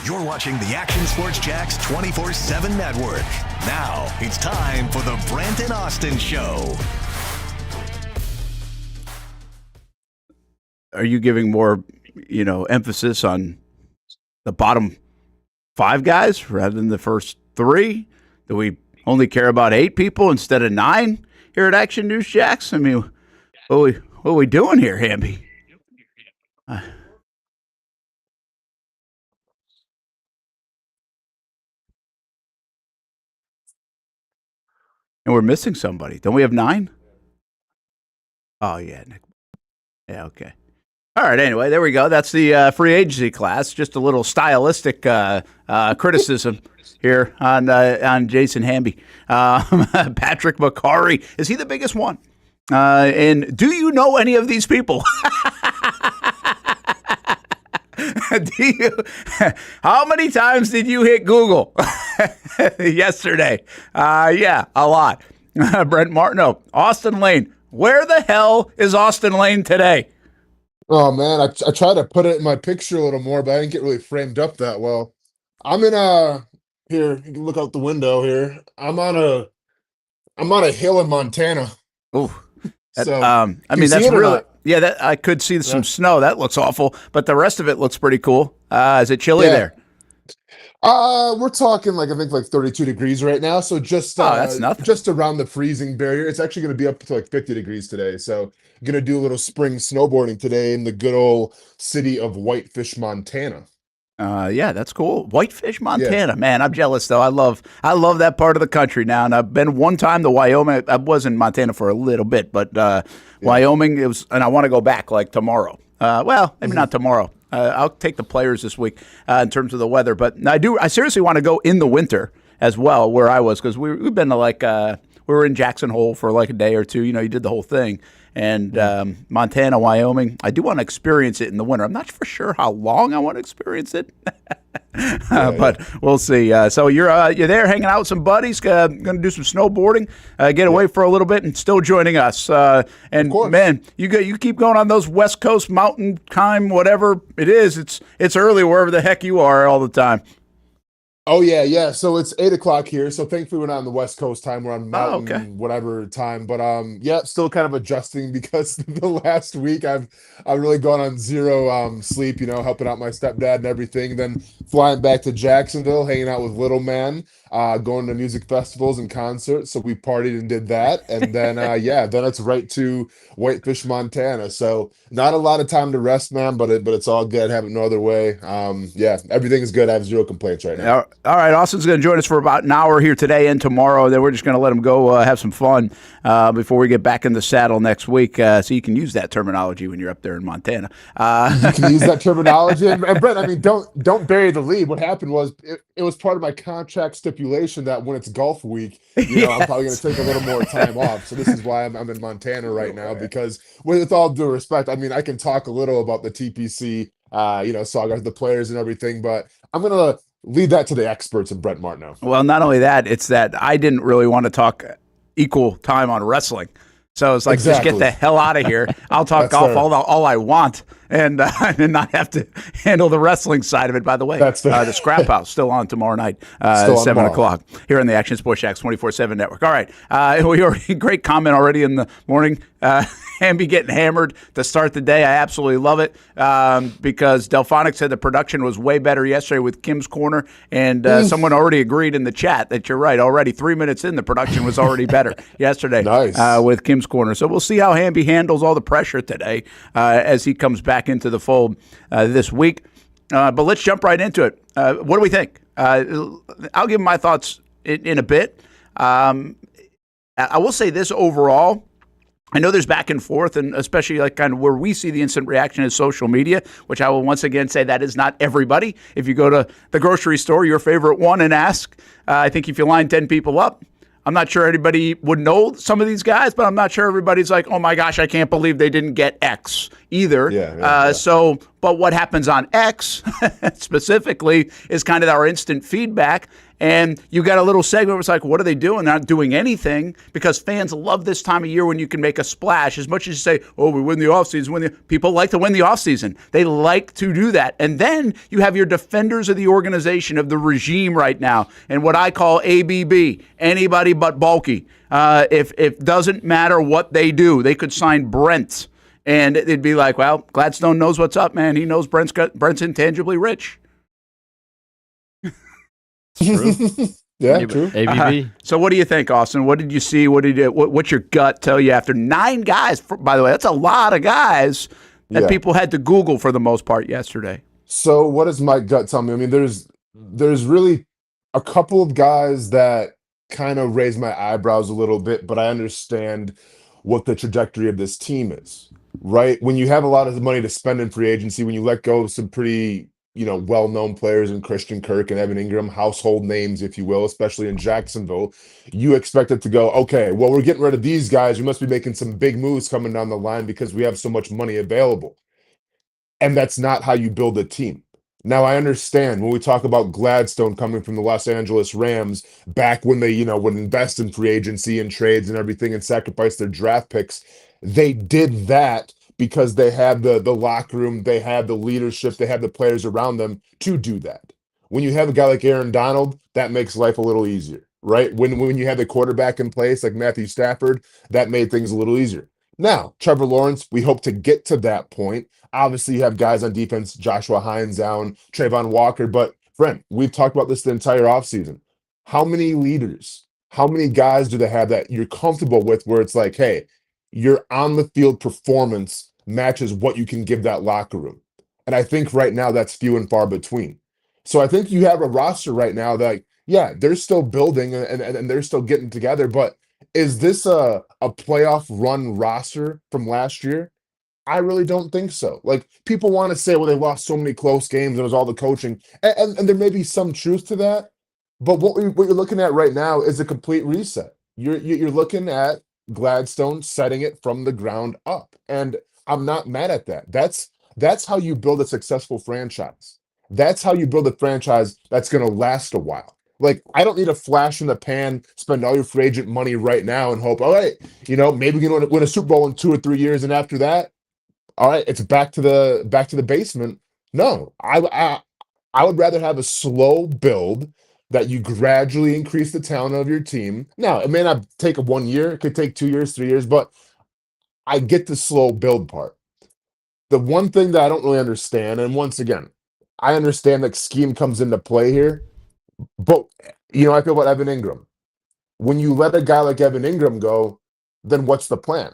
You're watching the Action Sports Jax 24/7 network. Now it's time for the Brent and Austen Show. Are you giving more, emphasis on the bottom 5 guys rather than the first 3? Do we only care about 8 people instead of 9 here at Action News Jax? I mean, what are we doing here, Hamby? And we're missing somebody. Don't we have 9? Oh, yeah. Yeah, okay. All right, anyway, there we go. That's the free agency class. Just a little stylistic criticism here on Jason Hamby. Patrick McCarry, is he the biggest one? And do you know any of these people? How many times did you hit Google yesterday? Yeah, a lot. Brent Martineau, Austen Lane. Where the hell is Austen Lane today? Oh man, I tried to put it in my picture a little more, but I didn't get really framed up that well. I'm in here, you can look out the window here. I'm on a hill in Montana. Oh, So I mean, that's see it or really, not? yeah, that I could see some snow. That looks awful, but the rest of it looks pretty cool. Is it chilly Yeah. there? We're talking I think 32 degrees right now. So just that's nothing. just around the freezing barrier. It's actually going to be up to 50 degrees today. So I'm going to do a little spring snowboarding today in the good old city of Whitefish, Montana. Yeah, that's cool. Whitefish, Montana, man. I'm jealous though. I love that part of the country now, and I've been one time to Wyoming. I was in Montana for a little bit, but Wyoming, it was, and I want to go back tomorrow. Well, maybe not tomorrow. I'll take the players this week in terms of the weather, but I seriously want to go in the winter as well, where I was, because we've been to we were in Jackson Hole for a day or two. You did the whole thing. And Montana, Wyoming, I do want to experience it in the winter. I'm not for sure how long I want to experience it, but we'll see. So you're there hanging out with some buddies, going to do some snowboarding, get away for a little bit, and still joining us. And man, you keep going on those West Coast mountain time, whatever it is. It's early wherever the heck you are all the time. Oh yeah. So it's 8:00 here. So thankfully we're not on the West Coast time. We're on Mountain whatever time. But still kind of adjusting because the last week I've really gone on zero sleep. Helping out my stepdad and everything. Then flying back to Jacksonville, hanging out with little man, going to music festivals and concerts. So we partied and did that, and then then it's right to Whitefish, Montana. So not a lot of time to rest, man. But it's all good. Have it no other way. Everything is good. I have zero complaints right now. All right, Austin's going to join us for about an hour here today and tomorrow. Then we're just going to let him go have some fun before we get back in the saddle next week. So you can use that terminology when you're up there in Montana. You can use that terminology. And Brent, I mean, don't bury the lead. What happened was it was part of my contract stipulation that when it's golf week, I'm probably going to take a little more time off. So this is why I'm in Montana right now, because with all due respect, I mean, I can talk a little about the TPC, saga, the players and everything, but I'm going to leave that to the experts and Brent Martineau. Well, not only that, it's that I didn't really want to talk equal time on wrestling. So it's just get the hell out of here. I'll talk golf all I want and not have to handle the wrestling side of it. By the way, the Scrap House still on tomorrow night, 7 o'clock here on the Action Sports Jax 24/7 network. All right, we already great comment already in the morning. Hamby getting hammered to start the day. I absolutely love it because Delphonic said the production was way better yesterday with Kim's Corner, and someone already agreed in the chat that you're right. Already 3 minutes in, the production was already better yesterday with Kim's Corner. So we'll see how Hamby handles all the pressure today as he comes back into the fold this week. But let's jump right into it. What do we think? I'll give my thoughts in a bit. I will say this overall. I know there's back and forth, and especially kind of where we see the instant reaction is social media, which I will once again say that is not everybody. If you go to the grocery store, your favorite one, and ask, I think if you line 10 people up, I'm not sure anybody would know some of these guys, but I'm not sure everybody's like, oh my gosh, I can't believe they didn't get X either. So But what happens on X specifically is kind of our instant feedback. And you got a little segment where it's like, what are they doing? They're not doing anything, because fans love this time of year when you can make a splash. As much as you say, oh, we win the offseason. People like to win the offseason. They like to do that. And then you have your defenders of the organization, of the regime right now, and what I call ABB, anybody but bulky. If it doesn't matter what they do, they could sign Brent. And it'd be like, well, Gladstone knows what's up, man. He knows Brent's intangibly rich. True. Yeah, true. ABB. So what do you think, Austen? What did you see? What's your gut tell you after 9 guys? By the way, that's a lot of guys that people had to Google for the most part yesterday. So what does my gut tell me? I mean, there's really a couple of guys that kind of raise my eyebrows a little bit, but I understand what the trajectory of this team is, right? When you have a lot of money to spend in free agency, when you let go of some pretty well-known players in Christian Kirk and Evan Ingram, household names, if you will, especially in Jacksonville, you expect it to go, okay, well, we're getting rid of these guys. We must be making some big moves coming down the line because we have so much money available. And that's not how you build a team. Now, I understand when we talk about Gladstone coming from the Los Angeles Rams back when they, would invest in free agency and trades and everything and sacrifice their draft picks, they did that because they had the locker room, they had the leadership, they had the players around them to do that. When you have a guy like Aaron Donald, that makes life a little easier, right? When you have the quarterback in place like Matthew Stafford, that made things a little easier. Now, Trevor Lawrence, we hope to get to that point. Obviously, you have guys on defense, Joshua Hines down, Trayvon Walker, but Brent, we've talked about this the entire offseason. How many leaders, how many guys do they have that you're comfortable with where it's like, hey, your on-the-field performance matches what you can give that locker room? And I think right now that's few and far between. So I think you have a roster right now that, they're still building and they're still getting together, but is this a playoff run roster from last year? I really don't think so. Like, people want to say, well, they lost so many close games and it was all the coaching. And there may be some truth to that. But what you're looking at right now is a complete reset. You're looking at Gladstone setting it from the ground up. And I'm not mad at that. That's how you build a successful franchise. That's how you build a franchise that's going to last a while. Like, I don't need a flash in the pan, spend all your free agent money right now and hope, all right, maybe we can win a Super Bowl in 2 or 3 years. And after that, all right, it's back to the basement. No, I would rather have a slow build that you gradually increase the talent of your team. Now, it may not take 1 year, it could take 2 years, 3 years, but I get the slow build part. The one thing that I don't really understand, and once again, I understand that scheme comes into play here, but I feel about Evan Ingram. When you let a guy like Evan Ingram go, then what's the plan?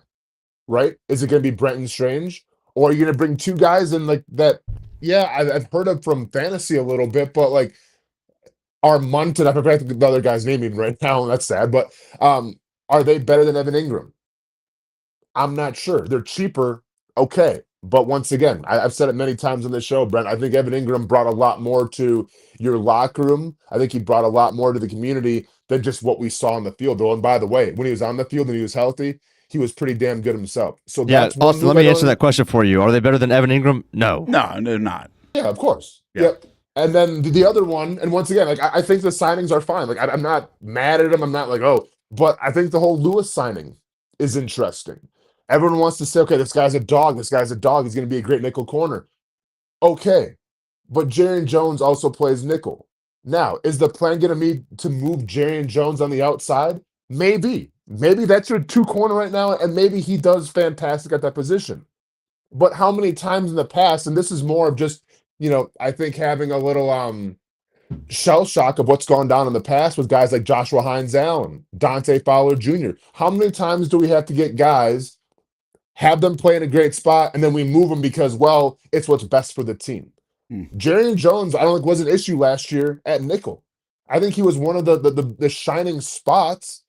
Right? Is it going to be Brenton Strange? Or are you going to bring 2 guys in like that? Yeah, I've heard of from fantasy a little bit, but like Armont, and I forget the other guy's name even right now, and that's sad, but are they better than Evan Ingram? I'm not sure. They're cheaper, okay. But once again, I've said it many times on this show, Brent, I think Evan Ingram brought a lot more to your locker room. I think he brought a lot more to the community than just what we saw on the field. Though, and by the way, when he was on the field and he was healthy, he was pretty damn good himself. So that's Austin, let me answer that question for you. Are they better than Evan Ingram? No. No, they're not. Yeah, of course. Yep. And then the other one, and once again, like I think the signings are fine. Like I'm not mad at them. I'm not like, but I think the whole Lewis signing is interesting. Everyone wants to say, okay, this guy's a dog. This guy's a dog. He's going to be a great nickel corner. Okay. But Jarian Jones also plays nickel. Now, is the plan going to be to move Jarian Jones on the outside? Maybe. Maybe that's your 2 corner right now, and maybe he does fantastic at that position. But how many times in the past, and this is more of just, I think having a little shell shock of what's gone down in the past with guys like Joshua Hines Allen, Dante Fowler Jr. How many times do we have to get guys, have them play in a great spot, and then we move them because, well, it's what's best for the team? Jarian Jones, I don't think was an issue last year at nickel. I think he was one of the shining spots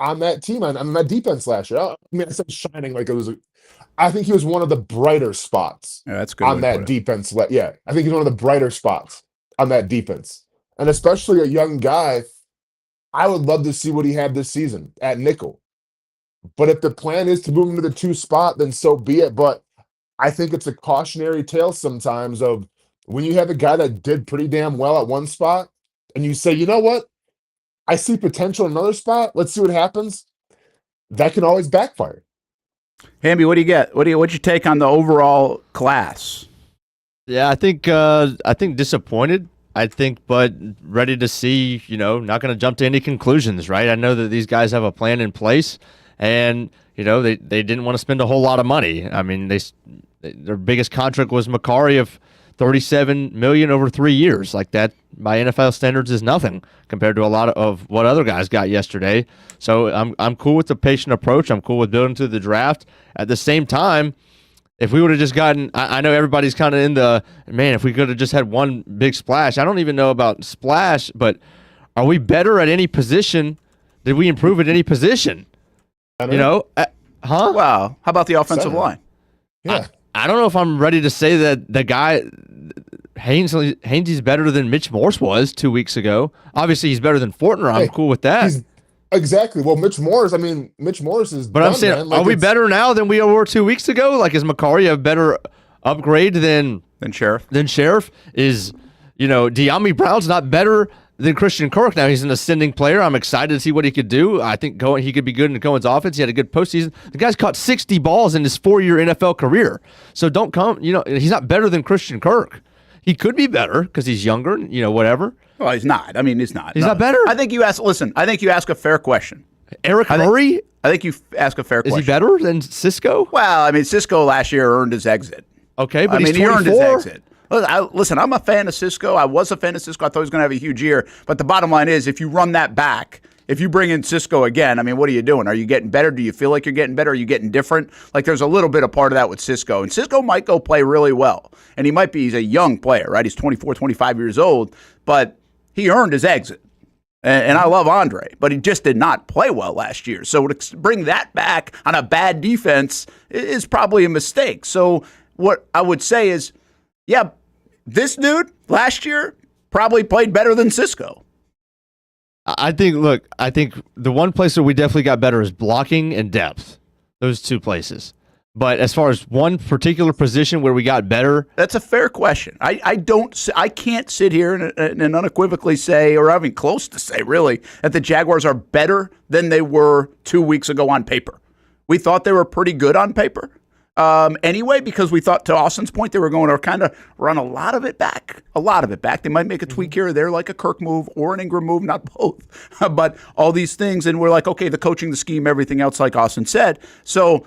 on that team, on that defense last year. I mean, I said shining like it was. I think he was one of the brighter spots that's good on that defense. I think he's one of the brighter spots on that defense. And especially a young guy, I would love to see what he had this season at nickel. But if the plan is to move him to the 2 spot, then so be it. But I think it's a cautionary tale sometimes of when you have a guy that did pretty damn well at one spot, and you say, you know what, I see potential in another spot. Let's see what happens. That can always backfire. Hamby, what do you get? What's your take on the overall class? Yeah, I think disappointed. I think, but ready to see. Not going to jump to any conclusions, right? I know that these guys have a plan in place, and they didn't want to spend a whole lot of money. I mean, their biggest contract was Macari of $37 million over 3 years. Like that, by NFL standards, is nothing compared to a lot of what other guys got yesterday. So I'm cool with the patient approach. I'm cool with building through the draft. At the same time, if we would have just gotten, I know everybody's kind of in the, man, if we could have just had one big splash. I don't even know about splash, but are we better at any position? Did we improve at any position? Huh? Wow. How about the offensive line? Yeah. I don't know if I'm ready to say that the guy, Hainsey's better than Mitch Morse was 2 weeks ago. Obviously, he's better than Fortner. I'm cool with that. Exactly. Well, Mitch Morse is But I'm saying, man. Are we better now than we were 2 weeks ago? Like, is Macari a better upgrade than Sheriff? Is, De'Ami Brown's not better than Christian Kirk. Now he's an ascending player. I'm excited to see what he could do. I think he could be good in Cohen's offense. He had a good postseason. The guy's caught 60 balls in his 4-year NFL career. So don't come, he's not better than Christian Kirk. He could be better because he's younger, whatever. Well, he's not. I mean, he's not. He's not better? I think you ask a fair question. Eric Murray? I think you ask a fair question. Is he better than Cisco? Well, I mean, Cisco last year earned his exit. Okay, but he earned his 24. exit. Listen, I'm a fan of Cisco. I was a fan of Cisco. I thought he was going to have a huge year. But the bottom line is, if you run that back, if you bring in Cisco again, I mean, what are you doing? Are you getting better? Do you feel like you're getting better? Are you getting different? Like, there's a little bit of part of that with Cisco. And Cisco might go play really well. And he's a young player, right? He's 24, 25 years old. But he earned his exit. And I love Andre, but he just did not play well last year. So to bring that back on a bad defense is probably a mistake. So what I would say is, yeah, this dude last year probably played better than Cisco. I think the one place that we definitely got better is blocking and depth. Those two places. But as far as one particular position where we got better, that's a fair question. I can't sit here and unequivocally say, or even close to say, really, that the Jaguars are better than they were 2 weeks ago on paper. We thought they were pretty good on paper. Anyway, because we thought, to Austin's point, they were going to kind of run a lot of it back. They might make a tweak here or there, like a Kirk move or an Ingram move, not both. But all these things, and we're like, okay, the coaching, the scheme, everything else, like Austin said. So,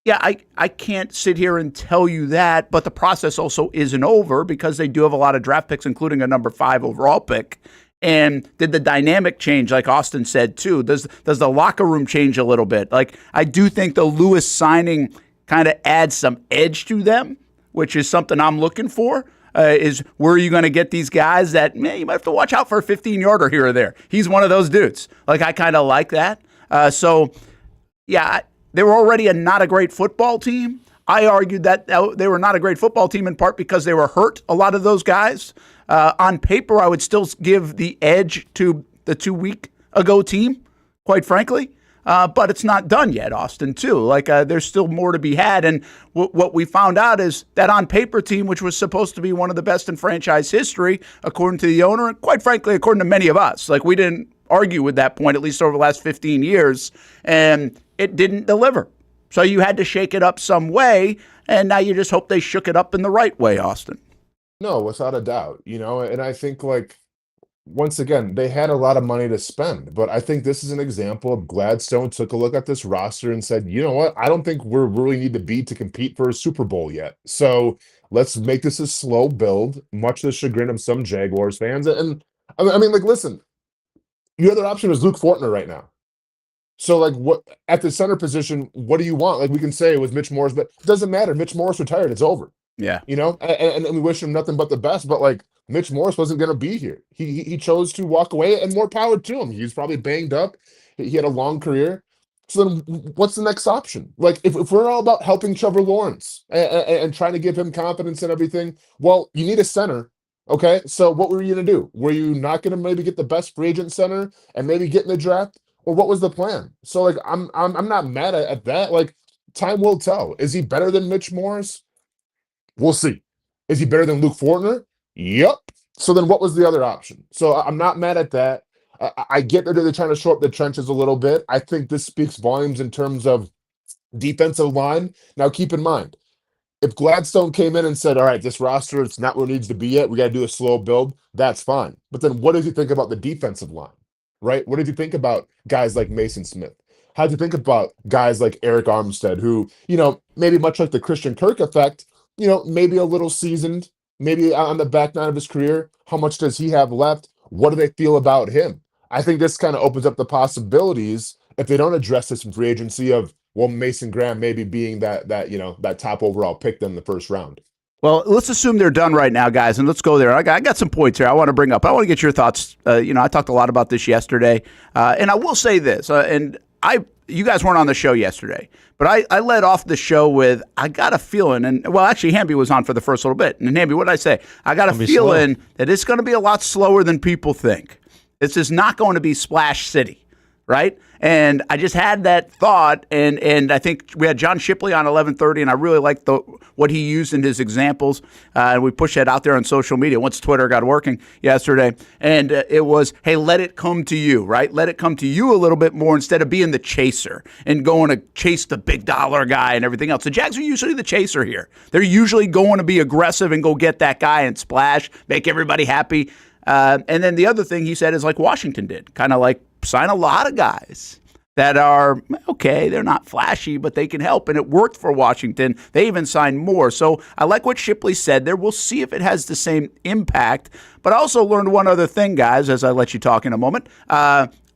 yeah, I can't sit here and tell you that, but the process also isn't over because they do have a lot of draft picks, including a number 5 overall pick. And did the dynamic change, like Austin said, too? Does the locker room change a little bit? Like, I do think the Lewis signing kind of adds some edge to them, which is something I'm looking for, is where are you going to get these guys that, man, you might have to watch out for a 15-yarder here or there. He's one of those dudes. Like, I kind of like that. They were already not a great football team. I argued that they were not a great football team in part because they were hurt, a lot of those guys. On paper, I would still give the edge to the 2 week ago team, quite frankly. But it's not done yet, Austin, too. Like, there's still more to be had. And what we found out is that on paper team, which was supposed to be one of the best in franchise history, according to the owner, and quite frankly, according to many of us, like, we didn't argue with that point, at least over the last 15 years, and it didn't deliver. So you had to shake it up some way, and now you just hope they shook it up in the right way, Austin. No, without a doubt, and I think, like, once again, they had a lot of money to spend, but I think this is an example of Gladstone took a look at this roster and said, you know what, I don't think we really need to be to compete for a Super Bowl yet. So let's make this a slow build, much to the chagrin of some Jaguars fans. And I mean, like, listen, your other option is Luke Fortner right now. So, like, what at the center position, what do you want? Like, we can say it was Mitch Morse, but it doesn't matter. Mitch Morse retired. It's over. Yeah. And we wish him nothing but the best, but, like, Mitch Morse wasn't going to be here. He chose to walk away, and more power to him. He's probably banged up. He had a long career. So then what's the next option? Like, if we're all about helping Trevor Lawrence and trying to give him confidence and everything, well, you need a center. Okay, so what were you going to do? Were you not going to maybe get the best free agent center and maybe get in the draft? Or what was the plan? So, like, I'm not mad at that. Like, time will tell. Is he better than Mitch Morse? We'll see. Is he better than Luke Fortner? Yep. So then what was the other option? So I'm not mad at that. I get that they're trying to show up the trenches a little bit. I think this speaks volumes in terms of defensive line. Now, keep in mind, if Gladstone came in and said, all right, this roster, it's not where it needs to be yet, we got to do a slow build, that's fine. But then what does he think about the defensive line, right? What did you think about guys like Mason Smith? How did you think about guys like Eric Armstead, who, maybe much like the Christian Kirk effect, maybe a little seasoned, maybe on the back nine of his career? How much does he have left? What do they feel about him? I think this kind of opens up the possibilities if they don't address this in free agency of, well, Mason Graham maybe being that top overall pick in the first round. Well, let's assume they're done right now, guys, and let's go there. I got some points here I want to bring up. I want to get your thoughts. I talked a lot about this yesterday, and I will say this, you guys weren't on the show yesterday, but I led off the show with, I got a feeling, actually, Hamby was on for the first little bit. And Hamby, what did I say? I got a feeling that it's going to be a lot slower than people think. This is not going to be Splash City, right? And I just had that thought, and I think we had John Shipley on 11:30, and I really liked what he used in his examples. And we pushed that out there on social media once Twitter got working yesterday. And it was, hey, let it come to you, right? Let it come to you a little bit more instead of being the chaser and going to chase the big dollar guy and everything else. The Jags are usually the chaser here. They're usually going to be aggressive and go get that guy and splash, make everybody happy. And then the other thing he said is like Washington did, kind of like sign a lot of guys that are, okay, they're not flashy, but they can help. And it worked for Washington. They even signed more. So I like what Shipley said there. We'll see if it has the same impact. But I also learned one other thing, guys, as I let you talk in a moment.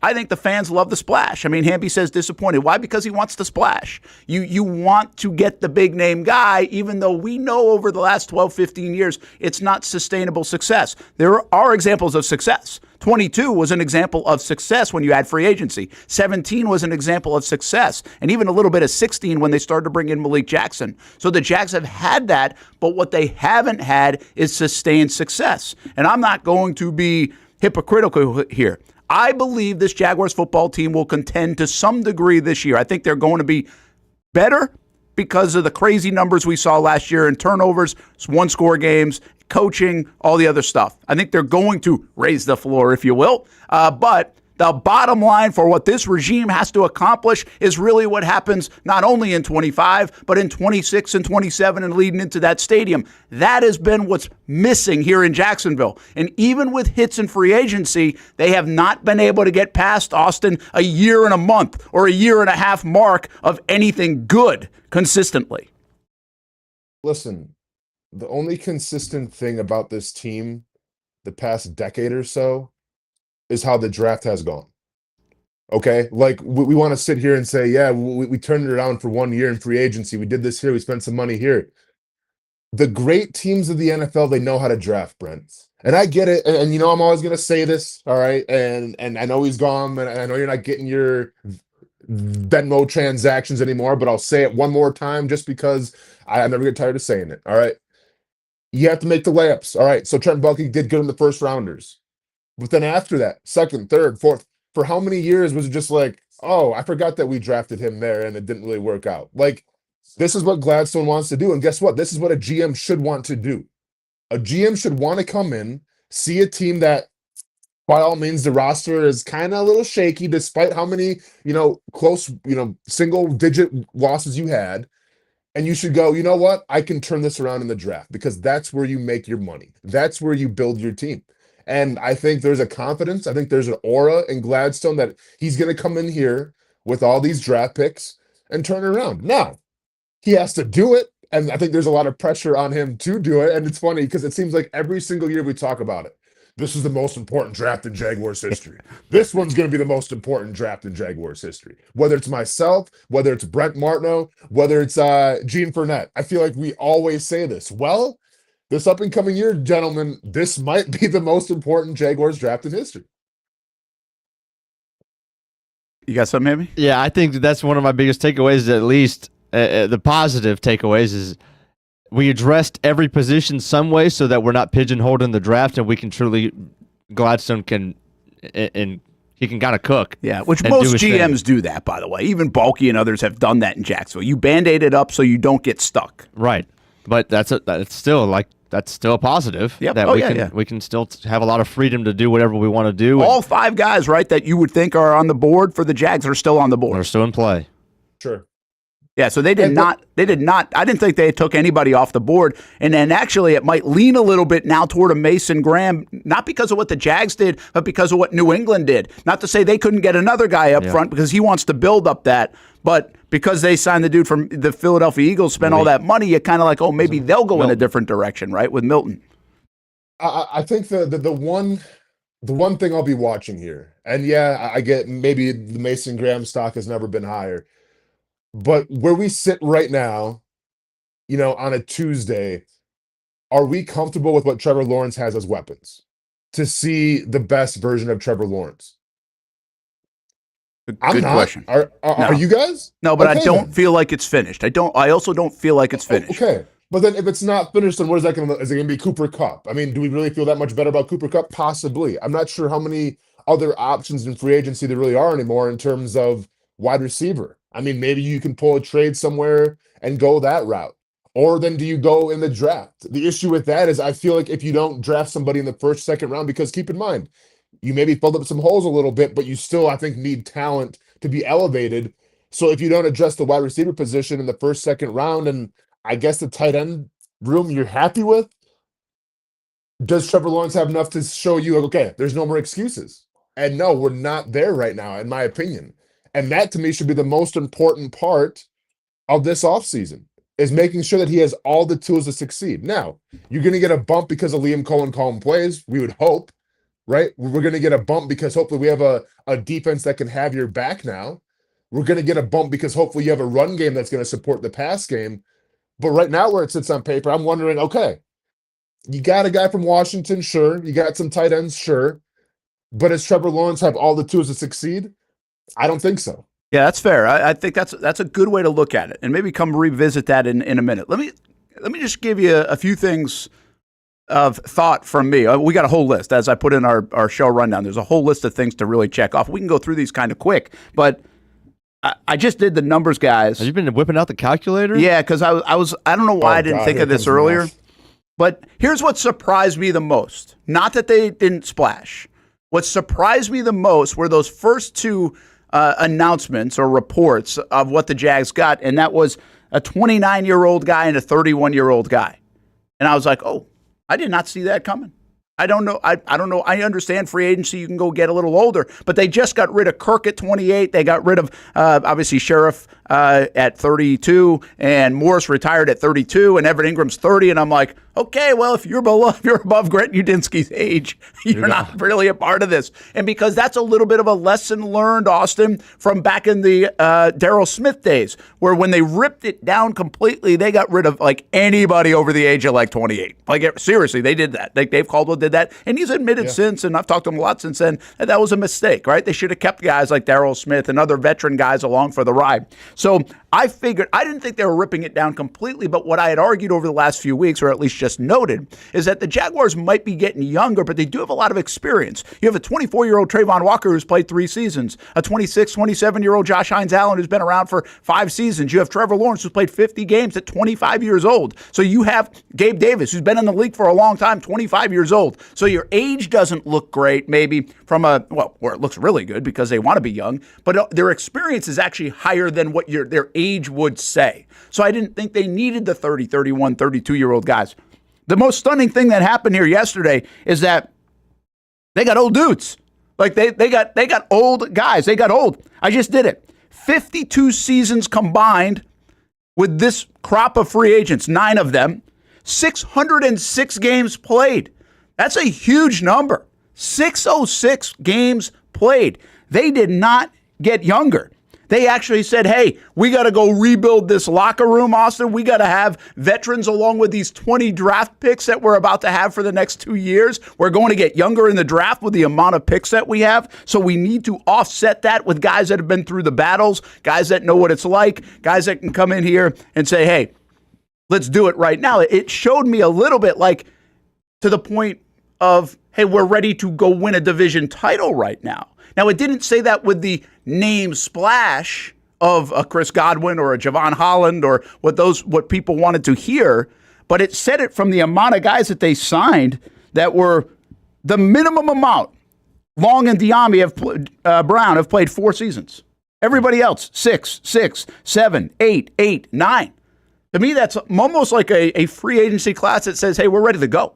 I think the fans love the splash. I mean, Hamby says disappointed. Why? Because he wants the splash. You want to get the big name guy, even though we know over the last 12, 15 years, it's not sustainable success. There are examples of success. 22 was an example of success when you add free agency. 17 was an example of success. And even a little bit of 16 when they started to bring in Malik Jackson. So the Jags have had that, but what they haven't had is sustained success. And I'm not going to be hypocritical here. I believe this Jaguars football team will contend to some degree this year. I think they're going to be better because of the crazy numbers we saw last year in turnovers, one-score games, coaching, all the other stuff. I think they're going to raise the floor, if you will. But the bottom line for what this regime has to accomplish is really what happens not only in 25, but in 26 and 27 and leading into that stadium. That has been what's missing here in Jacksonville. And even with hits in free agency, they have not been able to get past, Austin, a year and a month or a year and a half mark of anything good consistently. Listen, the only consistent thing about this team the past decade or so is how the draft has gone. Okay? Like, we want to sit here and say, yeah, we turned it around for 1 year in free agency. We did this here. We spent some money here. The great teams of the NFL, they know how to draft, Brent. And I get it. And I'm always going to say this, all right? And I know he's gone, and I know you're not getting your Venmo transactions anymore, but I'll say it one more time just because I never get tired of saying it, all right? You have to make the layups, all right? So Trent Baalke did good in the first rounders. But then after that, second, third, fourth, for how many years was it just like, oh, I forgot that we drafted him there and it didn't really work out? Like, this is what Gladstone wants to do. And guess what? This is what a GM should want to do. A GM should want to come in, see a team that, by all means, the roster is kind of a little shaky, despite how many, close, single-digit losses you had. And you should go, you know what? I can turn this around in the draft because that's where you make your money. That's where you build your team. And I think there's a confidence. I think there's an aura in Gladstone that he's going to come in here with all these draft picks and turn it around. Now, he has to do it. And I think there's a lot of pressure on him to do it. And it's funny because it seems like every single year we talk about it. This is the most important draft in Jaguars history. This one's going to be the most important draft in Jaguars history. Whether it's myself, whether it's Brent Martineau, whether it's Gene Fournette. I feel like we always say this. Well, this up-and-coming year, gentlemen, this might be the most important Jaguars draft in history. You got something, maybe? Yeah, I think that's one of my biggest takeaways, at least the positive takeaways, is we addressed every position some way so that we're not pigeonholed in the draft and we can truly, Gladstone can, and he can kind of cook. Yeah, which most GMs do that, by the way. Even Baalke and others have done that in Jacksonville. You Band-Aid it up so you don't get stuck. Right. But that's still a positive. Yep. That we can still have a lot of freedom to do whatever we want to do. All 5 guys, right, that you would think are on the board for the Jags are still on the board. They're still in play. Sure. Yeah, so they did not. I didn't think they took anybody off the board. And then actually it might lean a little bit now toward a Mason Graham, not because of what the Jags did, but because of what New England did. Not to say they couldn't get another guy up front because he wants to build up that. But because they signed the dude from the Philadelphia Eagles, spent all that money, you're kind of like, oh, maybe they'll go in a different direction, right, with Milton. I think the one thing I'll be watching here, and I get maybe the Mason Graham stock has never been higher, but where we sit right now, on a Tuesday, are we comfortable with what Trevor Lawrence has as weapons to see the best version of Trevor Lawrence? Good question. Are you guys? No, but I don't feel like it's finished. I also don't feel like it's finished. Okay. But then if it's not finished, then what is that going to look? Is it going to be Cooper Kupp? I mean, do we really feel that much better about Cooper Kupp? Possibly. I'm not sure how many other options in free agency there really are anymore in terms of wide receiver. I mean, maybe you can pull a trade somewhere and go that route. Or then do you go in the draft? The issue with that is I feel like if you don't draft somebody in the first, second round, because keep in mind, you maybe filled up some holes a little bit, but you still, I think, need talent to be elevated. So if you don't address the wide receiver position in the first, second round, and I guess the tight end room you're happy with, does Trevor Lawrence have enough to show you, okay, there's no more excuses? And no, we're not there right now, in my opinion. And that, to me, should be the most important part of this offseason, is making sure that he has all the tools to succeed. Now, you're going to get a bump because of Liam Cohen calling plays, we would hope, right? We're going to get a bump because hopefully we have a defense that can have your back now. We're going to get a bump because hopefully you have a run game that's going to support the pass game. But right now where it sits on paper, I'm wondering, okay, you got a guy from Washington, sure. You got some tight ends, sure. But does Trevor Lawrence have all the tools to succeed? I don't think so. Yeah, that's fair. I think that's a good way to look at it, and maybe come revisit that in a minute. Let me just give you a few things of thought from me. We got a whole list, as I put in our show rundown. There's a whole list of things to really check off. We can go through these kind of quick, but I just did the numbers, guys. Have you been whipping out the calculator? Yeah, because I don't know why I didn't think of this earlier, but here's what surprised me the most. Not that they didn't splash. What surprised me the most were those first 2 announcements or reports of what the Jags got, and that was a 29-year-old guy and a 31-year-old guy. And I was like, oh, I did not see that coming. I don't know. I don't know. I understand free agency. You can go get a little older, but they just got rid of Kirk at 28. They got rid of, obviously, Sheriff at 32, and Morris retired at 32, and Everett Ingram's 30. And I'm like, okay, well, if you're above Grant Udinski's age, you're not really a part of this. And because that's a little bit of a lesson learned, Austin, from back in the Darryl Smith days, where when they ripped it down completely, they got rid of like anybody over the age of like 28. Like seriously, they did that. Like Dave Caldwell did that, and he's admitted since, and I've talked to him a lot since then, that was a mistake, right? They should have kept guys like Darryl Smith and other veteran guys along for the ride. So I figured, I didn't think they were ripping it down completely, but what I had argued over the last few weeks, or at least just noted, is that the Jaguars might be getting younger, but they do have a lot of experience. You have a 24-year-old Trayvon Walker who's played 3 seasons, a 26, 27-year-old Josh Hines-Allen who's been around for 5 seasons. You have Trevor Lawrence who's played 50 games at 25 years old. So you have Gabe Davis who's been in the league for a long time, 25 years old. So your age doesn't look great, maybe from where it looks really good because they want to be young, but their experience is actually higher than what their age would say. So I didn't think they needed the 30, 31, 32-year-old guys. The most stunning thing that happened here yesterday is that they got old dudes. Like they got old guys. They got old. I just did it. 52 seasons combined with this crop of free agents, 9 of them, 606 games played. That's a huge number. 606 games played. They did not get younger. They actually said, hey, we got to go rebuild this locker room, Austin. We got to have veterans along with these 20 draft picks that we're about to have for the next 2 years. We're going to get younger in the draft with the amount of picks that we have. So we need to offset that with guys that have been through the battles, guys that know what it's like, guys that can come in here and say, hey, let's do it right now. It showed me a little bit like to the point of, hey, we're ready to go win a division title right now. Now, it didn't say that with the name splash of a Chris Godwin or a Javon Holland or what people wanted to hear, but it said it from the amount of guys that they signed that were the minimum amount. Long and Diami Brown have played 4 seasons. Everybody else, 6, 7, 8, 9. To me, that's almost like a free agency class that says, hey, we're ready to go.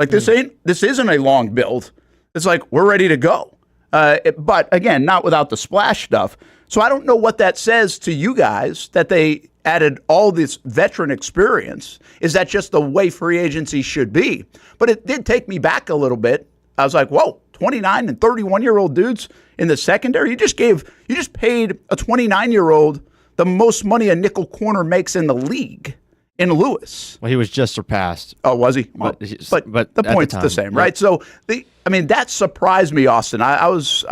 Like this isn't a long build. It's like, we're ready to go. But again, not without the splash stuff. So I don't know what that says to you guys that they added all this veteran experience. Is that just the way free agency should be? But it did take me back a little bit. I was like, whoa, 29 and 31-year-old dudes in the secondary? You just paid a 29-year-old the most money a nickel corner makes in the league in Lewis. Well, he was just surpassed. Oh, was he? Well, but the point's the same, right? So that surprised me, Austin. I was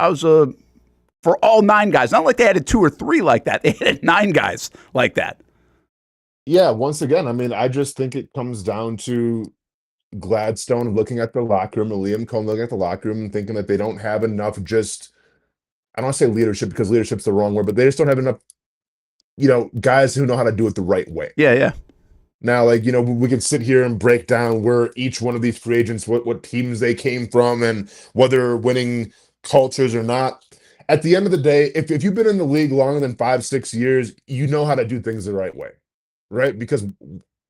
for all 9 guys. Not like they added 2 or 3 like that. They added 9 guys like that. Yeah, once again, I just think it comes down to Gladstone looking at the locker room, and Liam Cohen looking at the locker room and thinking that they don't have enough I don't want to say leadership because leadership's the wrong word, but they just don't have enough, guys who know how to do it the right way. Yeah. Now, we can sit here and break down where each one of these free agents, what teams they came from and whether winning cultures or not. At the end of the day, if you've been in the league longer than 5-6 years, you know how to do things the right way, right? Because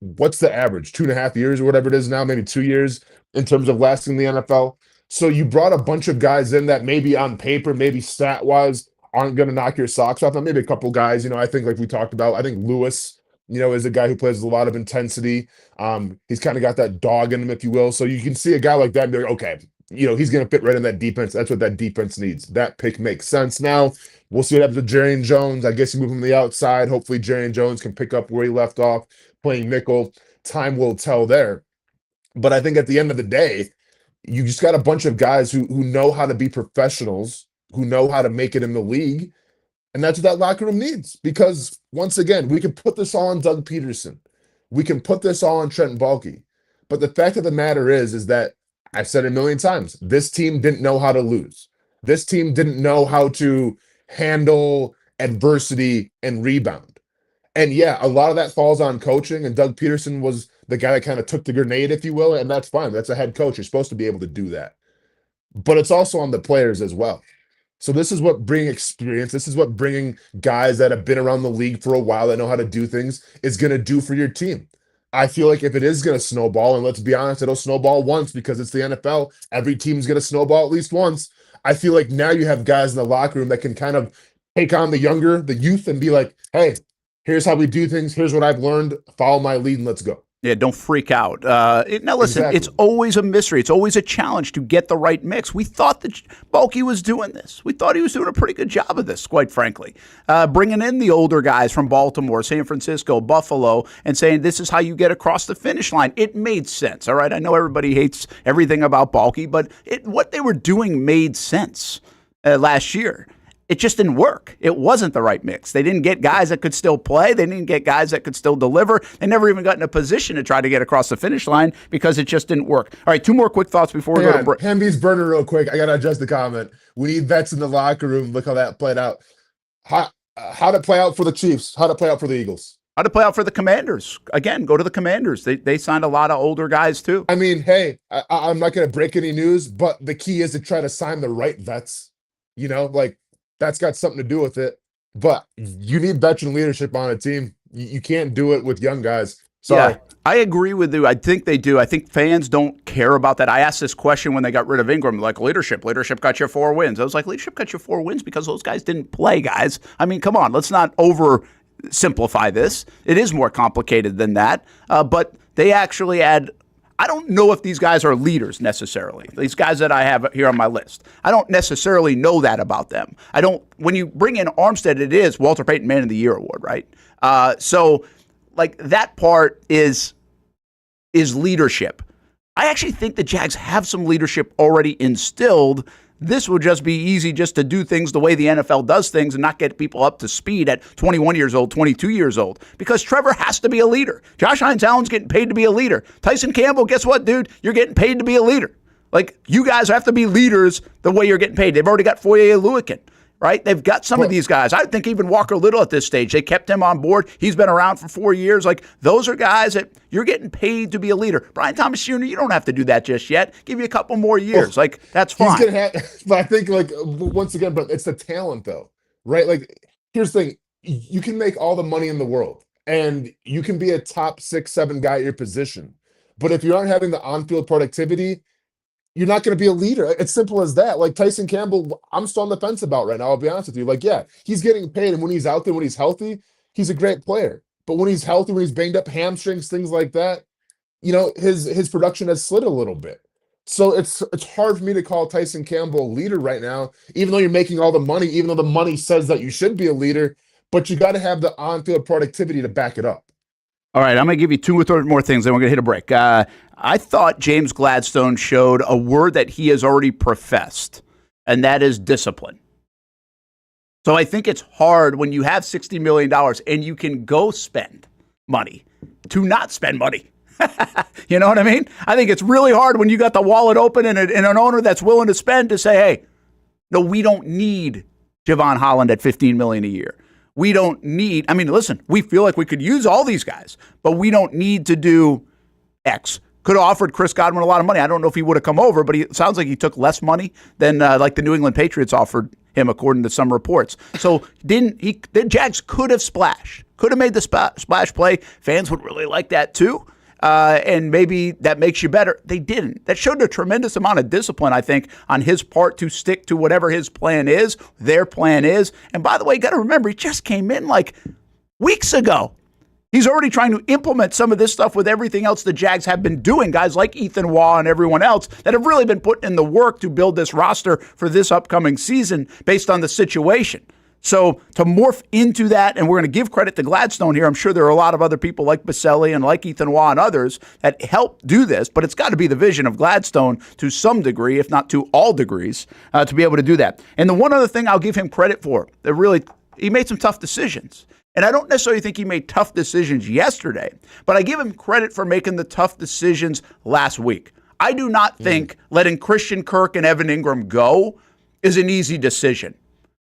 what's the average? 2.5 years or whatever it is now, maybe 2 years in terms of lasting in the NFL. So you brought a bunch of guys in that maybe on paper, maybe stat-wise, aren't going to knock your socks off. And maybe a couple guys, I think like we talked about, I think Lewis, is a guy who plays with a lot of intensity. He's kind of got that dog in him, if you will. So you can see a guy like that and be like, okay, he's going to fit right in that defense. That's what that defense needs. That pick makes sense. Now, we'll see what happens with Jerry Jones. I guess you move him to the outside. Hopefully, Jerry Jones can pick up where he left off, playing nickel. Time will tell there. But I think at the end of the day, you just got a bunch of guys who know how to be professionals, who know how to make it in the league. And that's what that locker room needs. Because, once again, we can put this all on Doug Peterson. We can put this all on Trent Baalke. But the fact of the matter is that, I've said it a million times, this team didn't know how to lose. This team didn't know how to handle adversity and rebound. And yeah, a lot of that falls on coaching, and Doug Peterson was the guy that kind of took the grenade, if you will, and that's fine. That's a head coach. You're supposed to be able to do that. But it's also on the players as well. So this is what bringing experience, this is what bringing guys that have been around the league for a while that know how to do things is going to do for your team. I feel like if it is going to snowball, and let's be honest, it'll snowball once because it's the NFL. Every team's going to snowball at least once. I feel like now you have guys in the locker room that can kind of take on the youth, and be like, hey, here's how we do things. Here's what I've learned. Follow my lead and let's go. Yeah, don't freak out. Now, listen, Exactly. It's always a mystery. It's always a challenge to get the right mix. We thought that Baalke was doing this. We thought he was doing a pretty good job of this, quite frankly. Bringing in the older guys from Baltimore, San Francisco, Buffalo, and saying this is how you get across the finish line. It made sense, all right? I know everybody hates everything about Baalke, but what they were doing made sense last year. It just didn't work. It wasn't the right mix. They didn't get guys that could still play. They didn't get guys that could still deliver. They never even got in a position to try to get across the finish line because it just didn't work. All right, 2 more quick thoughts before we go to break. Hamby's burner real quick. I got to adjust the comment. We need vets in the locker room. Look how that played out. How'd it play out for the Chiefs? How'd it play out for the Eagles? How'd it play out for the Commanders? Again, go to the Commanders. They signed a lot of older guys too. I mean, hey, I'm not going to break any news, but the key is to try to sign the right vets. That's got something to do with it. But you need veteran leadership on a team. You can't do it with young guys. Sorry. Yeah, I agree with you. I think they do. I think fans don't care about that. I asked this question when they got rid of Ingram, like leadership. Leadership got you 4 wins. I was like, leadership got you 4 wins because those guys didn't play, guys. I mean, come on. Let's not oversimplify this. It is more complicated than that. But they actually add – I don't know if these guys are leaders necessarily. These guys that I have here on my list, I don't necessarily know that about them. When you bring in Armstead, it is Walter Payton Man of the Year award, right? So that part is leadership. I actually think the Jags have some leadership already instilled. This would just be easy just to do things the way the NFL does things and not get people up to speed at 21 years old, 22 years old. Because Trevor has to be a leader. Josh Hines Allen's getting paid to be a leader. Tyson Campbell, guess what, dude? You're getting paid to be a leader. You guys have to be leaders the way you're getting paid. They've already got Foye Oluokun. right? They've got some of these guys. I think even Walker Little at this stage, they kept him on board. He's been around for 4 years. Like, those are guys that you're getting paid to be a leader. Brian Thomas Jr., you don't have to do that just yet. Give you a couple more years. Like, that's fine. He's gonna but I think, like, once again, but it's the talent, though, right? Like, here's the thing. You can make all the money in the world, and you can be a top 6, 7 guy at your position. But if you aren't having the on-field productivity, you're not going to be a leader. It's simple as that. Like Tyson Campbell, I'm still on the fence about right now. I'll be honest with you. Like, yeah, he's getting paid, and when he's out there, when he's healthy, he's a great player. But when he's healthy, when he's banged up, hamstrings, things like that, his production has slid a little bit. So it's hard for me to call Tyson Campbell a leader right now, even though you're making all the money, even though the money says that you should be a leader. But you got to have the on-field productivity to back it up. All right, I'm going to give you 2 or 3 more things, then we're going to hit a break. I thought James Gladstone showed a word that he has already professed, and that is discipline. So I think it's hard when you have $60 million and you can go spend money to not spend money. You know what I mean? I think it's really hard when you got the wallet open and an owner that's willing to spend to say, hey, no, we don't need Javon Holland at $15 million a year. We don't need, listen, we feel like we could use all these guys, but we don't need to do X. Could have offered Chris Godwin a lot of money. I don't know if he would have come over, but it sounds like he took less money than like the New England Patriots offered him, according to some reports. So the Jags could have splashed, could have made the splash play. Fans would really like that too. And maybe that makes you better. They didn't. That showed a tremendous amount of discipline, I think, on his part to stick to whatever his plan is, their plan is. And by the way, you got to remember, he just came in like weeks ago. He's already trying to implement some of this stuff with everything else the Jags have been doing. Guys like Ethan Waugh and everyone else that have really been putting in the work to build this roster for this upcoming season based on the situation. So to morph into that, and we're going to give credit to Gladstone here. I'm sure there are a lot of other people like Baselli and like Ethan Waugh and others that help do this, but it's got to be the vision of Gladstone to some degree, if not to all degrees, to be able to do that. And the one other thing I'll give him credit for, that really, he made some tough decisions. And I don't necessarily think he made tough decisions yesterday, but I give him credit for making the tough decisions last week. I do not think letting Christian Kirk and Evan Ingram go is an easy decision.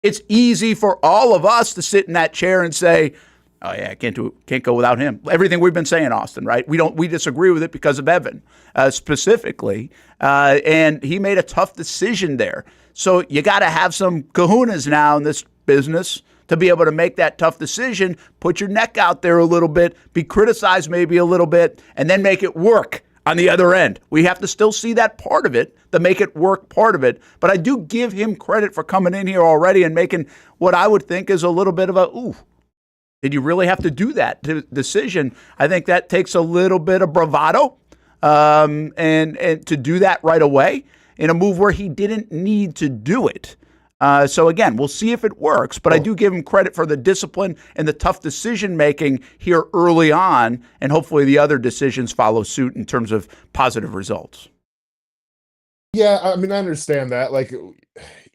It's easy for all of us to sit in that chair and say, oh yeah, can't go without him. Everything we've been saying, Austin, right? We disagree with it because of Evan specifically. And he made a tough decision there. So you got to have some kahunas now in this business to be able to make that tough decision, put your neck out there a little bit, be criticized maybe a little bit, and then make it work on the other end. We have to still see that part of it, the make it work part of it. But I do give him credit for coming in here already and making what I would think is a little bit of a, did you really have to do that decision? I think that takes a little bit of bravado and to do that right away in a move where he didn't need to do it. So again, we'll see if it works, but I do give him credit for the discipline and the tough decision-making here early on, and hopefully the other decisions follow suit in terms of positive results. Yeah, I understand that. Like,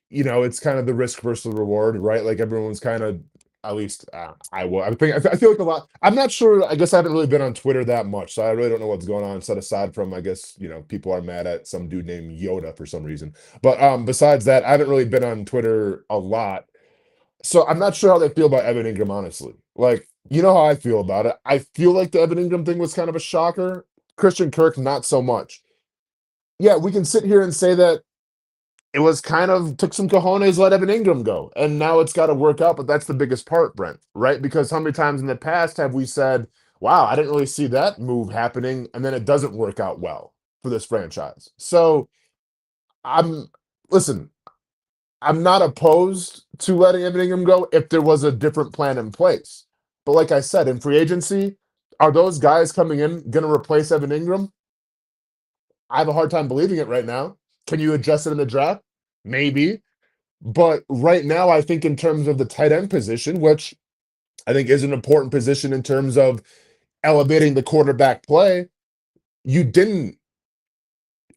it's kind of the risk versus the reward, right? Like everyone's kind of, at least I feel like a lot. I'm not sure. I guess I haven't really been on Twitter that much, so I really don't know what's going on. Set aside from, I guess, people are mad at some dude named Yoda for some reason. But besides that, I haven't really been on Twitter a lot, so I'm not sure how they feel about Evan Ingram. Honestly, like, you know how I feel about it. I feel like the Evan Ingram thing was kind of a shocker. Christian Kirk, not so much. Yeah, we can sit here and say that it was kind of took some cojones, let Evan Ingram go. And now it's got to work out, but that's the biggest part, Brent, right? Because how many times in the past have we said, wow, I didn't really see that move happening, and then it doesn't work out well for this franchise. So I'm not opposed to letting Evan Ingram go if there was a different plan in place. But like I said, in free agency, are those guys coming in going to replace Evan Ingram? I have a hard time believing it right now. Can you adjust it in the draft? Maybe. But right now, I think in terms of the tight end position, which I think is an important position in terms of elevating the quarterback play, you didn't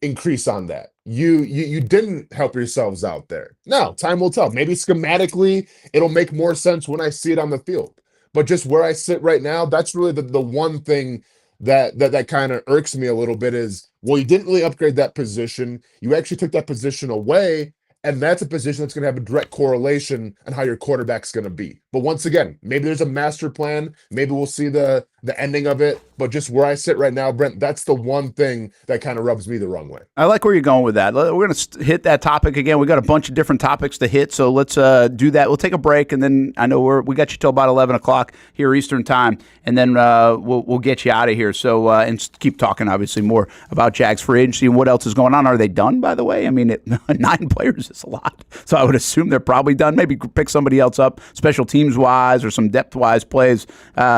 increase on that. You didn't help yourselves out there. Now, time will tell. Maybe schematically, it'll make more sense when I see it on the field. But just where I sit right now, that's really the one thing that kind of irks me a little bit is, well, you didn't really upgrade that position. You actually took that position away, And that's a position that's going to have a direct correlation on how your quarterback's going to be. But once again, maybe there's a master plan. Maybe we'll see the ending of it. But just where I sit right now, Brent, that's the one thing that kind of rubs me the wrong way. I like where you're going with that. We're going to hit that topic again. We got a bunch of different topics to hit, so let's do that. We'll take a break, and then I know we got you till about 11 o'clock here Eastern time, and then we'll get you out of here. So and keep talking, obviously, more about Jags free agency and what else is going on. Are they done, by the way? I mean, 9 players is a lot, so I would assume they're probably done. Maybe pick somebody else up, special teams wise or some depth wise plays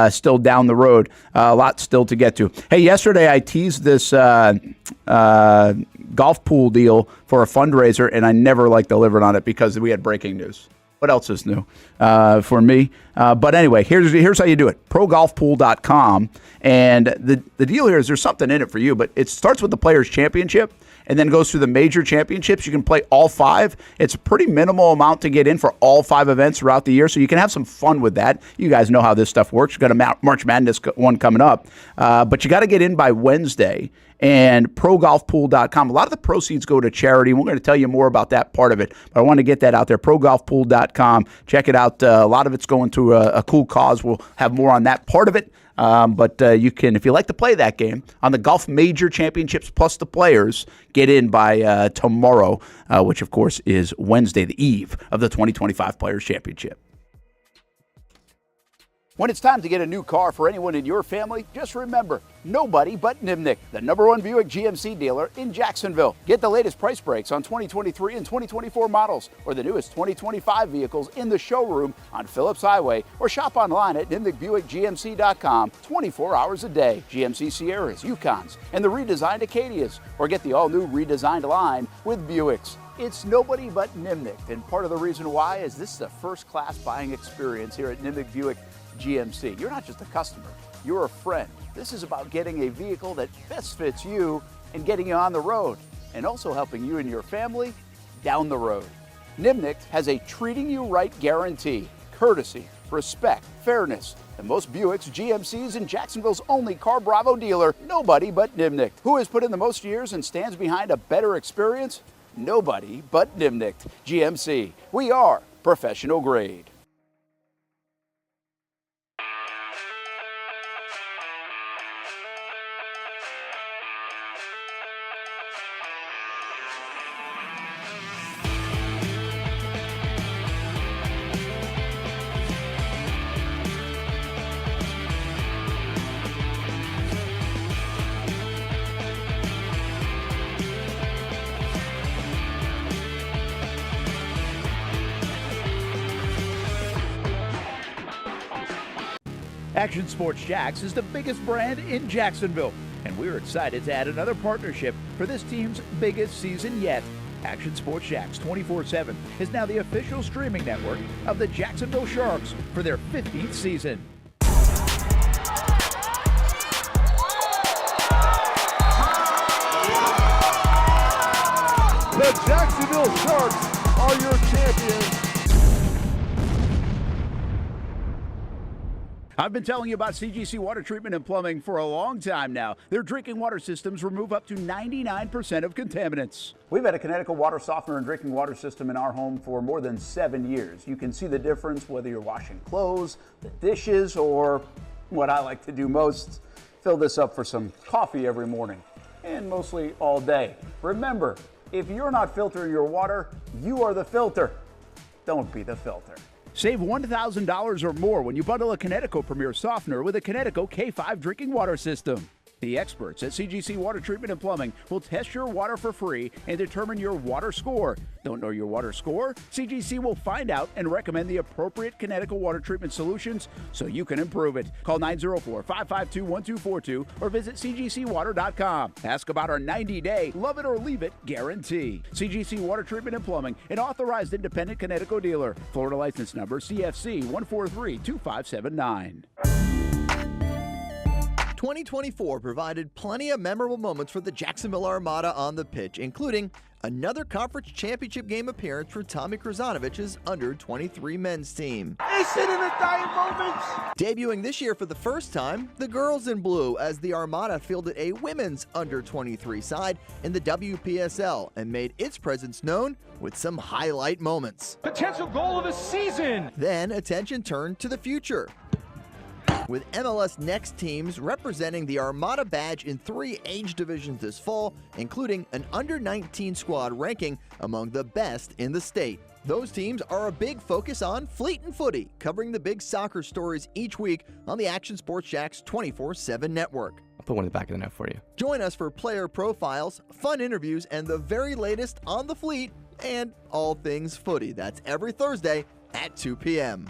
still down the road. A lot still to get to. Hey, yesterday I teased this golf pool deal for a fundraiser, and I never delivered on it because we had breaking news. What else is new for me? But anyway, here's how you do it. ProGolfPool.com. And the deal here is there's something in it for you, but it starts with the Players' Championship and then goes through the major championships. You can play all 5. It's a pretty minimal amount to get in for all 5 events throughout the year, so you can have some fun with that. You guys know how this stuff works. You've got a March Madness one coming up. But you got to get in by Wednesday. And ProGolfPool.com. A lot of the proceeds go to charity. We're going to tell you more about that part of it, but I want to get that out there. ProGolfPool.com. Check it out. A lot of it's going to a cool cause. We'll have more on that part of it. But you can, if you like to play that game, on the Golf Major Championships plus the Players, get in by tomorrow, which, of course, is Wednesday, the eve of the 2025 Players Championship. When it's time to get a new car for anyone in your family, just remember, nobody but Nimnick, the #1 Buick GMC dealer in Jacksonville. Get the latest price breaks on 2023 and 2024 models or the newest 2025 vehicles in the showroom on Phillips Highway or shop online at NimnickBuickGMC.com 24 hours a day. GMC Sierras, Yukons, and the redesigned Acadias, or get the all-new redesigned line with Buicks. It's nobody but Nimnick, and part of the reason why is this is a first-class buying experience here at Nimnick Buick GMC. You're not just a customer, you're a friend. This is about getting a vehicle that best fits you and getting you on the road, and also helping you and your family down the road. Nimnick has a treating you right guarantee, courtesy, respect, fairness, and most Buicks, GMCs, and Jacksonville's only Car Bravo dealer, nobody but Nimnick. Who has put in the most years and stands behind a better experience? Nobody but Nimnick GMC. We are professional grade. Action Sports Jax is the biggest brand in Jacksonville, and we're excited to add another partnership for this team's biggest season yet. Action Sports Jax 24/7 is now the official streaming network of the Jacksonville Sharks for their 15th season. The Jacksonville Sharks are your champions. I've been telling you about CGC Water Treatment and Plumbing for a long time now. Their drinking water systems remove up to 99% of contaminants. We've had a Connecticut water softener and drinking water system in our home for more than 7 years. You can see the difference whether you're washing clothes, the dishes, or what I like to do most, fill this up for some coffee every morning, and mostly all day. Remember, if you're not filtering your water, you are the filter. Don't be the filter. Save $1,000 or more when you bundle a Connecticut Premier Softener with a Connecticut K5 drinking water system. The experts at CGC Water Treatment and Plumbing will test your water for free and determine your water score. Don't know your water score? CGC will find out and recommend the appropriate Connecticut water treatment solutions so you can improve it. Call 904-552-1242 or visit cgcwater.com. Ask about our 90-day love it or leave it guarantee. CGC Water Treatment and Plumbing, an authorized independent Connecticut dealer. Florida license number CFC 1432579. 2024 provided plenty of memorable moments for the Jacksonville Armada on the pitch, including Another conference championship game appearance for Tommy Krasanovich's under-23 men's team. Is it in the dying moments? Debuting this year for the first time, the girls in blue, as the Armada fielded a women's under-23 side in the WPSL and made its presence known with some highlight moments. Potential goal of the season. Then attention turned to the future, with MLS Next teams representing the Armada badge in 3 age divisions this fall, including an under-19 squad ranking among the best in the state. Those teams are a big focus on Fleet and Footy, covering the big soccer stories each week on the Action Sports Jax 24/7 network. I'll put one in the back of the net for you. Join us for player profiles, fun interviews, and the very latest on the Fleet and all things footy. That's every Thursday at 2 p.m.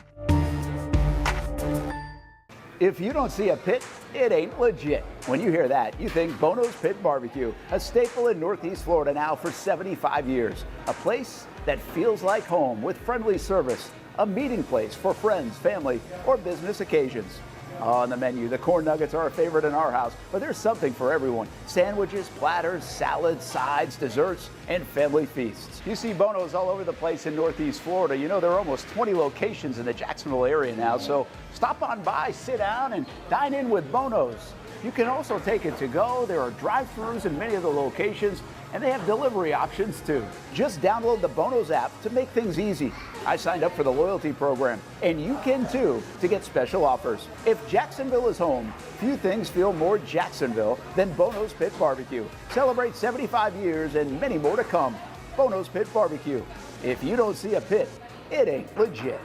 If you don't see a pit, it ain't legit. When you hear that, you think Bono's Pit Barbecue, a staple in Northeast Florida now for 75 years. A place that feels like home with friendly service, a meeting place for friends, family, or business occasions. On the menu, the corn nuggets are a favorite in our house, but there's something for everyone. Sandwiches, platters, salads, sides, desserts, and family feasts. You see Bono's all over the place in Northeast Florida. You know, there are almost 20 locations in the Jacksonville area now, so stop on by, sit down, and dine in with Bono's. You can also take it to go. There are drive-thrus in many of the locations, and they have delivery options too. Just download the Bono's app to make things easy. I signed up for the loyalty program, and you can too, to get special offers. If Jacksonville is home, few things feel more Jacksonville than Bono's Pit Barbecue. Celebrate 75 years and many more to come. Bono's Pit Barbecue. If you don't see a pit, it ain't legit.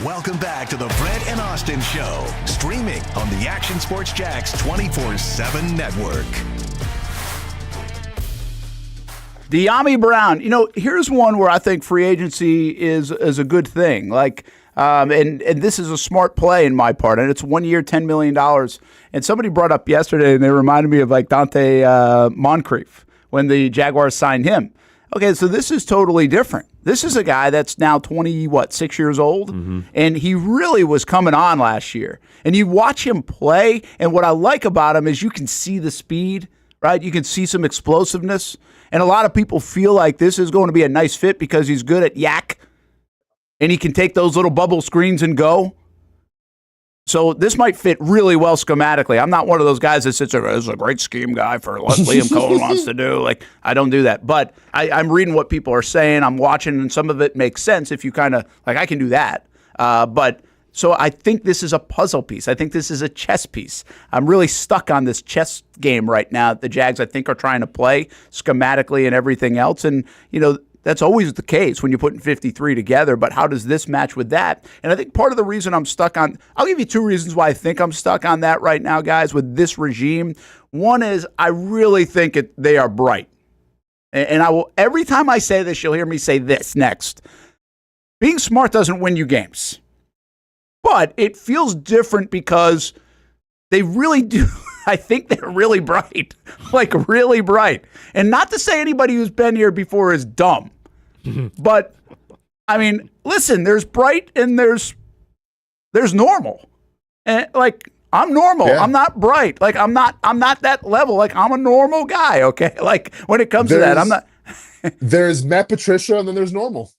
Welcome back to the Brent and Austen Show, streaming on the Action Sports Jax 24/7 network. De'Ami Brown, you know, here's one where I think free agency is a good thing. Like, and this is a smart play in my part, and it's 1 year, $10 million. And somebody brought up yesterday, and they reminded me of like Dante Moncrief when the Jaguars signed him. Okay, so this is totally different. This is a guy that's now 6 years old, and he really was coming on last year. And you watch him play, and what I like about him is you can see the speed, right? You can see some explosiveness, and a lot of people feel like this is going to be a nice fit because he's good at yak, and he can take those little bubble screens and go. So this might fit really well schematically. I'm not one of those guys that sits there, this is a great scheme guy for what Liam Cohen wants to do. Like, I don't do that. But I'm reading what people are saying. I'm watching, and some of it makes sense if you kind of, like, I can do that. So I think this is a puzzle piece. I think this is a chess piece. I'm really stuck on this chess game right now. The Jags, I think, are trying to play schematically and everything else. And, you know, that's always the case when you're putting 53 together, but how does this match with that? And I think part of the reason I'm stuck on, I'll give you 2 reasons why I think I'm stuck on that right now, guys, with this regime. One is I really think they are bright. And I will, every time I say this, you'll hear me say this next. Being smart doesn't win you games. But it feels different because they really do. I think they're really bright, like really bright. And not to say anybody who's been here before is dumb, but I mean, listen, there's bright and there's normal. And like, I'm normal. Yeah. I'm not bright. Like, I'm not that level. Like, I'm a normal guy. Okay. Like, when it comes to that, I'm not. There's Matt Patricia and then there's normal.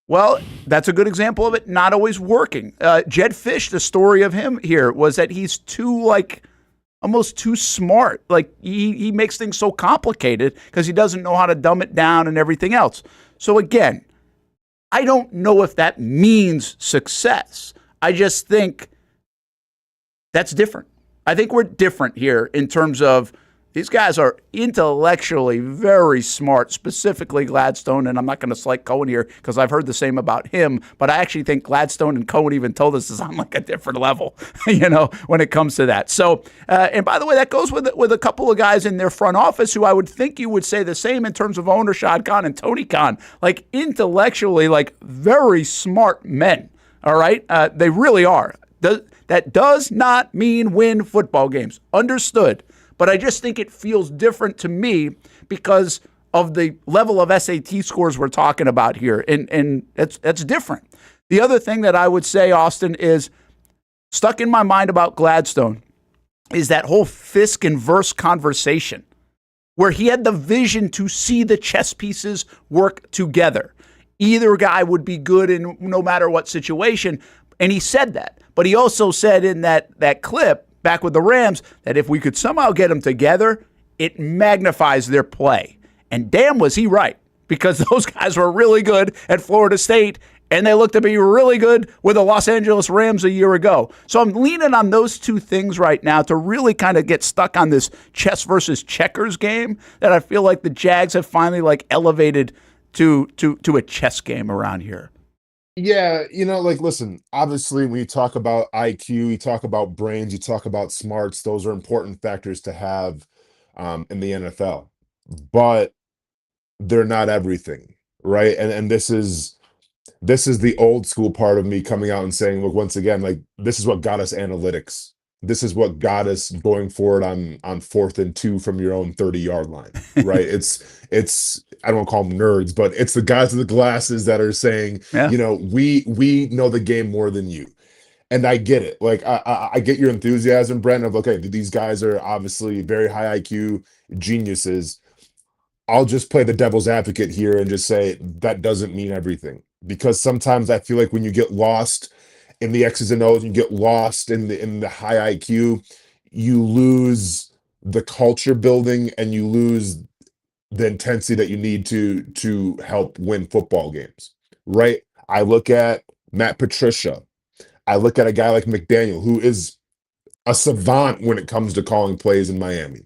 Well, that's a good example of it not always working. Jed Fish, the story of him here was that he's almost too smart. Like, he makes things so complicated because he doesn't know how to dumb it down and everything else. So again, I don't know if that means success. I just think that's different. I think we're different here in terms of these guys are intellectually very smart, specifically Gladstone, and I'm not going to slight Cohen here because I've heard the same about him, but I actually think Gladstone and Cohen even told us is on like a different level, when it comes to that. So, and by the way, that goes with a couple of guys in their front office who I would think you would say the same in terms of owner Shad Khan and Tony Khan, like intellectually, like very smart men, all right? They really are. That does not mean win football games. Understood. But I just think it feels different to me because of the level of SAT scores we're talking about here. And that's different. The other thing that I would say, Austen, is stuck in my mind about Gladstone is that whole Fisk and Verse conversation. where he had the vision to see the chess pieces work together. Either guy would be good in no matter what situation, and he said that. But he also said in that clip back with the Rams that if we could somehow get them together, it magnifies their play. And damn was he right, because those guys were really good at Florida State, and they looked to be really good with the Los Angeles Rams a year ago. So I'm leaning on those two things right now to really kind of get stuck on this chess versus checkers game that I feel like the Jags have finally like elevated to a chess game around here. Yeah, like, listen, obviously when you talk about IQ, you talk about brains, you talk about smarts, those are important factors to have in the NFL. But they're not everything, right? And this is the old school part of me coming out and saying, look, once again, like, this is what got us analytics. This is what got us going forward on 4th and 2 from your own 30-yard line, right? It's I don't want to call them nerds, but it's the guys with the glasses that are saying, we know the game more than you. And I get it. Like, I get your enthusiasm, Brent, of, okay, these guys are obviously very high IQ geniuses. I'll just play the devil's advocate here and just say that doesn't mean everything. Because sometimes I feel like when you get lost in the X's and O's, and you get lost in the high IQ, you lose the culture building and you lose the intensity that you need to help win football games, right? I look at Matt Patricia. I look at a guy like McDaniel, who is a savant when it comes to calling plays in Miami.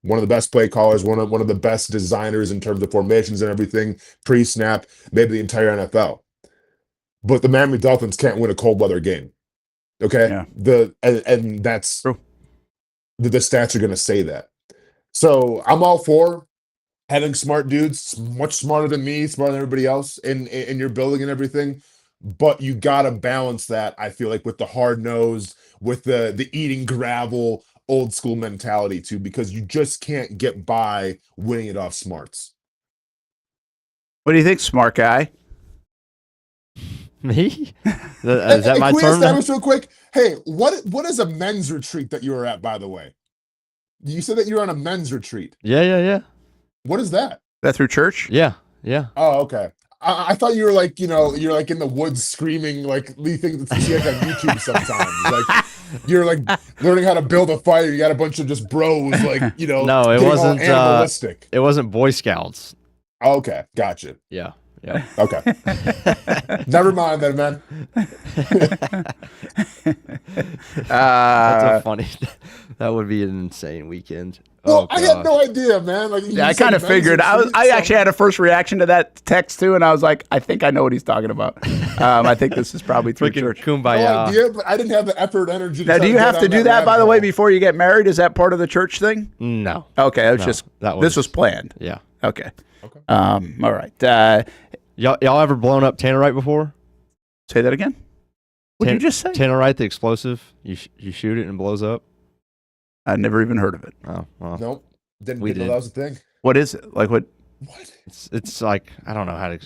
One of the best play callers, one of the best designers in terms of formations and everything, pre-snap, maybe the entire NFL. But the Miami Dolphins can't win a cold weather game. Okay? Yeah. And that's true. The stats are going to say that. So I'm all for having smart dudes, much smarter than me, smarter than everybody else in your building and everything. But you got to balance that, I feel like, with the hard-nosed, with the eating gravel, old school mentality too, because you just can't get by winning it off smarts. What do you think, smart guy? Me? Is that my turn? Can we establish real quick? Hey, what is a men's retreat that you were at, by the way? You said that you're on a men's retreat. Yeah. What is that? That through church? Yeah. Oh, okay. I thought you were like, you're like in the woods screaming, like the things that you see like on YouTube sometimes. Like you're like learning how to build a fire. You got a bunch of just bros, like, No, it wasn't animalistic. It wasn't Boy Scouts. Oh, okay, gotcha. Yeah. Okay. Never mind then, man. That's a funny. That would be an insane weekend. Well, I had no idea, man. Like, I kind of figured. I actually had a first reaction to that text too, and I was like, I think I know what he's talking about. I think this is probably through church. Kumbaya. No idea, but I didn't have the effort, energy. Now, do you have to do that, by the way, before you get married? Is that part of the church thing? No. Okay, this was planned. Yeah. Okay. All right. Y'all ever blown up Tannerite before? Say that again. What did you just say? Tannerite, the explosive. You shoot it and it blows up. I never even heard of it. Oh, well. Nope. Didn't know that was a thing. What is it? Like what? What? It's like, I don't know how to.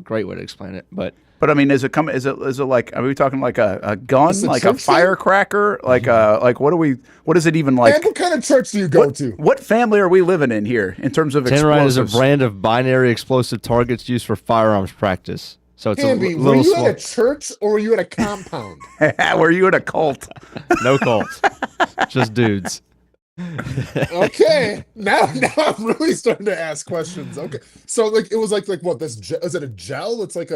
Great way to explain it, but I mean, is it like? Are we talking like a gun, like a firecracker, like what is it even like? And what kind of church do you go to? What family are we living in here in terms of Tannerite explosives? is a brand of binary explosive targets used for firearms practice. So it's Hamby, a little. Were you at a church or were you at a compound? Were you at a cult? No cult, just dudes. Okay, now I'm really starting to ask questions. Okay, so like it was like what? Is it a gel? It's like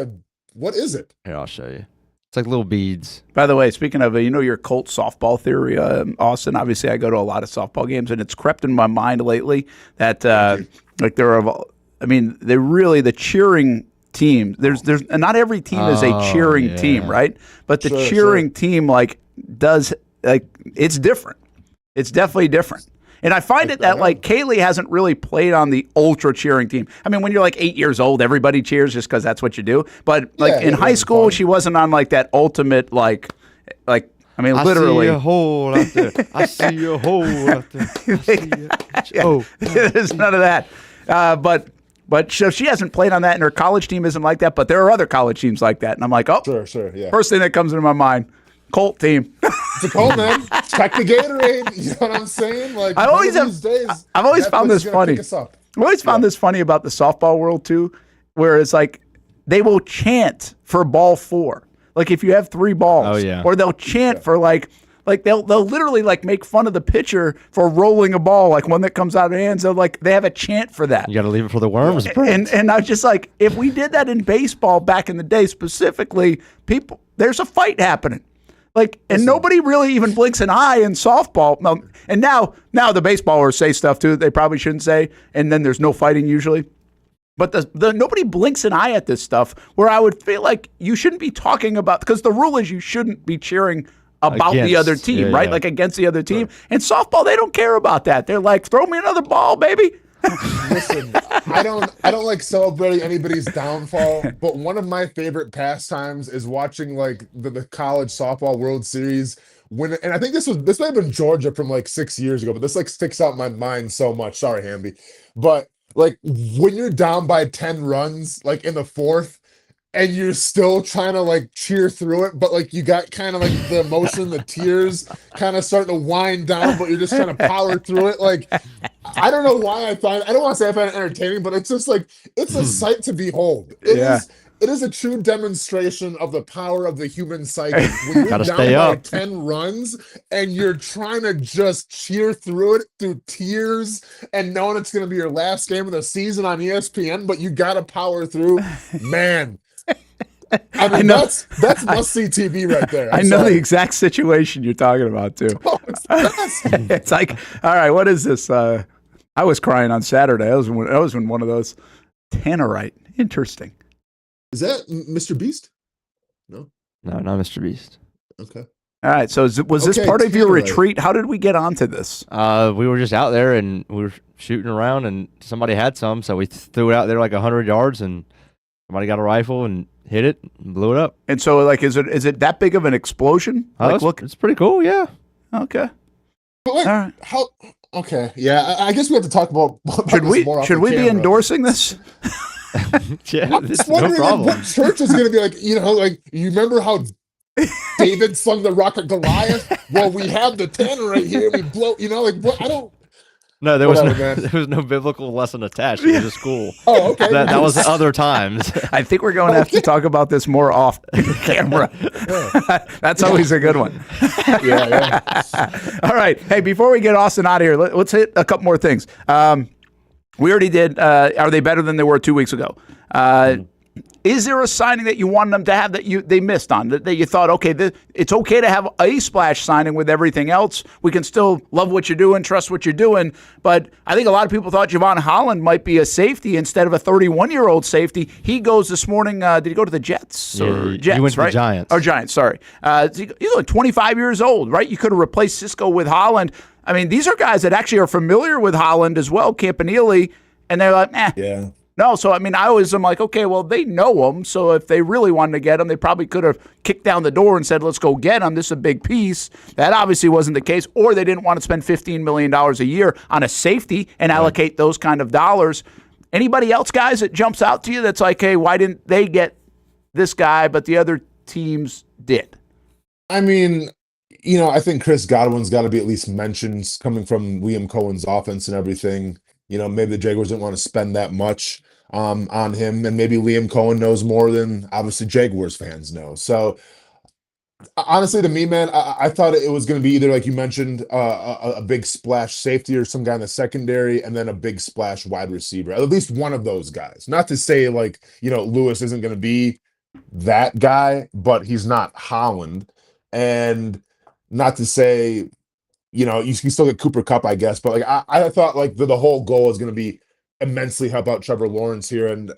what is it? Here, I'll show you. It's like little beads. By the way, speaking of your cult softball theory, Austin. Obviously, I go to a lot of softball games, and it's crept in my mind lately that like there are. I mean, the cheering team. There's not every team is a cheering team, right? But the cheering team does it's different. It's definitely different. And I find it that Kaylee hasn't really played on the ultra cheering team. I mean, when you're 8 years old, everybody cheers just because that's what you do. But in high school, she wasn't on that ultimate I mean, literally. I see a hole out there. I see a hole out there. There's none of that. But so she hasn't played on that, and her college team isn't like that. But there are other college teams like that, and I'm like, oh, sure, yeah. First thing that comes into my mind. Colt team. It's a Colt, man. Check the Gatorade. You know what I'm saying? Like I've always found this funny. I've always found this funny about the softball world too, where it's like they will chant for ball 4. Like if you have 3 balls, or they'll chant for like they'll literally like make fun of the pitcher for rolling a ball, like one that comes out of their hands. They have a chant for that. You got to leave it for the worms, Brent. And I was just like, if we did that in baseball back in the day, specifically, there's a fight happening. Like, and nobody really even blinks an eye in softball. And now the baseballers say stuff too that they probably shouldn't say, and then there's no fighting usually. But the nobody blinks an eye at this stuff, where I would feel like you shouldn't be talking about, because the rule is you shouldn't be cheering about the other team, right? Like against the other team. Right. And softball, they don't care about that. They're like, throw me another ball, baby. Listen, I don't like celebrating anybody's downfall, but one of my favorite pastimes is watching like the college softball World Series and I think this might have been Georgia from like 6 years ago, but this like sticks out in my mind so much. Sorry, Hamby. But like when you're down by 10 runs, like in the 4th, and you're still trying to like cheer through it, but like you got kind of like the emotion, the tears kind of starting to wind down, but you're just trying to power through it. Like, I don't know why I don't want to say I find it entertaining, but it's just like, it's a sight to behold. It is a true demonstration of the power of the human psyche. When you're down by 10 runs and you're trying to just cheer through it through tears and knowing it's going to be your last game of the season on ESPN, but you got to power through, man. I mean, that's must-see TV right there. I know the exact situation you're talking about, too. Oh, it's like, all right, what is this? I was crying on Saturday. I was in one of those. Tannerite. Interesting. Is that Mr. Beast? No, not Mr. Beast. Okay. All right. So was this part of your retreat? How did we get onto this? We were just out there and we were shooting around, and somebody had some, so we threw it out there like 100 yards, and somebody got a rifle and hit it and blew it up. And so, like, is it that big of an explosion? Like, look, it's pretty cool. Yeah. Okay. But like, all right. How? Okay. Yeah. I guess we have to talk about should we be endorsing this? Yeah, I'm just wondering, no problem. Like, what church is going to be like, like, you remember how David slung the rock at Goliath? Well, we have the tanner right here. We blow, like, what? I don't. No, there was no biblical lesson attached. It was just cool. Oh, okay. That was other times. I think we're going to have to talk about this more off camera. That's always a good one. Yeah. All right. Hey, before we get Austen out of here, let's hit a couple more things. We already did. Are they better than they were 2 weeks ago? Is there a signing that you wanted them to have that they missed on, that you thought, okay, it's okay to have a splash signing with everything else? We can still love what you're doing, trust what you're doing. But I think a lot of people thought Javon Holland might be a safety instead of a 31-year-old safety. He goes this morning. Did he go to the Jets? Or Jets, he went to right? the Giants. Or Giants, sorry. He's only 25 years old, right? You could have replaced Cisco with Holland. I mean, these are guys that actually are familiar with Holland as well, Campanile, and they're like, Yeah. No, so I mean, I always am like, okay, well, they know him, so if they really wanted to get him, they probably could have kicked down the door and said, let's go get him. This is a big piece. That obviously wasn't the case, or they didn't want to spend $15 million a year on a safety and allocate those kind of dollars. Anybody else, guys, that jumps out to you that's like, hey, why didn't they get this guy, but the other teams did? I mean, I think Chris Godwin's got to be at least mentioned coming from Liam Cohen's offense and everything. Maybe the Jaguars didn't want to spend that much on him, and maybe Liam Cohen knows more than obviously Jaguars fans know. So honestly, to me, man, I thought it was going to be either, like you mentioned, a big splash safety or some guy in the secondary, and then a big splash wide receiver. At least one of those guys. Not to say like, Lewis isn't going to be that guy, but he's not Holland. And not to say, you can still get Cooper Kupp, I guess. But like I thought like the whole goal is going to be immensely help out Trevor Lawrence here. And,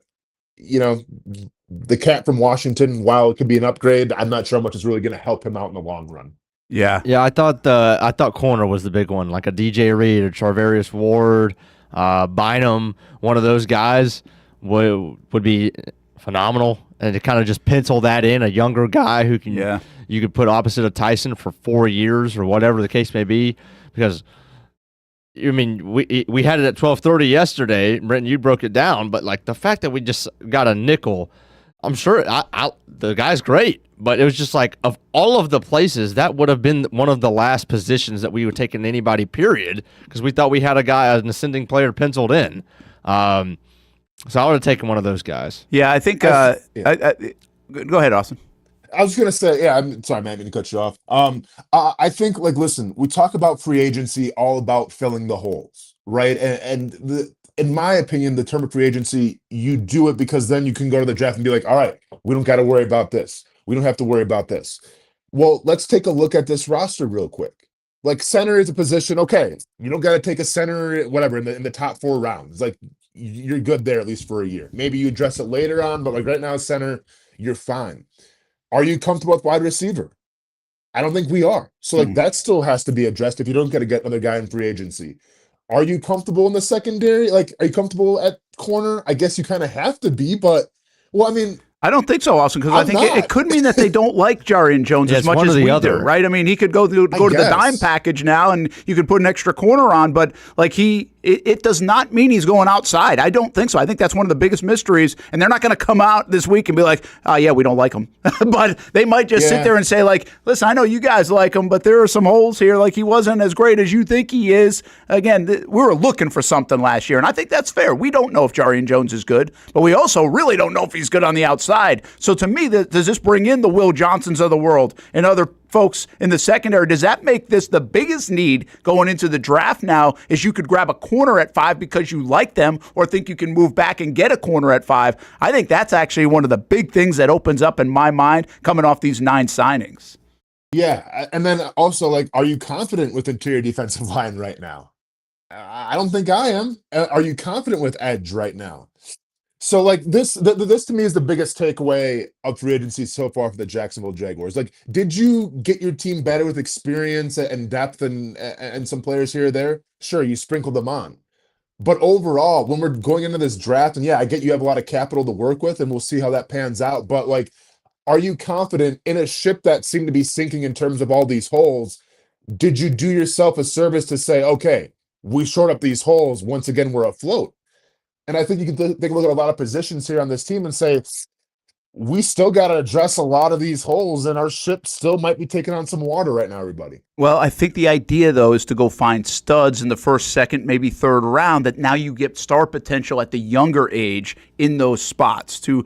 the cat from Washington, while it could be an upgrade, I'm not sure how much it's really going to help him out in the long run. Yeah. Yeah, I thought corner was the big one, like a DJ Reed or Charvarius Ward, Bynum, one of those guys would be phenomenal. And to kind of just pencil that in, a younger guy who can you could put opposite of Tyson for 4 years or whatever the case may be. Because, I mean, we had it at 12:30 yesterday. Brent, you broke it down. But, like, the fact that we just got a nickel I'm sure the guy's great, but it was just like, of all of the places, that would have been one of the last positions that we would take in anybody, period, because we thought we had an ascending player penciled in. So I would have taken one of those guys. Yeah, I think. Go ahead, Austin. I was gonna say, I'm sorry, man, I didn't cut you off. I think, like, listen, we talk about free agency, all about filling the holes, right? In my opinion, the term of free agency, you do it because then you can go to the draft and be like, all right, we don't got to worry about this. We don't have to worry about this. Well, let's take a look at this roster real quick. Like, center is a position, okay, you don't got to take a center, whatever, in the top 4 rounds. Like, you're good there at least for a year. Maybe you address it later on, but like right now, center, you're fine. Are you comfortable with wide receiver? I don't think we are. So, like, that still has to be addressed if you don't get another guy in free agency. Are you comfortable in the secondary? Like, are you comfortable at corner? I guess you kind of have to be, but, well, I mean, I don't think so, Austin, because I think it could mean that they don't like Jarian Jones as much as we do, right? I mean, he could go to the dime package now, and you could put an extra corner on, but like it does not mean he's going outside. I don't think so. I think that's one of the biggest mysteries, and they're not going to come out this week and be like, yeah, we don't like him. But they might just sit there and say, like, listen, I know you guys like him, but there are some holes here. Like, he wasn't as great as you think he is. Again, we were looking for something last year, and I think that's fair. We don't know if Jarian Jones is good, but we also really don't know if he's good on the outside. So to me, does this bring in the Will Johnsons of the world and other folks in the secondary? Does that make this the biggest need going into the draft now, is you could grab a corner at 5 because you like them or think you can move back and get a corner at 5? I think that's actually one of the big things that opens up in my mind coming off these 9 signings. Yeah, and then also, like, are you confident with interior defensive line right now? I don't think I am. Are you confident with edge right now? So, like, this to me is the biggest takeaway of free agency so far for the Jacksonville Jaguars. Like, did you get your team better with experience and depth and some players here or there? Sure, you sprinkled them on. But overall, when we're going into this draft, and yeah, I get you have a lot of capital to work with, and we'll see how that pans out. But, like, are you confident in a ship that seemed to be sinking in terms of all these holes? Did you do yourself a service to say, okay, we shored up these holes, once again, we're afloat? And I think you can take a look at a lot of positions here on this team and say, we still got to address a lot of these holes, and our ship still might be taking on some water right now, everybody. Well, I think the idea, though, is to go find studs in the first, second, maybe third round, that now you get star potential at the younger age in those spots to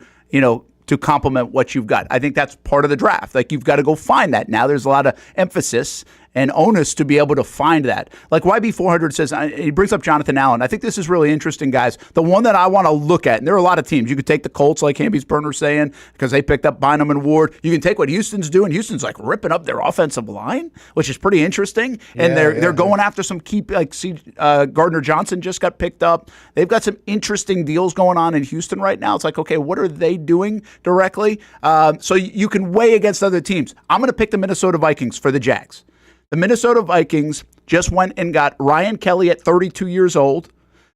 complement what you've got. I think that's part of the draft. Like, you've got to go find that. Now there's a lot of emphasis and onus to be able to find that. Like YB400 says, he brings up Jonathan Allen. I think this is really interesting, guys. The one that I want to look at, and there are a lot of teams. You could take the Colts, like Hamby's burner saying, because they picked up Bynum and Ward. You can take what Houston's doing. Houston's like ripping up their offensive line, which is pretty interesting. And they're going after some key, like Gardner Johnson just got picked up. They've got some interesting deals going on in Houston right now. It's like, okay, what are they doing directly? So you can weigh against other teams. I'm going to pick the Minnesota Vikings for the Jags. The Minnesota Vikings just went and got Ryan Kelly at 32 years old.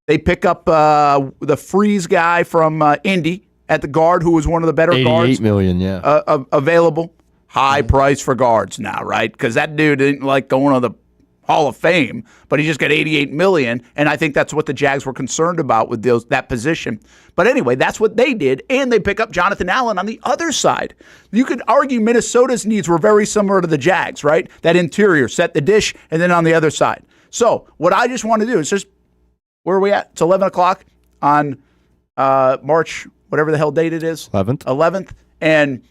They pick up the Freeze guy from Indy at the guard, who was one of the better guards. $88 million, yeah. Available. High price for guards now, right? Because that dude didn't like going to the Hall of Fame, but he just got $88 million, and I think that's what the Jags were concerned about with that position. But anyway, that's what they did, and they pick up Jonathan Allen on the other side. You could argue Minnesota's needs were very similar to the Jags, right? That interior, set the dish, and then on the other side. So what I just want to do is just, where are we at? It's 11 o'clock on March, whatever the hell date it is. 11th, and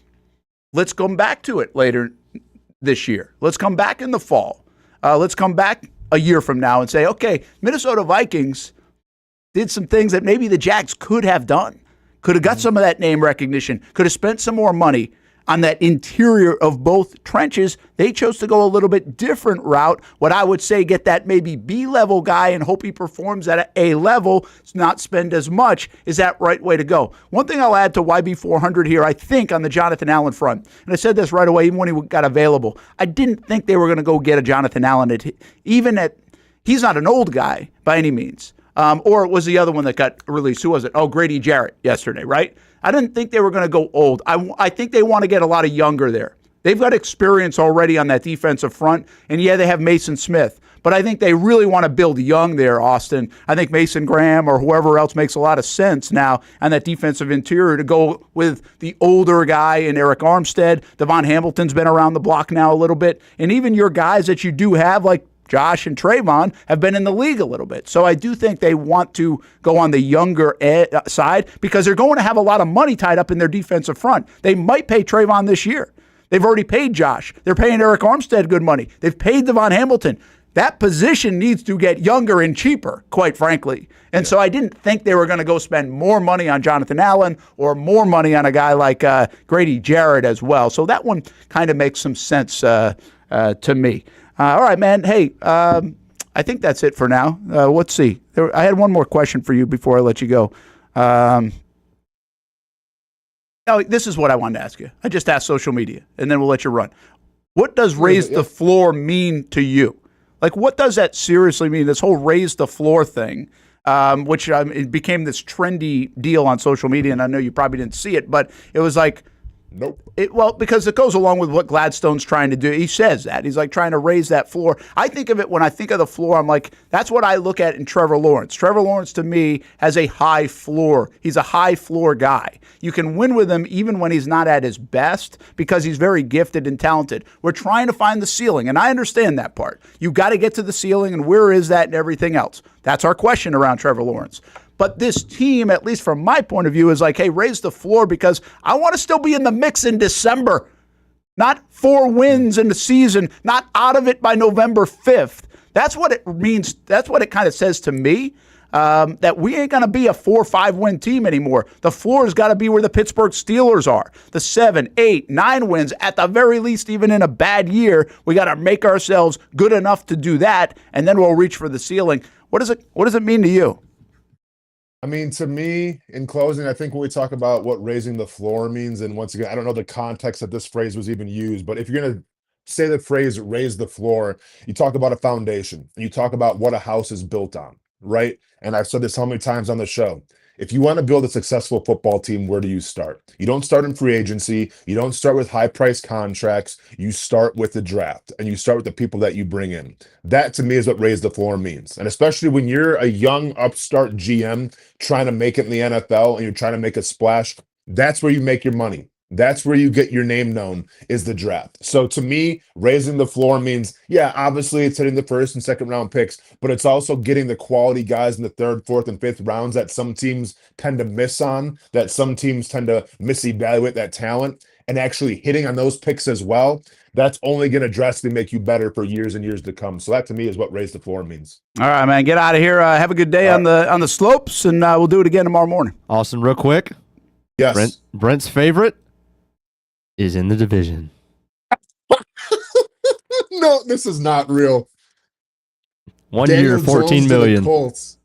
let's come back to it later this year. Let's come back in the fall. Let's come back a year from now and say, okay, Minnesota Vikings did some things that maybe the Jags could have done. Could have got some of that name recognition. Could have spent some more money on that interior of both trenches. They chose to go a little bit different route. What I would say, get that maybe B-level guy and hope he performs at an A level, not spend as much. Is that right way to go? One thing I'll add to YB400 here, I think, on the Jonathan Allen front, and I said this right away, even when he got available, I didn't think they were going to go get a Jonathan Allen. He's not an old guy by any means. Or it was the other one that got released. Who was it? Oh, Grady Jarrett yesterday, right? I didn't think they were going to go old. I think they want to get a lot of younger there. They've got experience already on that defensive front, and yeah, they have Mason Smith. But I think they really want to build young there, Austin. I think Mason Graham or whoever else makes a lot of sense now on that defensive interior to go with the older guy in Eric Armstead. Devon Hamilton's been around the block now a little bit. And even your guys that you do have, like Josh and Trayvon, have been in the league a little bit. So I do think they want to go on the younger side because they're going to have a lot of money tied up in their defensive front. They might pay Trayvon this year. They've already paid Josh. They're paying Eric Armstead good money. They've paid Devon Hamilton. That position needs to get younger and cheaper, quite frankly. And so I didn't think they were going to go spend more money on Jonathan Allen or more money on a guy like Grady Jarrett as well. So that one kind of makes some sense to me. All right, man. Hey, I think that's it for now. Let's see. I had one more question for you before I let you go. This is what I wanted to ask you. I just asked social media, and then we'll let you run. What does raise the floor mean to you? Like, what does that seriously mean, this whole raise the floor thing, which it became this trendy deal on social media, and I know you probably didn't see it, but it was like, nope. Because it goes along with what Gladstone's trying to do. He says that. He's like trying to raise that floor. I think of it when I think of the floor, I'm like, that's what I look at in Trevor Lawrence. Trevor Lawrence, to me, has a high floor. He's a high floor guy. You can win with him even when he's not at his best because he's very gifted and talented. We're trying to find the ceiling, and I understand that part. You got to get to the ceiling, and where is that and everything else? That's our question around Trevor Lawrence. But this team, at least from my point of view, is like, hey, raise the floor because I want to still be in the mix in December. Not 4 wins in the season, not out of it by November 5th. That's what it means. That's what it kind of says to me, that we ain't going to be a 4 or 5 win team anymore. The floor has got to be where the Pittsburgh Steelers are. The 7, 8, 9 wins, at the very least, even in a bad year, we got to make ourselves good enough to do that, and then we'll reach for the ceiling. What does it mean to you? I mean, to me, in closing, I think when we talk about what raising the floor means, and once again, I don't know the context that this phrase was even used, but if you're going to say the phrase raise the floor, you talk about a foundation, and you talk about what a house is built on, right? And I've said this how many times on the show. If you want to build a successful football team, where do you start? You don't start in free agency. You don't start with high-priced contracts. You start with the draft, and you start with the people that you bring in. That, to me, is what raise the floor means. And especially when you're a young upstart GM trying to make it in the NFL and you're trying to make a splash, that's where you make your money. That's where you get your name known, is the draft. So to me, raising the floor means, yeah, obviously it's hitting the first and second round picks, but it's also getting the quality guys in the third, fourth, and fifth rounds that some teams tend to miss on, that some teams tend to misevaluate that talent, and actually hitting on those picks as well. That's only going to drastically make you better for years and years to come. So that, to me, is what raise the floor means. All right, man, get out of here. Have a good day on the slopes, and we'll do it again tomorrow morning. Austin, real quick. Yes. Brent's favorite is in the division. No, this is not real. 1 Daniel year, 14 Jones to the million. Colts.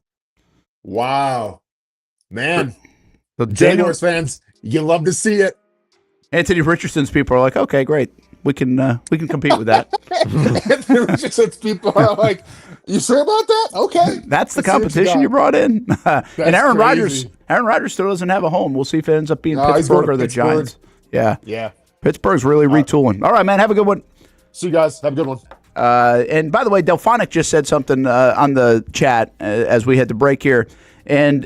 Wow. Man. So Jaguars fans, you love to see it. Anthony Richardson's people are like, okay, great. We can compete with that. Anthony Richardson's people are like, you sure about that? Okay. That's the competition you brought in. And Aaron Rodgers still doesn't have a home. We'll see if it ends up being Pittsburgh or the Giants. Yeah. Yeah. Pittsburgh's really retooling. All right, man. Have a good one. See you guys. Have a good one. And by the way, Delphonic just said something on the chat as we had to break here. And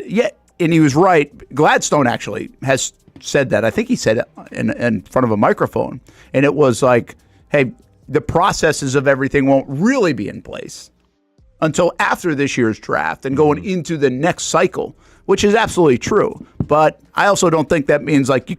he was right. Gladstone actually has said that. I think he said it in front of a microphone. And it was like, hey, the processes of everything won't really be in place until after this year's draft and going into the next cycle, which is absolutely true. But I also don't think that means like you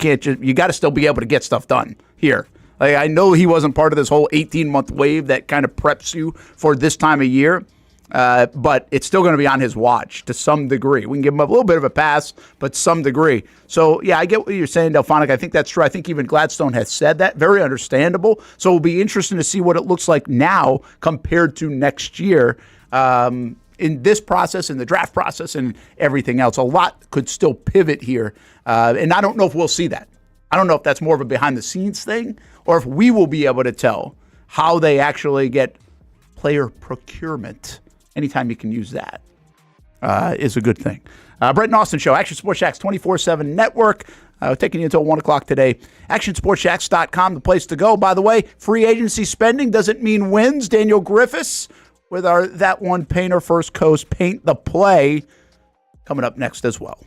got to still be able to get stuff done here. Like, I know he wasn't part of this whole 18-month wave that kind of preps you for this time of year, but it's still going to be on his watch to some degree. We can give him a little bit of a pass, but some degree. So, yeah, I get what you're saying, Delphonic. I think that's true. I think even Gladstone has said that. Very understandable. So it'll be interesting to see what it looks like now compared to next year. In this process, in the draft process, and everything else. A lot could still pivot here, and I don't know if we'll see that. I don't know if that's more of a behind-the-scenes thing or if we will be able to tell how they actually get player procurement. Anytime you can use that is a good thing. Brent and Austen Show, Action Sports Jacks 24/7 Network. Taking you until 1 o'clock today. ActionSportsJacks.com, the place to go. By the way, free agency spending doesn't mean wins. Daniel Griffiths with our That One Painter First Coast Paint the Play coming up next as well.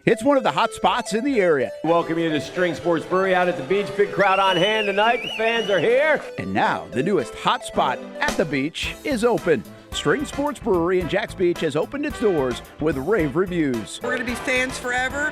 It's one of the hot spots in the area. Welcome you to String Sports Brewery out at the beach. Big crowd on hand tonight. The fans are here. And now the newest hot spot at the beach is open. String Sports Brewery in Jax Beach has opened its doors with rave reviews. We're going to be fans forever.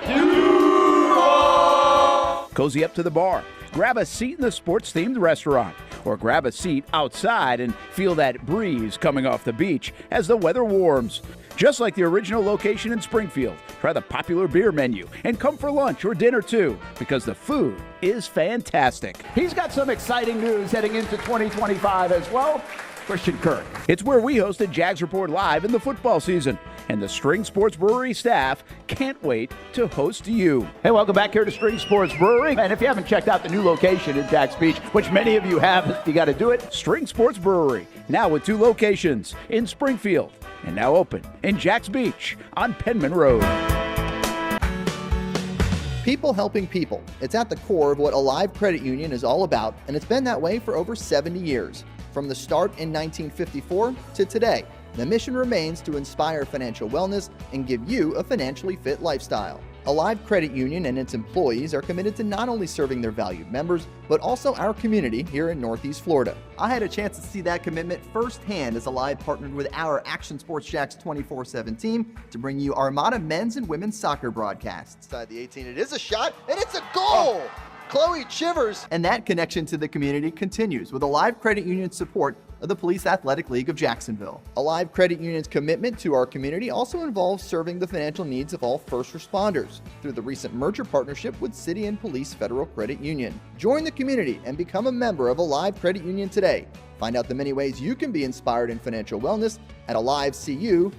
Cozy up to the bar, grab a seat in the sports-themed restaurant, or grab a seat outside and feel that breeze coming off the beach as the weather warms. Just like the original location in Springfield, try the popular beer menu and come for lunch or dinner too, because the food is fantastic. He's got some exciting news heading into 2025 as well. Christian Kirk. It's where we hosted Jags Report Live in the football season, and the String Sports Brewery staff can't wait to host you. Hey, welcome back here to String Sports Brewery. And if you haven't checked out the new location in Jax Beach, which many of you have, you got to do it. String Sports Brewery, now with 2 locations in Springfield and now open in Jax Beach on Penman Road. People helping people. It's at the core of what Alive Credit Union is all about, and it's been that way for over 70 years. From the start in 1954 to today, the mission remains to inspire financial wellness and give you a financially fit lifestyle. Alive Credit Union and its employees are committed to not only serving their valued members, but also our community here in Northeast Florida. I had a chance to see that commitment firsthand as Alive partnered with our Action Sports Jax 24/7 team to bring you Armada men's and women's soccer broadcasts. Inside the 18, it is a shot, and it's a goal! Chloe Chivers. And that connection to the community continues with Alive Credit Union's support of the Police Athletic League of Jacksonville. Alive Credit Union's commitment to our community also involves serving the financial needs of all first responders through the recent merger partnership with City and Police Federal Credit Union. Join the community and become a member of Alive Credit Union today. Find out the many ways you can be inspired in financial wellness at alivecu.coop.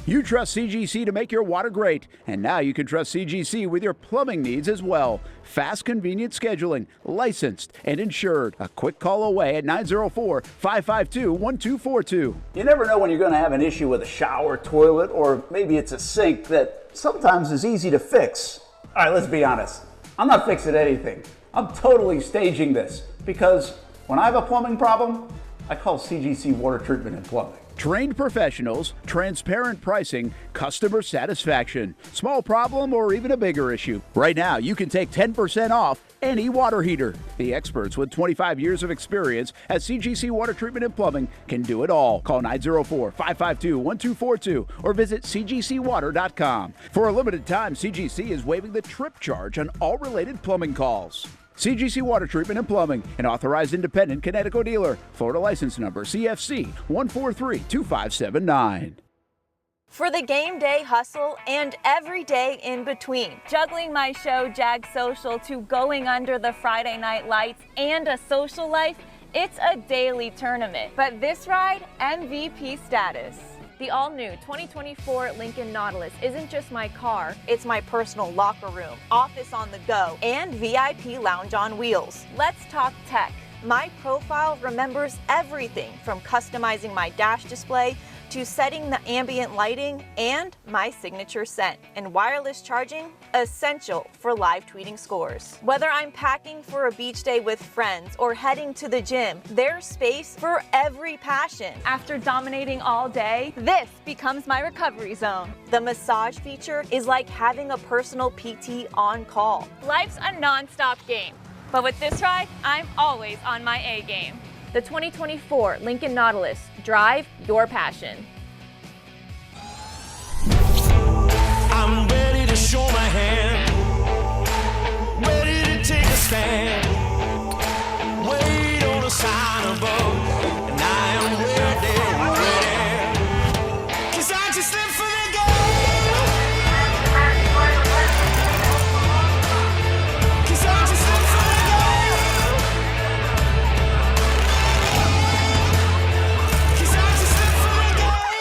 You trust CGC to make your water great, and now you can trust CGC with your plumbing needs as well. Fast, convenient scheduling, licensed and insured. A quick call away at 904-552-1242. You never know when you're going to have an issue with a shower, toilet, or maybe it's a sink that sometimes is easy to fix. All right, let's be honest. I'm not fixing anything. I'm totally staging this because when I have a plumbing problem, I call CGC Water Treatment and Plumbing. Trained professionals, transparent pricing, customer satisfaction. Small problem or even a bigger issue. Right now, you can take 10% off any water heater. The experts with 25 years of experience at CGC Water Treatment and Plumbing can do it all. Call 904-552-1242 or visit cgcwater.com. For a limited time, CGC is waiving the trip charge on all related plumbing calls. CGC Water Treatment and Plumbing, an authorized independent Connecticut dealer. Florida license number CFC 1432579. For the game day hustle and every day in between, juggling my show Jag Social to going under the Friday night lights and a social life, it's a daily tournament. But this ride, MVP status. The all-new 2024 Lincoln Nautilus isn't just my car, it's my personal locker room, office on the go, and VIP lounge on wheels. Let's talk tech. My profile remembers everything from customizing my dash display to setting the ambient lighting and my signature scent. And wireless charging, essential for live tweeting scores. Whether I'm packing for a beach day with friends or heading to the gym, there's space for every passion. After dominating all day, this becomes my recovery zone. The massage feature is like having a personal PT on call. Life's a non-stop game, but with this ride, I'm always on my A game. The 2024 Lincoln Nautilus. Drive your passion. I'm ready to show my hand, ready to take a stand. Wait on a sign above, and I am ready, ready. 'Cause I just live for the game. 'Cause I just live for the game. 'Cause I just live for the game.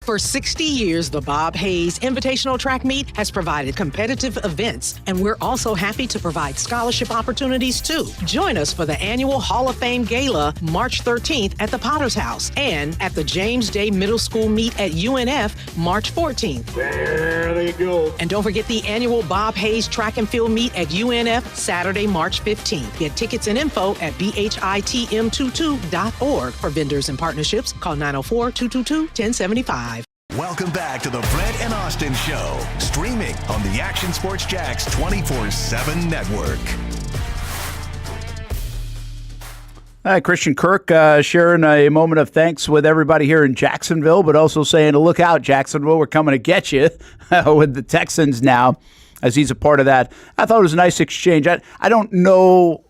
For 60 years, the Bob Hayes Invitational Track Meet has provided competitive events, and we're also happy to provide scholarship opportunities too. Join us for the annual Hall of Fame Gala March 13th at the Potter's House and at the James Day Middle School Meet at UNF March 14th. There they go. And don't forget the annual Bob Hayes Track and Field Meet at UNF Saturday, March 15th. Get tickets and info at bhitm22.org. For vendors and partnerships, call 904-222-1075. Welcome back to the Brent and Austin Show, streaming on the Action Sports Jax 24/7 network. Hi, Christian Kirk sharing a moment of thanks with everybody here in Jacksonville, but also saying, look out, Jacksonville, we're coming to get you with the Texans now, as he's a part of that. I thought it was a nice exchange. I don't know.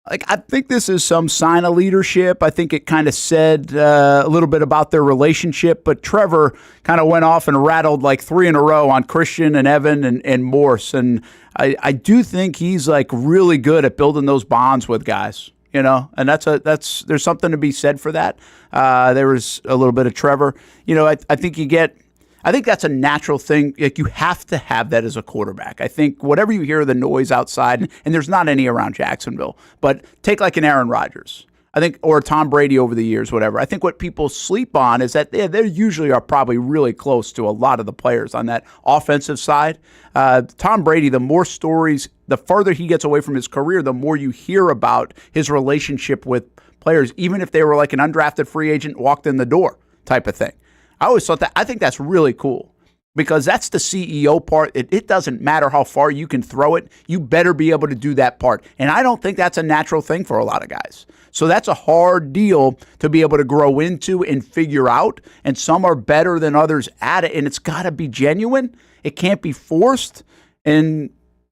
I think this is some sign of leadership. I think it kind of said a little bit about their relationship, but Trevor kind of went off and rattled like 3 in a row on Christian and Evan and Morse. And I do think he's like really good at building those bonds with guys, and there's something to be said for that. There was a little bit of Trevor. I think that's a natural thing. Like, you have to have that as a quarterback. I think whatever you hear the noise outside, and there's not any around Jacksonville, but take like an Aaron Rodgers, I think, or Tom Brady over the years, whatever. I think what people sleep on is that they usually are probably really close to a lot of the players on that offensive side. Tom Brady, the more stories, the further he gets away from his career, the more you hear about his relationship with players, even if they were like an undrafted free agent walked in the door type of thing. I always thought that. I think that's really cool because that's the CEO part. It doesn't matter how far you can throw it. You better be able to do that part. And I don't think that's a natural thing for a lot of guys. So that's a hard deal to be able to grow into and figure out. And some are better than others at it. And it's got to be genuine. It can't be forced. And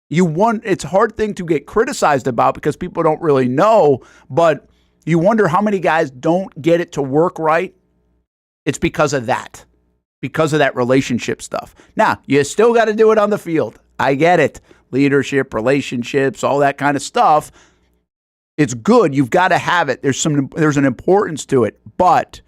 it's a hard thing to get criticized about because people don't really know. But you wonder how many guys don't get it to work right. It's because of that relationship stuff. Now, you still got to do it on the field. I get it. Leadership, relationships, all that kind of stuff. It's good. You've got to have it. There's an importance to it, but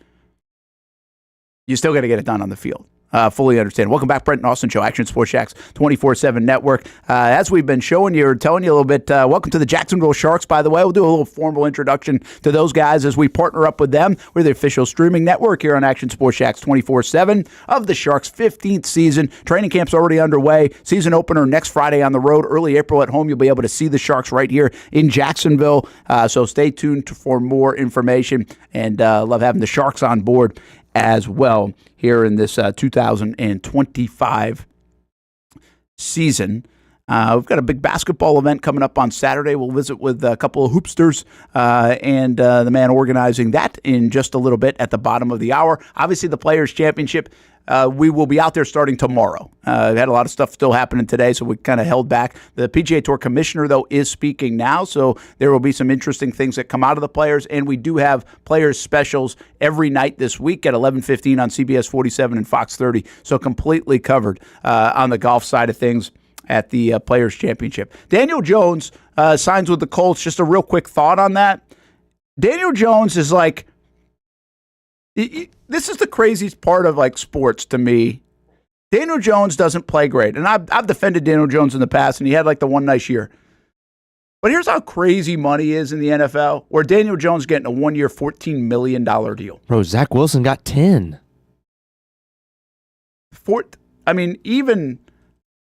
you still got to get it done on the field. Fully understand. Welcome back, Brent and Austin Show, Action Sports Jax 24/7 network. As we've been showing you or telling you a little bit, welcome to the Jacksonville Sharks, by the way. We'll do a little formal introduction to those guys as we partner up with them. We're the official streaming network here on Action Sports Jax 24/7 of the Sharks' 15th season. Training camp's already underway. Season opener next Friday on the road. Early April at home, you'll be able to see the Sharks right here in Jacksonville. So stay tuned for more information, and love having the Sharks on board as well here in this 2025 season. We've got a big basketball event coming up on Saturday. We'll visit with a couple of hoopsters and the man organizing that in just a little bit at the bottom of the hour. Obviously, the Players' Championship, we will be out there starting tomorrow. We had a lot of stuff still happening today, so we kind of held back. The PGA Tour commissioner, though, is speaking now, so there will be some interesting things that come out of the Players, and we do have Players specials every night this week at 11:15 on CBS 47 and Fox 30, so completely covered on the golf side of things at the Players' Championship. Daniel Jones signs with the Colts. Just a real quick thought on that. Daniel Jones is like, this is the craziest part of like sports to me. Daniel Jones doesn't play great. And I've defended Daniel Jones in the past, and he had like the one nice year. But here's how crazy money is in the NFL, where Daniel Jones getting a 1-year, $14 million deal. Bro, Zach Wilson got 10. Even,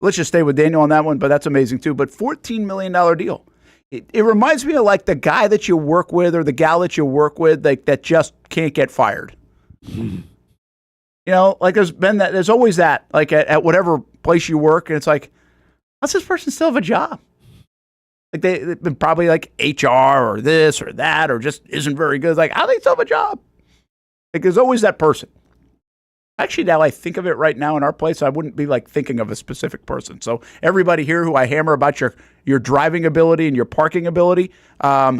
let's just stay with Daniel on that one, but that's amazing too. But $14 million deal. It reminds me of like the guy that you work with or the gal that you work with, like that just can't get fired. Like there's always that, like at whatever place you work, and it's like, how's this person still have a job? Like they've been probably like HR or this or that, or just isn't very good. It's like, how do they still have a job? Like there's always that person. Actually, now I think of it right now in our place, I wouldn't be like thinking of a specific person. So everybody here who I hammer about your driving ability and your parking ability,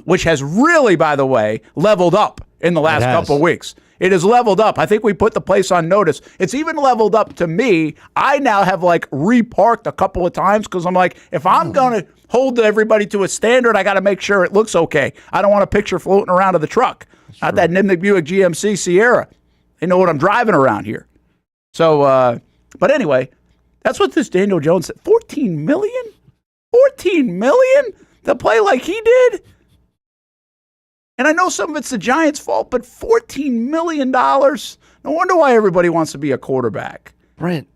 which has really, by the way, leveled up in the last couple of weeks. It has leveled up. I think we put the place on notice. It's even leveled up to me. I now have like reparked a couple of times because I'm like, if I'm going to hold everybody to a standard, I got to make sure it looks okay. I don't want a picture floating around of the truck. Not that Nimnik Buick GMC Sierra. They know what I'm driving around here. So, but anyway, that's what this Daniel Jones said. $14 million? $14 million to play like he did? And I know some of it's the Giants' fault, but $14 million? No wonder why everybody wants to be a quarterback. Brent,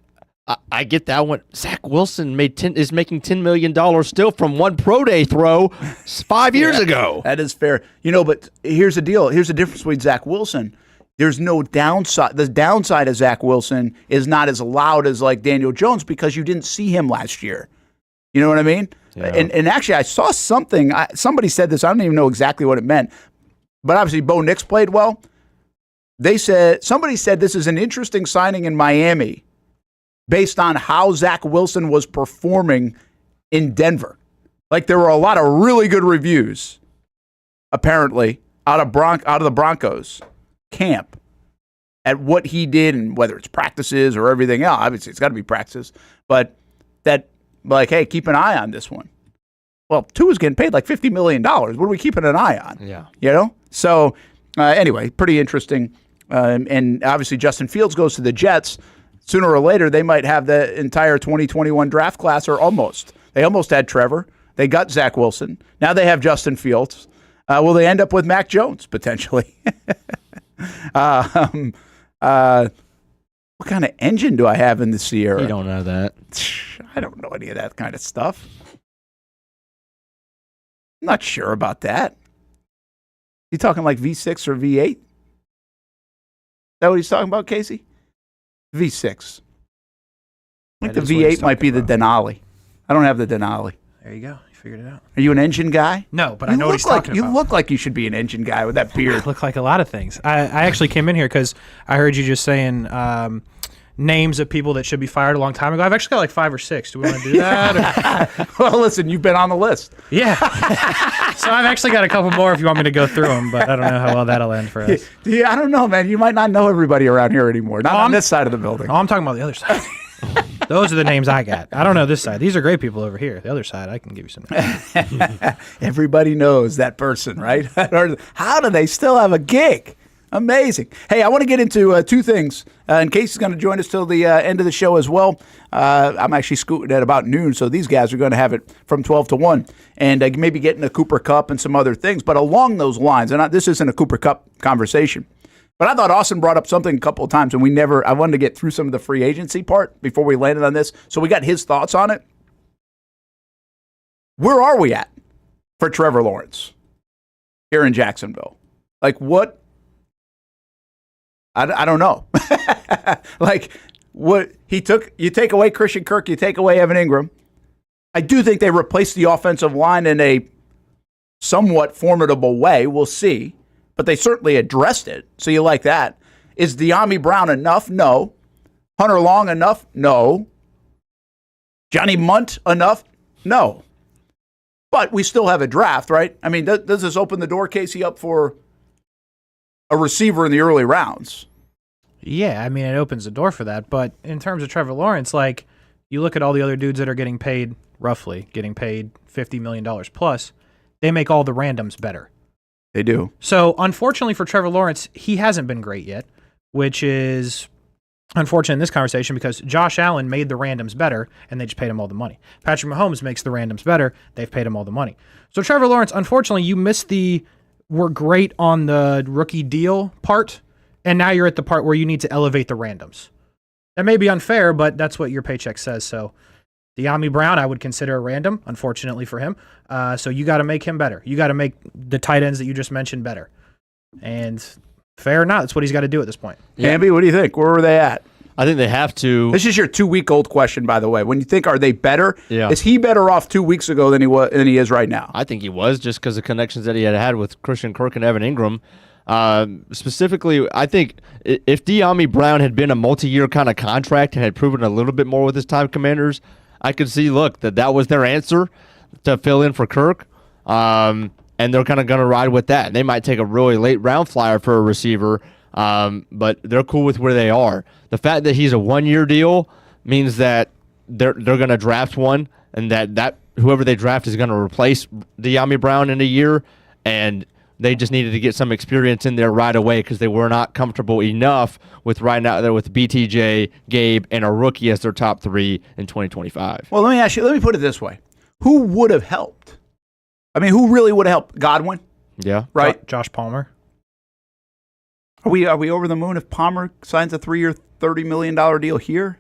I get that one. Zach Wilson is making $10 million still from one pro day throw 5 years ago. That is fair. But here's the deal. Here's the difference between Zach Wilson. There's no downside. The downside of Zach Wilson is not as loud as like Daniel Jones because you didn't see him last year. You know what I mean? Yeah. And actually, I saw something. Somebody said this. I don't even know exactly what it meant. But obviously, Bo Nix played well. Somebody said this is an interesting signing in Miami based on how Zach Wilson was performing in Denver. Like there were a lot of really good reviews, apparently, out of the Broncos camp at what he did and whether it's practices or everything else. Obviously, it's got to be practices, but that like, hey, keep an eye on this one. Well, Tua's getting paid like $50 million. What are we keeping an eye on? Yeah. So anyway, pretty interesting. And obviously, Justin Fields goes to the Jets. Sooner or later, they might have the entire 2021 draft class, or almost. They almost had Trevor. They got Zach Wilson. Now they have Justin Fields. Will they end up with Mac Jones, potentially? What kind of engine do I have in the Sierra? You don't know that. I don't know any of that kind of stuff. I'm not sure about that. You talking like V6 or V8? Is that what he's talking about, Casey? V6. I think the V8 might be the Denali. I don't have the Denali. There you go. You figured it out. Are you an engine guy? No, but I know what he's talking about. You look like you should be an engine guy with that beard. I look like a lot of things. I actually came in here because I heard you just saying names of people that should be fired a long time ago. I've actually got like 5 or 6. Do we want to do that? Well, listen, you've been on the list. Yeah. So I've actually got a couple more if you want me to go through them, but I don't know how well that'll end for us. Yeah, I don't know, man. You might not know everybody around here anymore. Not on this side of the building. Oh, I'm talking about the other side. Those are the names I got. I don't know this side. These are great people over here. The other side, I can give you some names. Everybody knows that person, right? How do they still have a gig? Amazing. Hey, I want to get into 2 things. And Casey's going to join us till the end of the show as well. I'm actually scooting at about noon, so these guys are going to have it from 12 to 1. And maybe getting a Cooper Cup and some other things. But along those lines, and this isn't a Cooper Cup conversation, but I thought Austen brought up something a couple of times, and I wanted to get through some of the free agency part before we landed on this. So we got his thoughts on it. Where are we at for Trevor Lawrence here in Jacksonville? Like what? I don't know. Like what you take away Christian Kirk, you take away Evan Ingram. I do think they replaced the offensive line in a somewhat formidable way. We'll see. But they certainly addressed it. So you like that. Is De'Ami Brown enough? No. Hunter Long enough? No. Johnny Munt enough? No. But we still have a draft, right? I mean, does this open the door, Casey, up for a receiver in the early rounds? Yeah, I mean, it opens the door for that. But in terms of Trevor Lawrence, like, you look at all the other dudes that are getting paid $50 million plus, they make all the randoms better. They do. So, unfortunately for Trevor Lawrence, he hasn't been great yet, which is unfortunate in this conversation because Josh Allen made the randoms better, and they just paid him all the money. Patrick Mahomes makes the randoms better. They've paid him all the money. So, Trevor Lawrence, unfortunately, you missed the we're great on the rookie deal part, and now you're at the part where you need to elevate the randoms. That may be unfair, but that's what your paycheck says. So, De'Ami Brown, I would consider a random, unfortunately for him. So you got to make him better. You got to make the tight ends that you just mentioned better. And fair or not, that's what he's got to do at this point. Hamby, what do you think? Where were they at? I think they have to. This is your 2-week-old question, by the way. When you think, are they better? Yeah. Is he better off 2 weeks ago than he is right now? I think he was, just because of connections that he had with Christian Kirk and Evan Ingram. Specifically, I think if De'Ami Brown had been a multi-year kind of contract and had proven a little bit more with his time Commanders, I could see, that was their answer to fill in for Kirk, and they're kind of going to ride with that. They might take a really late round flyer for a receiver, but they're cool with where they are. The fact that he's a 1-year deal means that they're going to draft one, and that whoever they draft is going to replace De'Ami Brown in a year, and They just needed to get some experience in there right away because they were not comfortable enough with right now there with BTJ, Gabe, and a rookie as their top 3 in 2025. Well, let me put it this way. Who would have helped? I mean, who really would have helped? Godwin? Yeah. Right? Josh Palmer. Are we over the moon if Palmer signs a 3-year, $30 million deal here?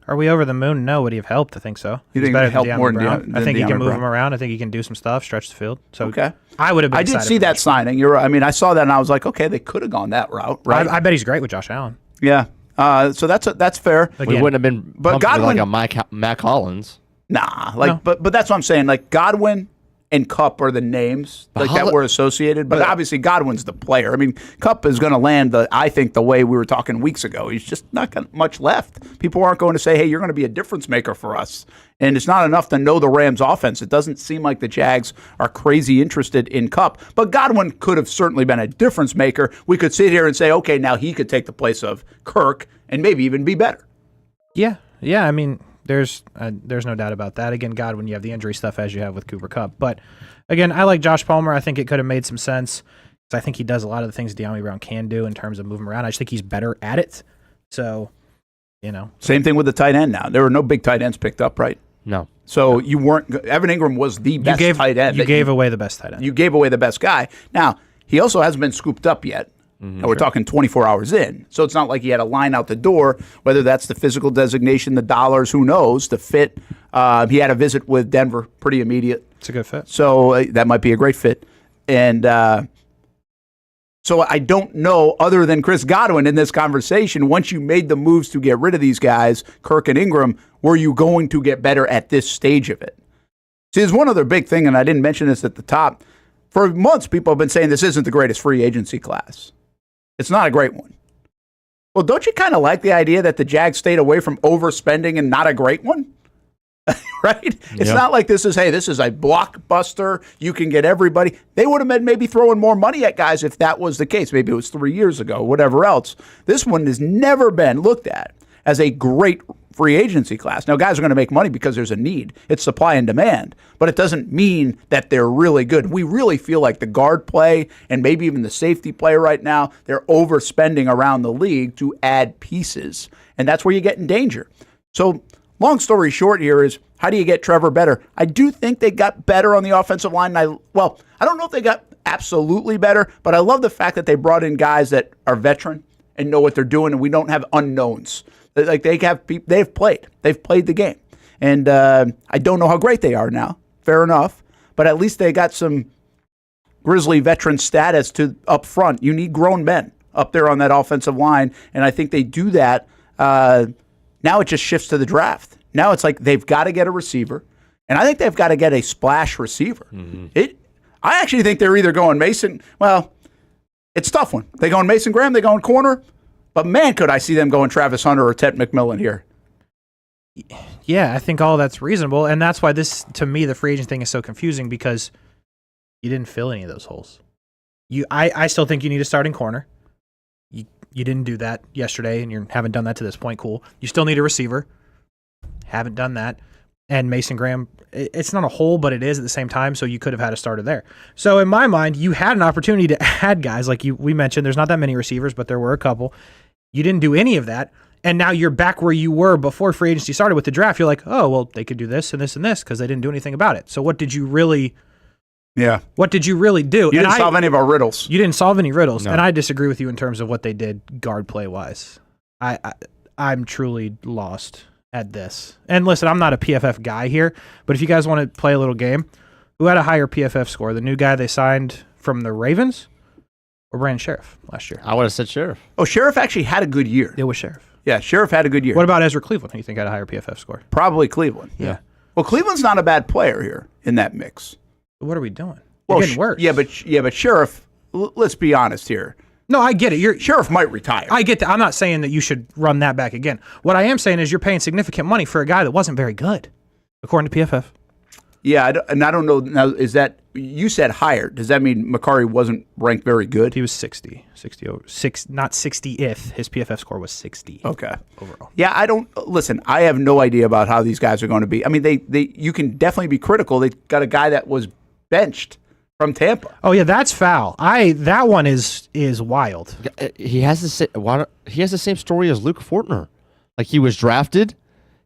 Are we over the moon? No. Would he have helped? I think so. You think better he helped than more Brown. than I think he De'Ami can move Brown. him around. I think he can do some stuff, stretch the field. So okay. I would have been I did excited see for that this. signing. You're right. I mean, I saw that and I was like, okay, they could have gone that route, right? I bet he's great with Josh Allen. Yeah. So that's fair. We wouldn't have been but pumped with Godwin, like a Mac Hollins. Nah, but that's what I'm saying. Like Godwin and Kupp are the names that were associated, but obviously Godwin's the player. I mean, Kupp is going to land I think the way we were talking weeks ago. He's just not got much left. People aren't going to say, "Hey, you're going to be a difference maker for us." And it's not enough to know the Rams' offense. It doesn't seem like the Jags are crazy interested in Kupp, but Godwin could have certainly been a difference maker. We could sit here and say, "Okay, now he could take the place of Kirk and maybe even be better." Yeah. I mean, there's no doubt about that. Again, Godwin, you have the injury stuff as you have with Cooper Kupp. But again, I like Josh Palmer. I think it could have made some sense. I think he does a lot of the things De'Ami Brown can do in terms of moving around. I just think he's better at it. So, Same thing with the tight end now. There were no big tight ends picked up, right? No. So you weren't. Evan Ingram was the best tight end. You gave away the best tight end. You gave away the best guy. Now, he also hasn't been scooped up yet. And we're talking 24 hours in. So it's not like he had a line out the door, whether that's the physical designation, the dollars, who knows, the fit. He had a visit with Denver, pretty immediate. It's a good fit. So that might be a great fit. And so I don't know, other than Chris Godwin in this conversation, once you made the moves to get rid of these guys, Kirk and Ingram, were you going to get better at this stage of it? See, there's one other big thing, and I didn't mention this at the top. For months, people have been saying this isn't the greatest free agency class. It's not a great one. Well, don't you kind of like the idea that the Jags stayed away from overspending and not a great one? Right? It's not like this is a blockbuster. You can get everybody. They would have been maybe throwing more money at guys if that was the case. Maybe it was 3 years ago, whatever else. This one has never been looked at as a great free agency class. Now, guys are going to make money because there's a need. It's supply and demand. But it doesn't mean that they're really good. We really feel like the guard play and maybe even the safety play right now, they're overspending around the league to add pieces. And that's where you get in danger. So long story short here is, how do you get Trevor better? I do think they got better on the offensive line. I don't know if they got absolutely better, but I love the fact that they brought in guys that are veteran and know what they're doing, and we don't have unknowns. Like they've played the game, and I don't know how great they are now. Fair enough, but at least they got some Grizzly veteran status to up front. You need grown men up there on that offensive line, and I think they do that. Now it just shifts to the draft. Now it's like they've got to get a receiver, and I think they've got to get a splash receiver. I actually think they're either going Mason. Well, it's a tough one. They going Mason Graham. They going corner. But man, could I see them going Travis Hunter or Ted McMillan here. Yeah, I think all that's reasonable. And that's why this, to me, the free agent thing is so confusing because you didn't fill any of those holes. I still think you need a starting corner. You didn't do that yesterday, and you haven't done that to this point. Cool. You still need a receiver. Haven't done that. And Mason Graham, it's not a hole, but it is at the same time, so you could have had a starter there. So in my mind, you had an opportunity to add guys. Like we mentioned, there's not that many receivers, but there were a couple. You didn't do any of that, and now you're back where you were before free agency started with the draft. You're like, oh, well, they could do this and this and this because they didn't do anything about it. So what did you really What did you really do? You didn't solve any of our riddles. You didn't solve any riddles, No. and I disagree with you in terms of what they did guard play-wise. I'm truly lost at this. And listen, I'm not a PFF guy here, but if you guys want to play a little game, who had a higher PFF score? The new guy they signed from the Ravens or Brandon Sheriff last year? I would have said Sheriff. Oh, Sheriff actually had a good year. It was Sheriff. Yeah, Sheriff had a good year. What about Ezra Cleveland, who you think had a higher PFF score? Probably Cleveland. Yeah. Well, Cleveland's not a bad player here in that mix. What are we doing? Well, You're getting worse. Yeah, but Sheriff, let's be honest here. No, I get it. Sheriff might retire. I get that. I'm not saying that you should run that back again. What I am saying is you're paying significant money for a guy that wasn't very good, according to PFF. Yeah, and I don't know. Now, is that, you said higher. Does that mean Makari wasn't ranked very good? He was 60 not 60th. His PFF score was 60. Okay. Overall. Yeah, listen, I have no idea about how these guys are going to be. I mean, you can definitely be critical. They got a guy that was benched from Tampa. Oh yeah, that's foul. That one is wild. He has the same story as Luke Fortner. Like, he was drafted,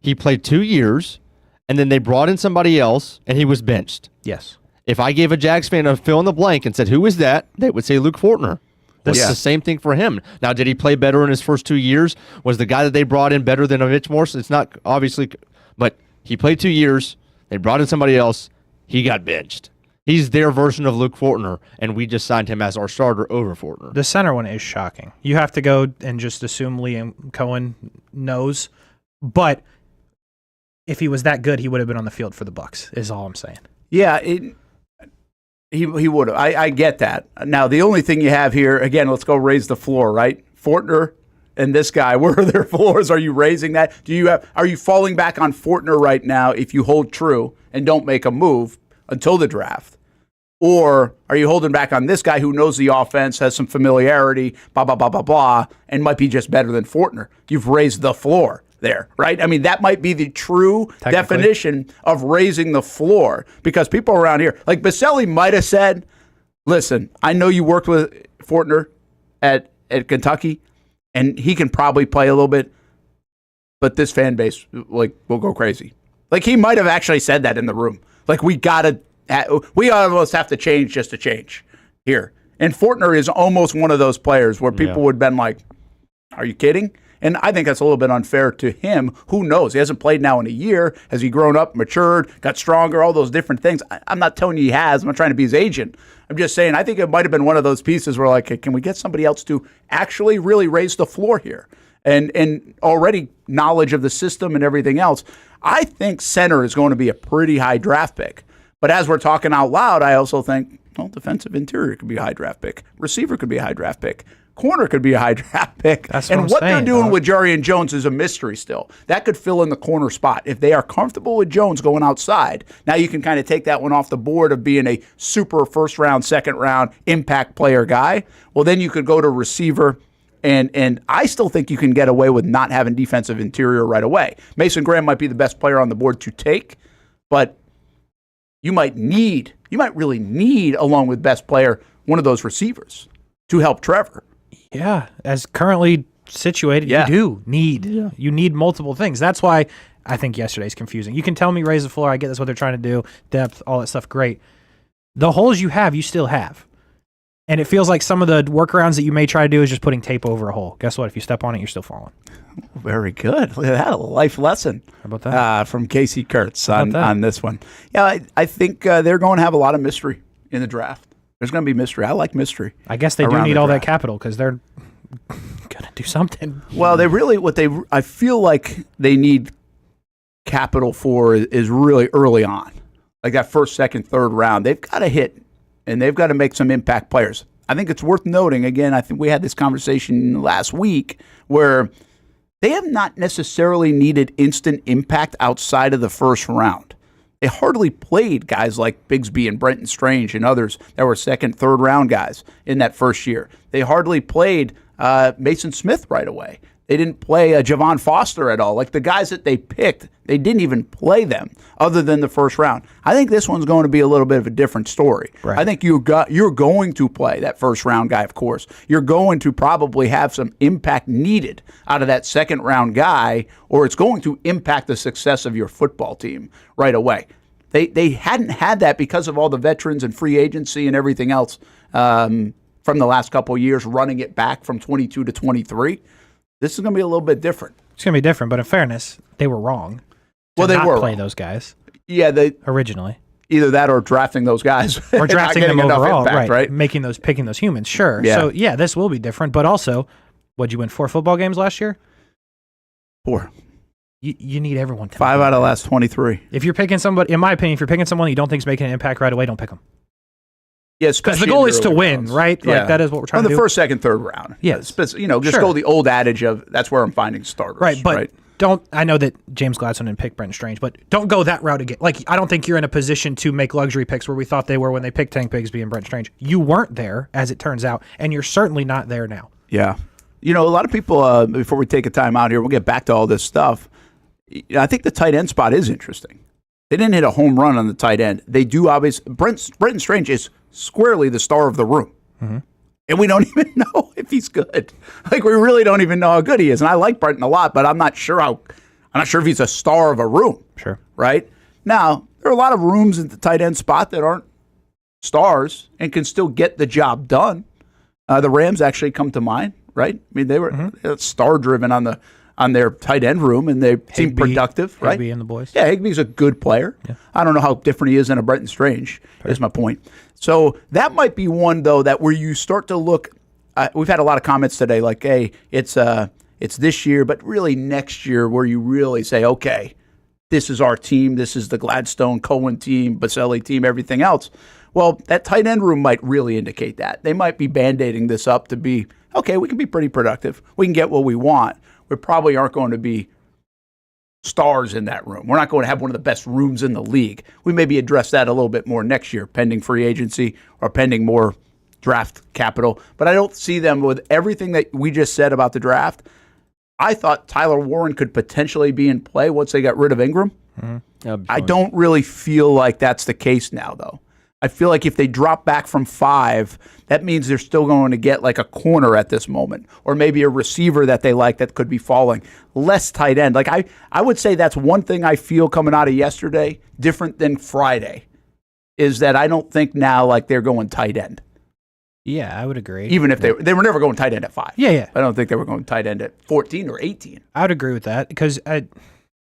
he played 2 years, and then they brought in somebody else, and he was benched. Yes. If I gave a Jags fan a fill in the blank and said, who is that? They would say Luke Fortner. That's the same thing for him. Now, did he play better in his first 2 years? Was the guy that they brought in better than a Mitch Morse? It's not, obviously, but he played 2 years. They brought in somebody else. He got benched. He's their version of Luke Fortner, and we just signed him as our starter over Fortner. The center one is shocking. You have to go and just assume Liam Cohen knows, but if he was that good, he would have been on the field for the Bucs, is all I'm saying. Yeah, he would have. I get that. Now, the only thing you have here, again, let's go raise the floor, right? Fortner and this guy, where are their floors? Are you raising that? Are you falling back on Fortner right now if you hold true and don't make a move until the draft? Or are you holding back on this guy who knows the offense, has some familiarity, blah, blah, blah, blah, blah, and might be just better than Fortner? You've raised the floor there, right? I mean, that might be the true definition of raising the floor, because people around here, like Baselli might have said, listen, I know you worked with Fortner at Kentucky, and he can probably play a little bit, but this fan base, like, will go crazy. Like, he might have actually said that in the room. Like, we almost have to change just to change here. And Fortner is almost one of those players where people would have been like, are you kidding? And I think that's a little bit unfair to him. Who knows? He hasn't played now in a year. Has he grown up, matured, got stronger, all those different things? I'm not telling you he has. I'm not trying to be his agent. I'm just saying I think it might have been one of those pieces where, like, hey, can we get somebody else to actually really raise the floor here? And already knowledge of the system and everything else. I think center is going to be a pretty high draft pick. But as we're talking out loud, I also think, well, defensive interior could be a high draft pick. Receiver could be a high draft pick. Corner could be a high draft pick. That's and what they're doing dog. with Jarian Jones is a mystery still. That could fill in the corner spot. If they are comfortable with Jones going outside, now you can kind of take that one off the board of being a super first round, second round impact player guy. Well, then you could go to receiver. And I still think you can get away with not having defensive interior right away. Mason Graham might be the best player on the board to take, but you might really need, along with best player, one of those receivers to help Trevor. Yeah, as currently situated, you do need. Yeah. You need multiple things. That's why I think yesterday's confusing. You can tell me raise the floor. I get that's what they're trying to do. Depth, all that stuff, great. The holes you have, you still have. And it feels like some of the workarounds that you may try to do is just putting tape over a hole. Guess what? If you step on it, you're still falling. Very good. Look at that, a life lesson. How about that? From Casey Kurtz on this one. Yeah, I think they're going to have a lot of mystery in the draft. There's going to be mystery. I like mystery. I guess they do need all that capital because they're going to do something. Well, I feel like they need capital for is really early on. Like that first, second, third round. They've got to hit. And they've got to make some impact players. I think it's worth noting, again, I think we had this conversation last week, where they have not necessarily needed instant impact outside of the first round. They hardly played guys like Bigsby and Brenton Strange and others that were second, third round guys in that first year. They hardly played Mason Smith right away. They didn't play Javon Foster at all. Like the guys that they picked, they didn't even play them other than the first round. I think this one's going to be a little bit of a different story. Right. I think you're going to play that first round guy, of course. You're going to probably have some impact needed out of that second round guy, or it's going to impact the success of your football team right away. They hadn't had that because of all the veterans and free agency and everything else from the last couple of years, running it back from 22 to 23. This is going to be a little bit different. It's going to be different, but in fairness, they were wrong. Well, they were play those guys. Yeah, they originally either that or drafting those guys or drafting them overall, impact, right? Picking those humans. Sure. Yeah. So yeah, this will be different. But also, what'd you win 4 football games last year? 4. You need everyone. 5 out of the last 23. If you're picking somebody, in my opinion, if you're picking someone you don't think is making an impact right away, don't pick them. Yes, because the goal is to win, right? Yeah. Like that is what we're trying to do. The first, second, third round. Yes. Just go the old adage of that's where I'm finding starters. Right, but don't. I know that James Gladstone didn't pick Brenton Strange, but don't go that route again. Like, I don't think you're in a position to make luxury picks where we thought they were when they picked Tank Bigsby and Brenton Strange. You weren't there, as it turns out, and you're certainly not there now. Yeah. A lot of people, before we take a time out here, we'll get back to all this stuff. I think the tight end spot is interesting. They didn't hit a home run on the tight end. They do, obviously. Brenton Strange is squarely the star of the room. Mm-hmm. And we don't even know if he's good. Like, we really don't even know how good he is. And I like Brenton a lot, but I'm not sure if he's a star of a room. Sure. Right? Now, there are a lot of rooms at the tight end spot that aren't stars and can still get the job done. The Rams actually come to mind, right? I mean, they were star-driven on their tight end room, and they seemed productive, right? Higbee and the boys. Yeah, Higbee's a good player. Yeah. I don't know how different he is than a Brenton Strange, is my point. So that might be one, though, that where you start to look we've had a lot of comments today like, hey, it's this year, but really next year where you really say, okay, this is our team. This is the Gladstone, Cohen team, Baselli team, everything else. Well, that tight end room might really indicate that. They might be Band-Aiding this up to be, okay, we can be pretty productive. We can get what we want. We probably aren't going to be stars in that room. We're not going to have one of the best rooms in the league. We maybe address that a little bit more next year, pending free agency or pending more draft capital. But I don't see them with everything that we just said about the draft. I thought Tyler Warren could potentially be in play once they got rid of Ingram. Mm-hmm. I don't really feel like that's the case now, though. I feel like if they drop back from 5, that means they're still going to get like a corner at this moment, or maybe a receiver that they like that could be falling. Less tight end. Like I would say that's one thing I feel coming out of yesterday, different than Friday, is that I don't think now like they're going tight end. Yeah, I would agree. Even if they were never going tight end at 5. Yeah. I don't think they were going tight end at 14 or 18. I would agree with that because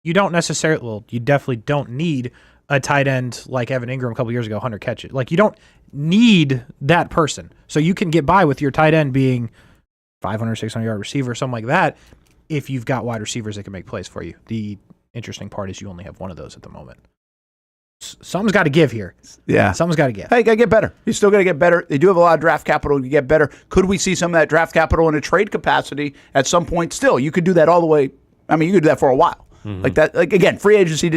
you don't necessarily, well, you definitely don't need a tight end like Evan Ingram a couple years ago, 100 catches. Like, you don't need that person. So you can get by with your tight end being 500, 600-yard receiver, something like that, if you've got wide receivers that can make plays for you. The interesting part is you only have one of those at the moment. Something's got to give here. Yeah. Something's got to give. Hey, you got to get better. You still got to get better. They do have a lot of draft capital to get better. Could we see some of that draft capital in a trade capacity at some point still? You could do that all the way. I mean, you could do that for a while. Mm-hmm. Like that. Like, again, free agency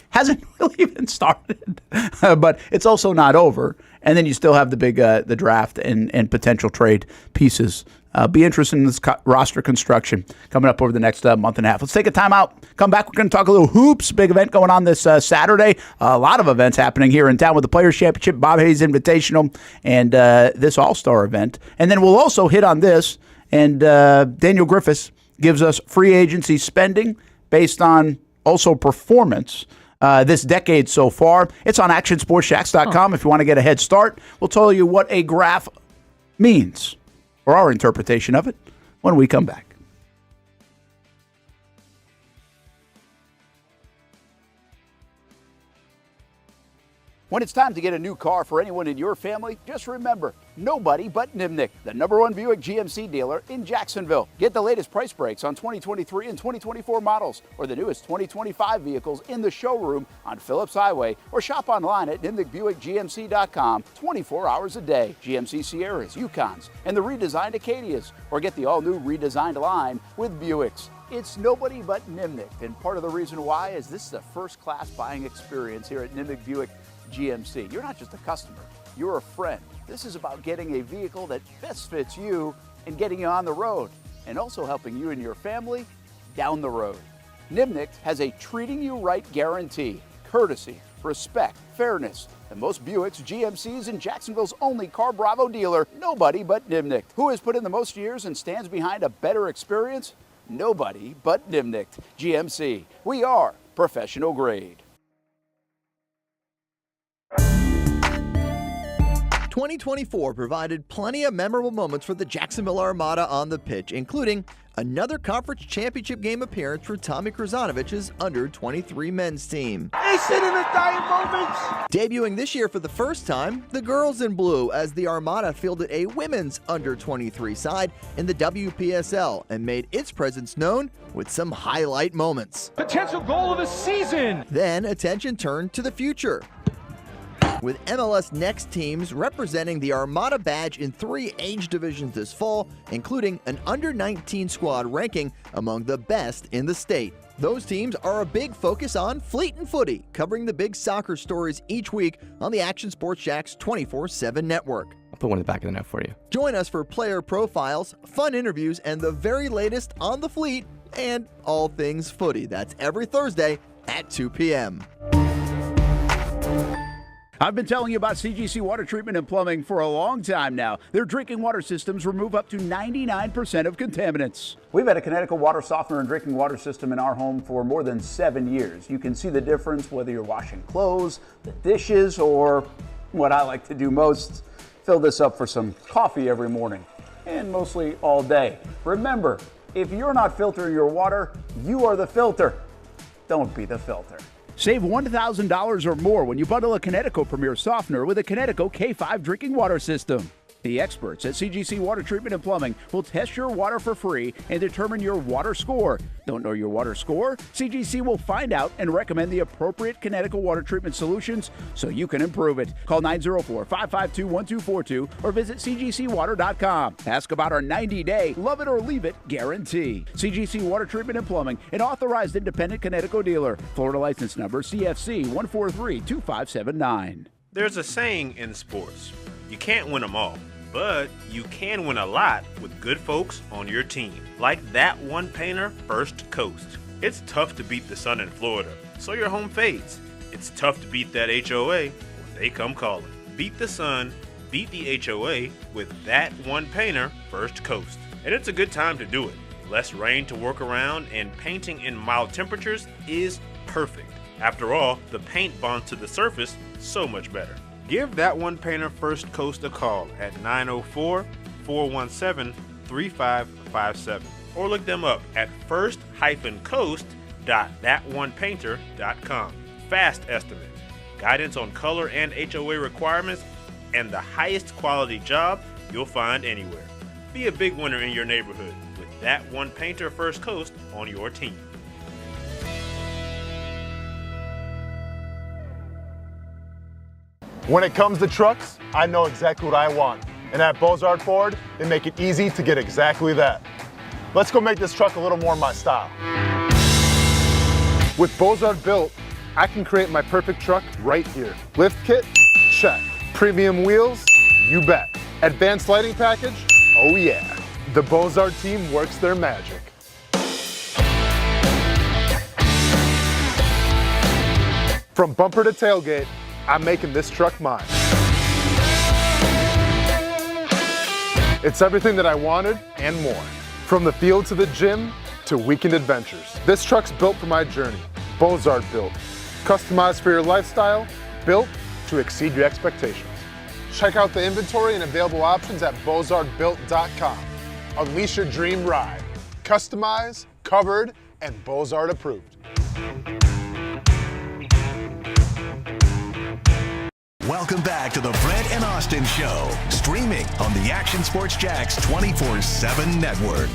hasn't really even started, but it's also not over. And then you still have the big the draft and potential trade pieces. Be interested in this roster construction coming up over the next month and a half. Let's take a time out. Come back. We're going to talk a little hoops. Big event going on this Saturday. A lot of events happening here in town with the Players Championship, Bob Hayes Invitational, and this All-Star event. And then we'll also hit on this. And Daniel Griffiths gives us free agency spending based on also performance this decade so far. It's on actionsportsjacks.com if you want to get a head start. We'll tell you what a graph means, or our interpretation of it, when we come back. When it's time to get a new car for anyone in your family, just remember, nobody but Nimnick, the #1 Buick GMC dealer in Jacksonville. Get the latest price breaks on 2023 and 2024 models, or the newest 2025 vehicles in the showroom on Phillips Highway, or shop online at nimnickbuickgmc.com 24 hours a day. GMC Sierras, Yukons, and the redesigned Acadias, or get the all-new redesigned line with Buicks. It's nobody but Nimnick, and part of the reason why is this is a first-class buying experience here at Nimnick Buick GMC. You're not just a customer, you're a friend. This is about getting a vehicle that best fits you and getting you on the road, and also helping you and your family down the road. Nimnick has a treating you right guarantee, courtesy, respect, fairness. And most Buicks, GMCs, and Jacksonville's only Car Bravo dealer, nobody but Nimnick. Who has put in the most years and stands behind a better experience? Nobody but Nimnick. GMC. We are professional grade. 2024 provided plenty of memorable moments for the Jacksonville Armada on the pitch, including another conference championship game appearance for Tommy Krasanovich's under-23 men's team. Is it in the dying moments? Debuting this year for the first time, the girls in blue, as the Armada fielded a women's under-23 side in the WPSL and made its presence known with some highlight moments. Potential goal of the season! Then attention turned to the future, with MLS Next teams representing the Armada badge in 3 age divisions this fall, including an under-19 squad ranking among the best in the state. Those teams are a big focus on Fleet and Footy, covering the big soccer stories each week on the Action Sports Jacks 24/7 network. I'll put one in the back of the net for you. Join us for player profiles, fun interviews, and the very latest on the Fleet and all things footy. That's every Thursday at 2 p.m. I've been telling you about CGC Water Treatment and Plumbing for a long time now. Their drinking water systems remove up to 99% of contaminants. We've had a Connecticut water softener and drinking water system in our home for more than 7 years. You can see the difference whether you're washing clothes, the dishes, or what I like to do most, fill this up for some coffee every morning, and mostly all day. Remember, if you're not filtering your water, you are the filter. Don't be the filter. Save $1,000 or more when you bundle a Connecticut Premier Softener with a Connecticut K5 drinking water system. The experts at CGC Water Treatment and Plumbing will test your water for free and determine your water score. Don't know your water score? CGC will find out and recommend the appropriate Connecticut water treatment solutions so you can improve it. Call 904-552-1242 or visit cgcwater.com. Ask about our 90-day love it or leave it guarantee. CGC Water Treatment and Plumbing, an authorized independent Connecticut dealer. Florida license number CFC 1432579. There's a saying in sports. You can't win them all, but you can win a lot with good folks on your team. Like that one painter, First Coast. It's tough to beat the sun in Florida, so your home fades. It's tough to beat that HOA when they come calling. Beat the sun, beat the HOA with that one painter, First Coast. And it's a good time to do it. Less rain to work around, and painting in mild temperatures is perfect. After all, the paint bonds to the surface so much better. Give that one painter First Coast a call at 904-417-3557 or look them up at first-coast.thatonepainter.com. Fast estimate, guidance on color and HOA requirements, and the highest quality job you'll find anywhere. Be a big winner in your neighborhood with that one painter First Coast on your team. When it comes to trucks, I know exactly what I want. And at Bozard Ford, they make it easy to get exactly that. Let's go make this truck a little more my style. With Bozard Built, I can create my perfect truck right here. Lift kit? Check. Premium wheels? You bet. Advanced lighting package? Oh yeah. The Bozard team works their magic. From bumper to tailgate, I'm making this truck mine. It's everything that I wanted and more. From the field to the gym to weekend adventures. This truck's built for my journey. Bozard Built. Customized for your lifestyle, built to exceed your expectations. Check out the inventory and available options at bozardbuilt.com. Unleash your dream ride. Customized, covered, and Bozard approved. Welcome back to the Brent and Austen Show, streaming on the Action Sports Jax 24/7 network.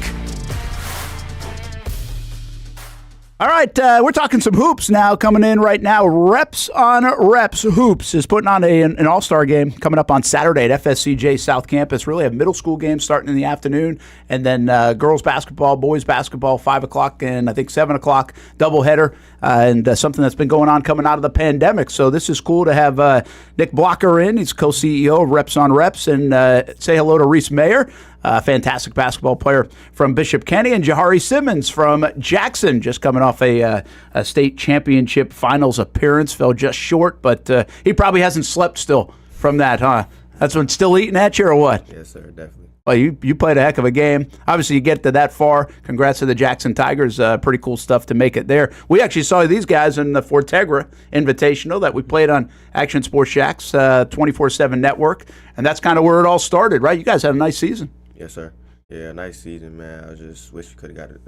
All right, we're talking some hoops now. Coming in right now, Reps on Reps Hoops is putting on an all-star game coming up on Saturday at FSCJ South Campus. Really a middle school game starting in the afternoon, and then girls basketball, boys basketball, 5 o'clock and I think 7 o'clock doubleheader, and something that's been going on coming out of the pandemic. So this is cool to have Nick Blocker in. He's co-CEO of Reps on Reps, and say hello to Reese Mayer. Fantastic basketball player from Bishop Kenny, and Jahari Simmons from Jackson, just coming off a state championship finals appearance. Fell just short, but he probably hasn't slept still from that, huh? That's when still eating at you or what? Yes, sir, definitely. Well, you played a heck of a game. Obviously, you get to that far. Congrats to the Jackson Tigers. Pretty cool stuff to make it there. We actually saw these guys in the Fortegra Invitational that we played on Action Sports Jax 24/7 network, and that's kind of where it all started, right? You guys had a nice season. Yes, sir. Yeah, nice season, man. I just wish we could have got it.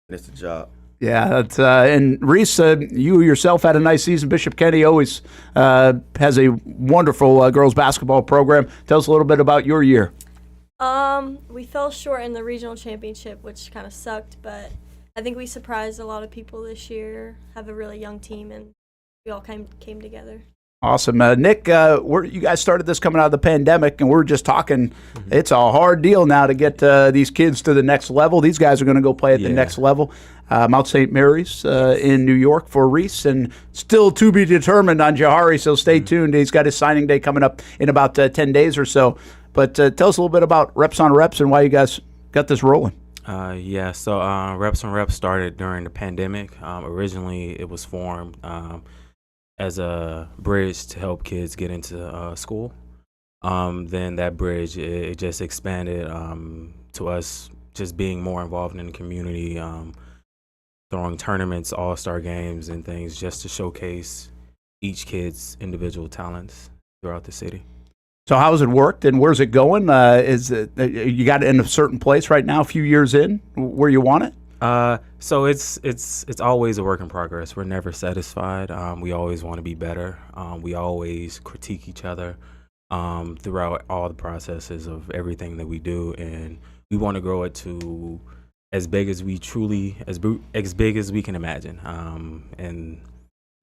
It's the job. Yeah, that's, and Reese, you yourself had a nice season. Bishop Kenny always has a wonderful girls basketball program. Tell us a little bit about your year. We fell short in the regional championship, which kind of sucked, but I think we surprised a lot of people this year. Have a really young team, and we all came together. Awesome. Nick, you guys started this coming out of the pandemic, and we were just talking. Mm-hmm. It's a hard deal now to get these kids to the next level. These guys are going to go play at the next level. Mount St. Mary's in New York for Reese, and still to be determined on Jahari, so stay tuned. He's got his signing day coming up in about 10 days or so. But tell us a little bit about Reps on Reps and why you guys got this rolling. So Reps on Reps started during the pandemic. Originally, it was formed as a bridge to help kids get into school. Then that bridge, it just expanded to us just being more involved in the community, throwing tournaments, all-star games, and things just to showcase each kid's individual talents throughout the city. So how has it worked, and where's it going? Is it you got it in a certain place right now, a few years in, where you want it? So it's always a work in progress. We're never satisfied. We always want to be better. We always critique each other throughout all the processes of everything that we do, and we want to grow it to as big as we as big as we can imagine. And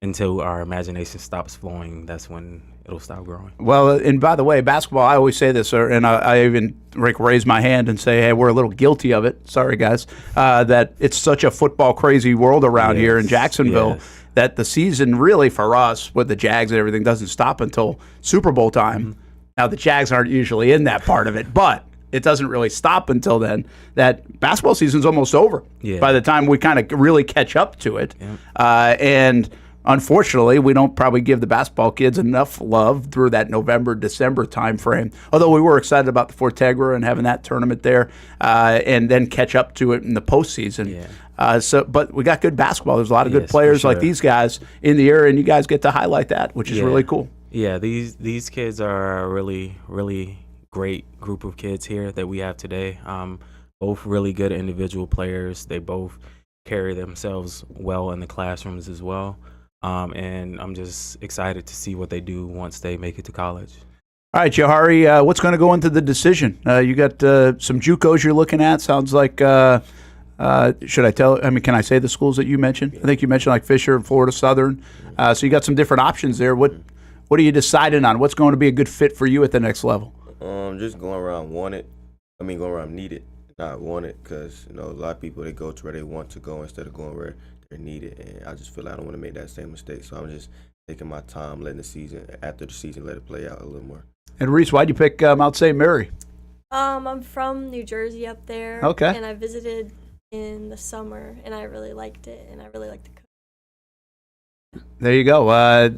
until our imagination stops flowing, that's when it'll stop growing. Well, and by the way, basketball, I always say this, and I even raise my hand and say, hey, we're a little guilty of it. Sorry, guys. That it's such a football crazy world around here in Jacksonville that the season really for us with the Jags and everything doesn't stop until Super Bowl time. Now, the Jags aren't usually in that part of it, but it doesn't really stop until then. That basketball season's almost over by the time we kind of really catch up to it. And unfortunately, we don't probably give the basketball kids enough love through that November, December time frame. Although we were excited about the Fortegra and having that tournament there, and then catch up to it in the postseason. But we got good basketball. There's a lot of good players like these guys in the area, and you guys get to highlight that, which is really cool. Yeah, these kids are a really, really great group of kids here that we have today. Both really good individual players. They both carry themselves well in the classrooms as well. And I'm just excited to see what they do once they make it to college. All right, Jahari, what's going to go into the decision? You got some JUCOs you're looking at. Sounds like, should I tell? I mean, can I say the schools that you mentioned? I think you mentioned like Fisher and Florida Southern. So you got some different options there. What are you deciding on? What's going to be a good fit for you at the next level? Just going around going around needed, not wanted, because a lot of people, they go to where they want to go instead of going where they're needed, and I just feel like I don't want to make that same mistake. So I'm just taking my time, letting after the season, let it play out a little more. And Reese, why'd you pick Mount St. Mary? I'm from New Jersey up there. Okay. And I visited in the summer, and I really liked it, and I really liked the coach. There you go. Were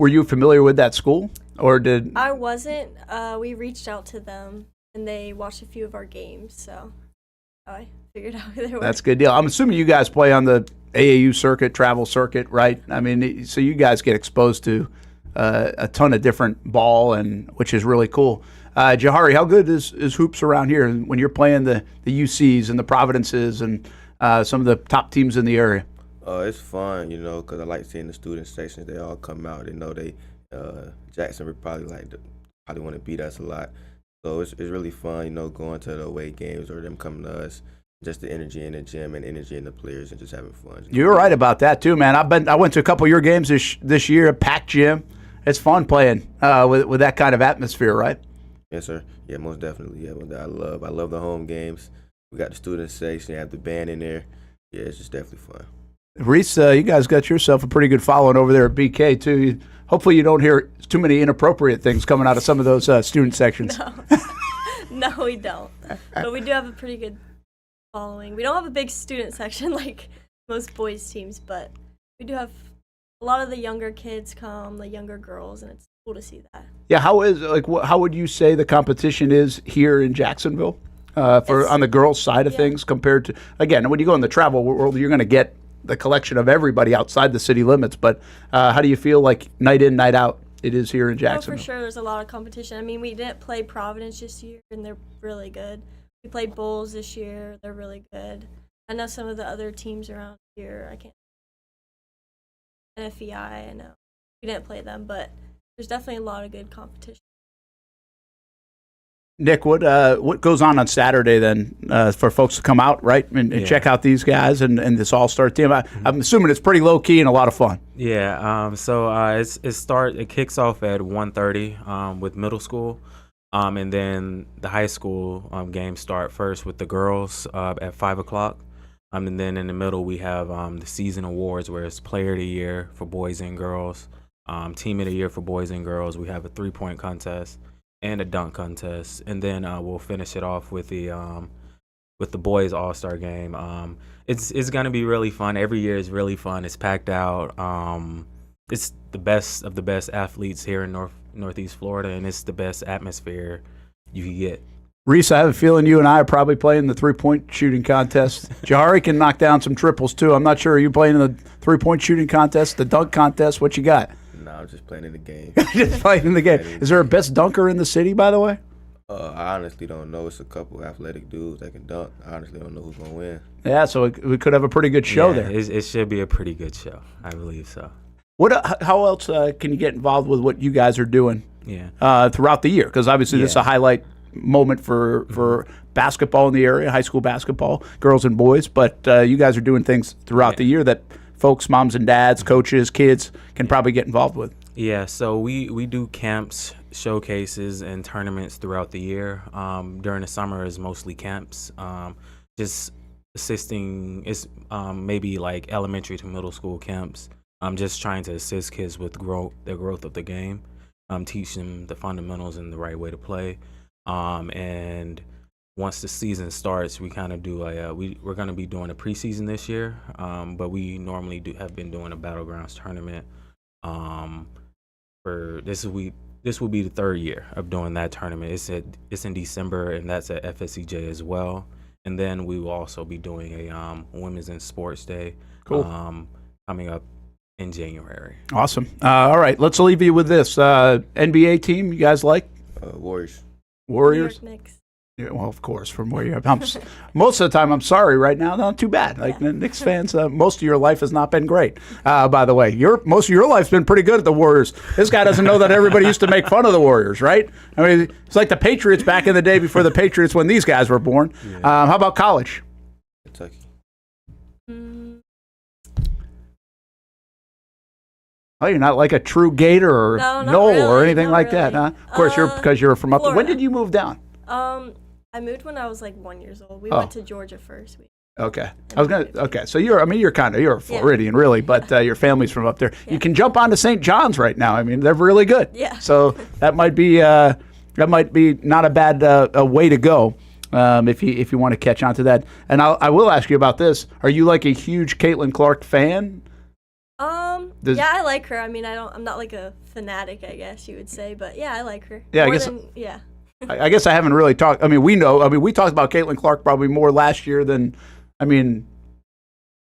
you familiar with that school, or did I wasn't? We reached out to them, and they watched a few of our games, so I figured out who they were. That's a good deal. I'm assuming you guys play on the AAU circuit, travel circuit, right? I mean, so you guys get exposed to a ton of different ball, and which is really cool. Jahari, how good is hoops around here when you're playing the UCs and the Providences and some of the top teams in the area? It's fun, because I like seeing the student sections. They all come out. They know Jackson would probably want to beat us a lot. So it's really fun, going to the away games or them coming to us. Just the energy in the gym and energy in the players and just having fun. You're right about that too, man. I went to a couple of your games this year, packed gym. It's fun playing with that kind of atmosphere, right? Yes, sir. Yeah, most definitely. Yeah, I love the home games. We got the student section. You have the band in there. Yeah, it's just definitely fun. Reese, you guys got yourself a pretty good following over there at BK too. Hopefully you don't hear too many inappropriate things coming out of some of those student sections. No, we don't. But we do have a pretty good following. We don't have a big student section like most boys teams, but we do have a lot of the younger kids come, the younger girls, and it's cool to see that. Yeah, how would you say the competition is here in Jacksonville on the girls' side of things compared to, again, when you go in the travel world, you're going to get the collection of everybody outside the city limits, but how do you feel like night in, night out it is here in Jacksonville? Oh, for sure, there's a lot of competition. I mean, we didn't play Providence this year, and they're really good. We played Bulls this year. They're really good. I know some of the other teams around here. I can't. NFEI, I know. We didn't play them, but there's definitely a lot of good competition. Nick, what goes on Saturday then for folks to come out, right, and check out these guys and this all-star team? I'm assuming it's pretty low-key and a lot of fun. Yeah, so it kicks off at 1:30 with middle school, and then the high school games start first with the girls at 5 o'clock. And then in the middle we have the season awards, where it's Player of the Year for boys and girls, Team of the Year for boys and girls. We have a 3-point contest and a dunk contest, and then we'll finish it off with the boys all-star game. It's gonna be really fun. Every year is really fun. It's packed out. it's the best of the best athletes here in Northeast Florida, and it's the best atmosphere you can get. Reese, I have a feeling you and I are probably playing the three-point shooting contest. Jahari can knock down some triples, too. I'm not sure. Are you playing in the three-point shooting contest, the dunk contest? What you got? No, I'm just playing in the game. Just playing in the game. Is there a best dunker in the city, by the way? I honestly don't know. It's a couple athletic dudes that can dunk. I honestly don't know who's going to win. Yeah, so we could have a pretty good show there. It should be a pretty good show. I believe so. How else can you get involved with what you guys are doing throughout the year? Because obviously this is a highlight moment for basketball in the area, high school basketball, girls and boys. But you guys are doing things throughout the year that folks, moms and dads, coaches, kids can probably get involved with. Yeah, so we do camps, showcases, and tournaments throughout the year. During the summer is mostly camps, just assisting. It's maybe like elementary to middle school camps. I'm just trying to assist kids with the growth of the game, teach them the fundamentals and the right way to play. And once the season starts, we kind of do we're going to be doing a preseason this year, but we normally have been doing a Battlegrounds tournament. For this will be the third year of doing that tournament. It's in December, and that's at FSCJ as well. And then we will also be doing a Women's in Sports Day coming up in January. Awesome. All right, let's leave you with this. NBA team you guys like? Warriors. Warriors? New York Knicks. Yeah, well, of course, from where you're most of the time, I'm sorry right now, not too bad. Like Knicks fans, most of your life has not been great. By the way, most of your life's been pretty good at the Warriors. This guy doesn't know that everybody used to make fun of the Warriors, right? I mean, it's like the Patriots back in the day before the Patriots when these guys were born. Yeah. How about college? Kentucky. Oh, you're not like a true Gator or Knoll really, or anything like that, huh? Of course, because you're from up there. When did you move down? I moved when I was like 1 year old. We went to Georgia first. Okay. So you're a Floridian really, but your family's from up there. Yeah. You can jump onto St. John's right now. I mean, they're really good. Yeah. So that might be not a bad way to go. If you want to catch on to that. And I will ask you about this. Are you like a huge Caitlin Clark fan? Yeah, I like her. I mean, I'm not like a fanatic, I guess you would say, but yeah, I like her. Yeah, I guess I haven't really talked. I mean, we talked about Caitlin Clark probably more last year than,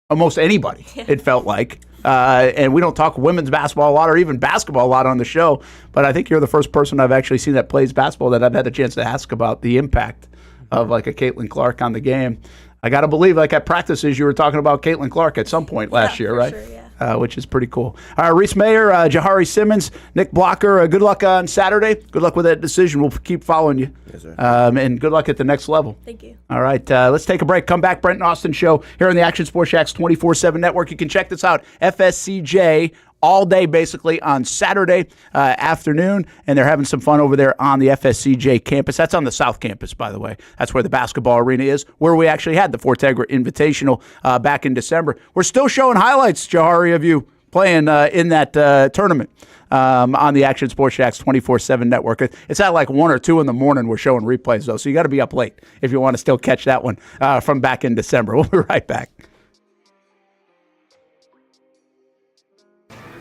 almost anybody, it felt like. And we don't talk women's basketball a lot or even basketball a lot on the show, but I think you're the first person I've actually seen that plays basketball that I've had a chance to ask about the impact of like a Caitlin Clark on the game. I got to believe like at practices you were talking about Caitlin Clark at some point last year, right? Sure, yeah. Which is pretty cool. All right, Reese Mayer, Jahari Simmons, Nick Blocker, good luck on Saturday. Good luck with that decision. We'll keep following you. Yes, sir. And good luck at the next level. Thank you. All right, let's take a break. Come back, Brent and Austen Show here on the Action Sports Jacks 24/7 Network. You can check this out, FSCJ, all day basically on Saturday afternoon, and they're having some fun over there on the FSCJ campus. That's on the South Campus, by the way. That's where the basketball arena is, where we actually had the Fortegra Invitational back in December. We're still showing highlights, Jahari, of you playing in that tournament on the Action Sports Jacks 24/7 Network. It's at like 1 or 2 in the morning we're showing replays, though, so you got to be up late if you want to still catch that one from back in December. We'll be right back.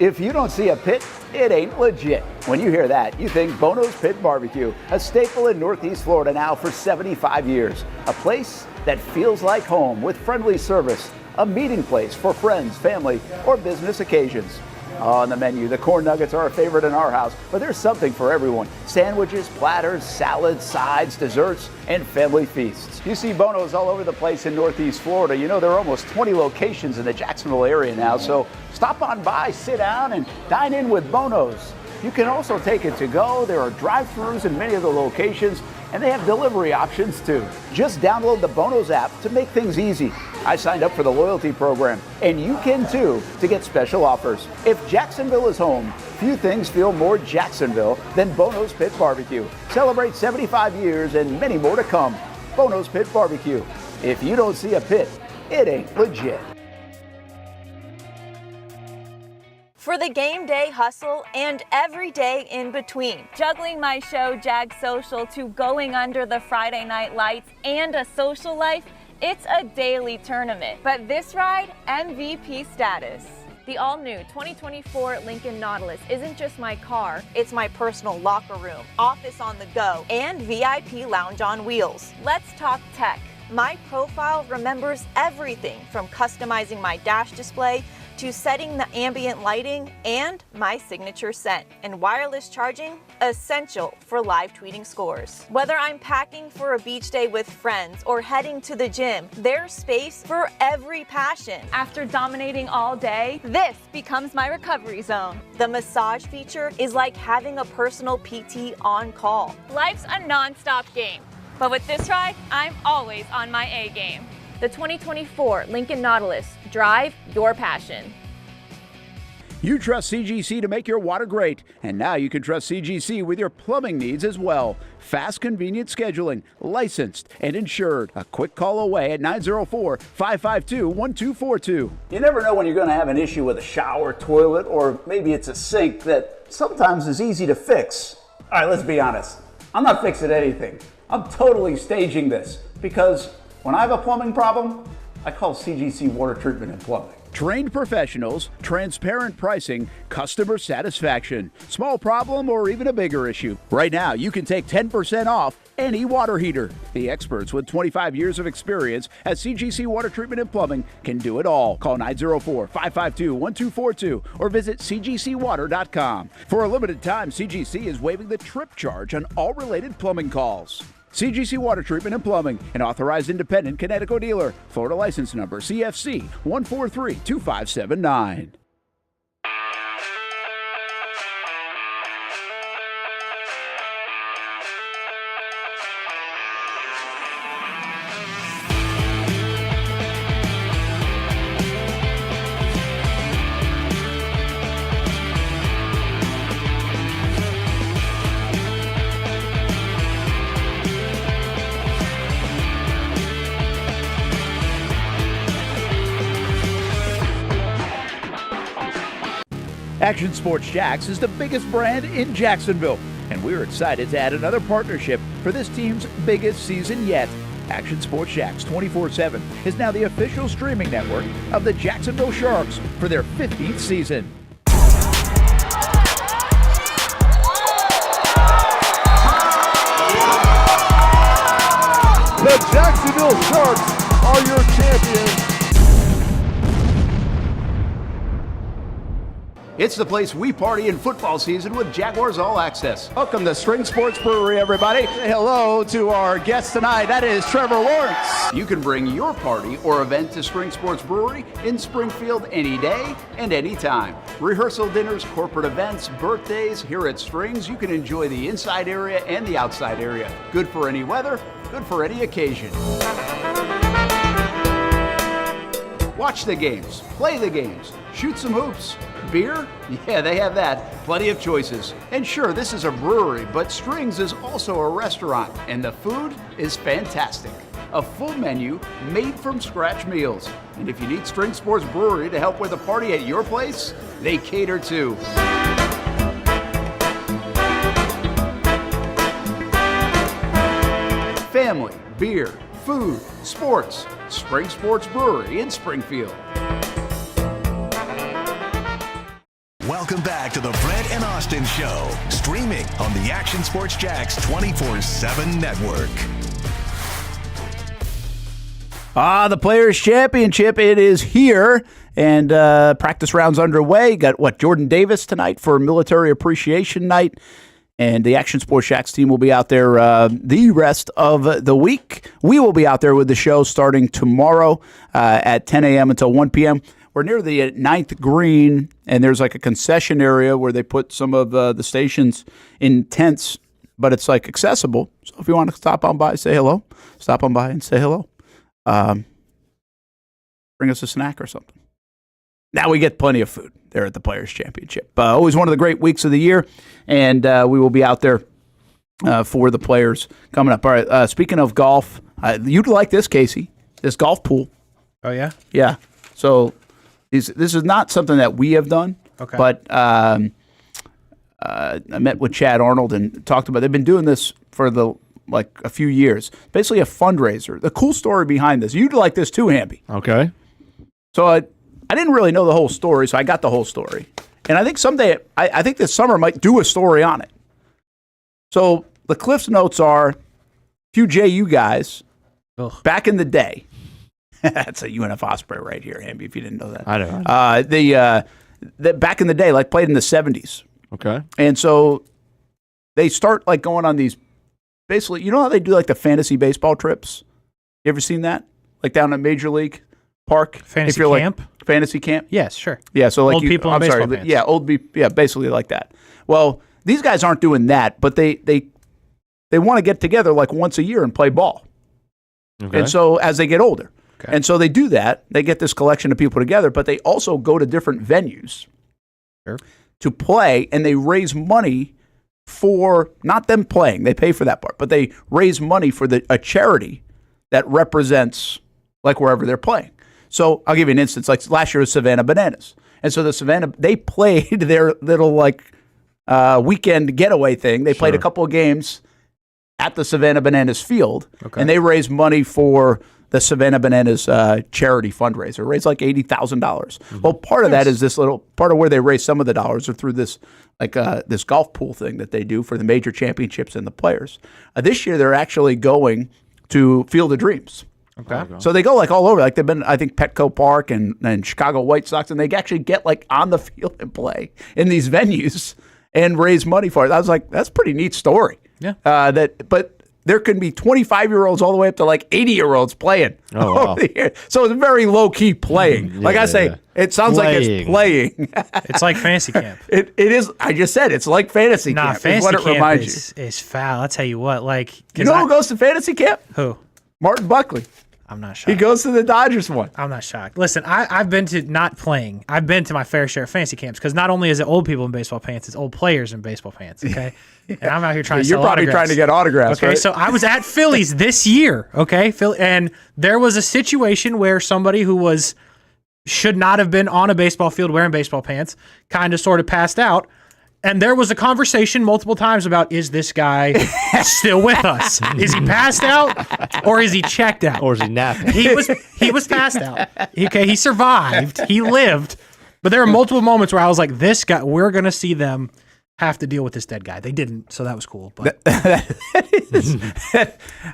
If you don't see a pit, it ain't legit. When you hear that, you think Bono's Pit Barbecue, a staple in Northeast Florida now for 75 years. A place that feels like home with friendly service, a meeting place for friends, family, or business occasions. On the menu, the corn nuggets are a favorite in our house, but there's something for everyone. Sandwiches, platters, salads, sides, desserts, and family feasts. You see Bono's all over the place in Northeast Florida. You know, there are almost 20 locations in the Jacksonville area now, so stop on by, sit down, and dine in with Bono's. You can also take it to go. There are drive-thrus in many of the locations, and they have delivery options too. Just download the Bono's app to make things easy. I signed up for the loyalty program, and you can too, to get special offers. If Jacksonville is home, few things feel more Jacksonville than Bono's Pit Barbecue. Celebrate 75 years and many more to come. Bono's Pit Barbecue. If you don't see a pit, it ain't legit. For the game day hustle and every day in between. Juggling my show, Jags Social, to going under the Friday night lights and a social life, it's a daily tournament. But this ride, MVP status. The all-new 2024 Lincoln Nautilus isn't just my car, it's my personal locker room, office on the go, and VIP lounge on wheels. Let's talk tech. My profile remembers everything from customizing my dash display to setting the ambient lighting and my signature scent. And wireless charging, essential for live tweeting scores. Whether I'm packing for a beach day with friends or heading to the gym, there's space for every passion. After dominating all day, this becomes my recovery zone. The massage feature is like having a personal PT on call. Life's a non-stop game, but with this ride, I'm always on my A game. The 2024 Lincoln Nautilus. Drive your passion. You trust CGC to make your water great, and now you can trust CGC with your plumbing needs as well. Fast, convenient scheduling, licensed and insured. A quick call away at 904-552-1242. You never know when you're going to have an issue with a shower, toilet, or maybe it's a sink that sometimes is easy to fix. All right, let's be honest. I'm not fixing anything. I'm totally staging this because when I have a plumbing problem, I call CGC Water Treatment and Plumbing. Trained professionals, transparent pricing, customer satisfaction. Small problem or even a bigger issue. Right now, you can take 10% off any water heater. The experts with 25 years of experience at CGC Water Treatment and Plumbing can do it all. Call 904-552-1242 or visit cgcwater.com. For a limited time, CGC is waiving the trip charge on all related plumbing calls. CGC Water Treatment and Plumbing, an authorized independent Connecticut dealer. Florida license number CFC 1432579. Action Sports Jacks is the biggest brand in Jacksonville, and we're excited to add another partnership for this team's biggest season yet. Action Sports Jacks 24/7 is now the official streaming network of the Jacksonville Sharks for their 15th season. The Jacksonville Sharks are your champions. It's the place we party in football season with Jaguars All Access. Welcome to Spring Sports Brewery, everybody. Say hello to our guest tonight. That is Trevor Lawrence. You can bring your party or event to Spring Sports Brewery in Springfield any day and any time. Rehearsal dinners, corporate events, birthdays. Here at Strings, you can enjoy the inside area and the outside area. Good for any weather, good for any occasion. Watch the games, play the games, shoot some hoops. Beer? Yeah, they have that. Plenty of choices. And sure, this is a brewery, but Strings is also a restaurant, and the food is fantastic. A full menu made from scratch meals. And if you need String Sports Brewery to help with a party at your place, they cater too. Family, beer, food, sports. Spring Sports Brewery in Springfield. Welcome back to the Brent and Austen Show, streaming on the Action Sports Jacks 24/7 network. The Players' Championship, it is here, and practice rounds underway. Got, Jordan Davis tonight for Military Appreciation Night, and the Action Sports Jacks team will be out there the rest of the week. We will be out there with the show starting tomorrow at 10 a.m. until 1 p.m. We're near the 9th green, and there's like a concession area where they put some of the stations in tents, but it's like accessible. So if you want to stop on by, say hello. Stop on by and say hello. Bring us a snack or something. Now we get plenty of food there at the Players' Championship. Always one of the great weeks of the year, and we will be out there for the players coming up. All right, speaking of golf, you'd like this, Casey, this golf pool. Oh, yeah? Yeah. So this is not something that we have done, okay. But I met with Chad Arnold and talked about, they've been doing this for a few years. Basically a fundraiser. The cool story behind this, you'd like this too, Hamby. Okay. So I didn't really know the whole story, so I got the whole story. And I think someday, I think this summer might do a story on it. So the Cliff's Notes are, few JU guys, back in the day. That's a UNF Osprey right here, Hamby, if you didn't know that. I know. The back in the day, like played in the 70s. Okay. And so they start like going on these, basically, you know how they do like the fantasy baseball trips? You ever seen that? Like down at Major League Park? Fantasy camp? Like, fantasy camp? Yes, sure. Yeah, so like old people in baseball pants. Yeah, basically like that. Well, these guys aren't doing that, but they want to get together like once a year and play ball. Okay. And so as they get older. Okay. And so they do that. They get this collection of people together, but they also go to different venues to play, and they raise money for, not them playing, they pay for that part, but they raise money for a charity that represents like wherever they're playing. So I'll give you an instance. Like last year was Savannah Bananas. And so they played their little like weekend getaway thing. They played a couple of games at the Savannah Bananas field, and they raised money for the Savannah Bananas charity fundraiser. Raised like $80,000. Well, part of that is this little part of where they raise some of the dollars are through this like this golf pool thing that they do for the major championships and the players. This year they're actually going to Field of Dreams. Okay. So they go like all over. Like they've been, I think, Petco Park and Chicago White Sox, and they actually get like on the field and play in these venues and raise money for it. I was like, that's a pretty neat story. Yeah. But there can be 25-year-olds all the way up to like 80-year-olds playing. Oh, wow. So it's very low-key playing. It sounds like it's playing. It's like fantasy camp. It is. I just said it's like fantasy camp. Fantasy is what it camp reminds you. is foul. I'll tell you what. Like, you know who goes to fantasy camp? Who? Martin Buckley. I'm not shocked. He goes to the Dodgers one. I'm not shocked. Listen, I've been to not playing. I've been to my fair share of fantasy camps because not only is it old people in baseball pants, it's old players in baseball pants. Okay, and I'm out here trying to sell autographs. You're probably trying to get autographs. Okay, right? so I was at Phillies this year. Okay, and there was a situation where somebody who should not have been on a baseball field wearing baseball pants kind of sort of passed out. And there was a conversation multiple times about, is this guy still with us? Is he passed out or is he checked out? Or is he napping? He was passed out. Okay, he survived. He lived. But there were multiple moments where I was like, this guy, we're going to see them have to deal with this dead guy. They didn't, so that was cool. But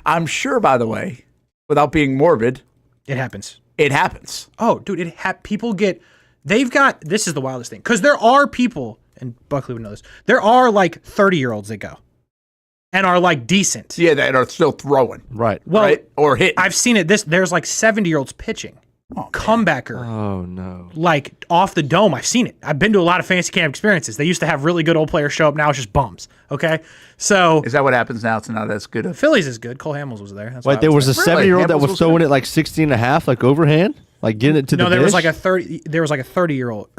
I'm sure, by the way, without being morbid, it happens. It happens. Oh, dude, people get, this is the wildest thing. Because there are people, and Buckley would know this, there are like 30-year-olds that go and are like decent. Yeah, that are still throwing. Right. Well, right? Or hitting. I've seen it. There's like 70-year-olds pitching. Comebacker. Oh, no. Like off the dome. I've seen it. I've been to a lot of fantasy camp experiences. They used to have really good old players show up. Now it's just bums. Okay? So. Is that what happens now? It's not as good. Phillies is good. Cole Hamels was there. Wait, there was a 70-year-old that was throwing it like 60 and a half, like overhand? Like getting it to the dish? No, there was like a 30-year-old.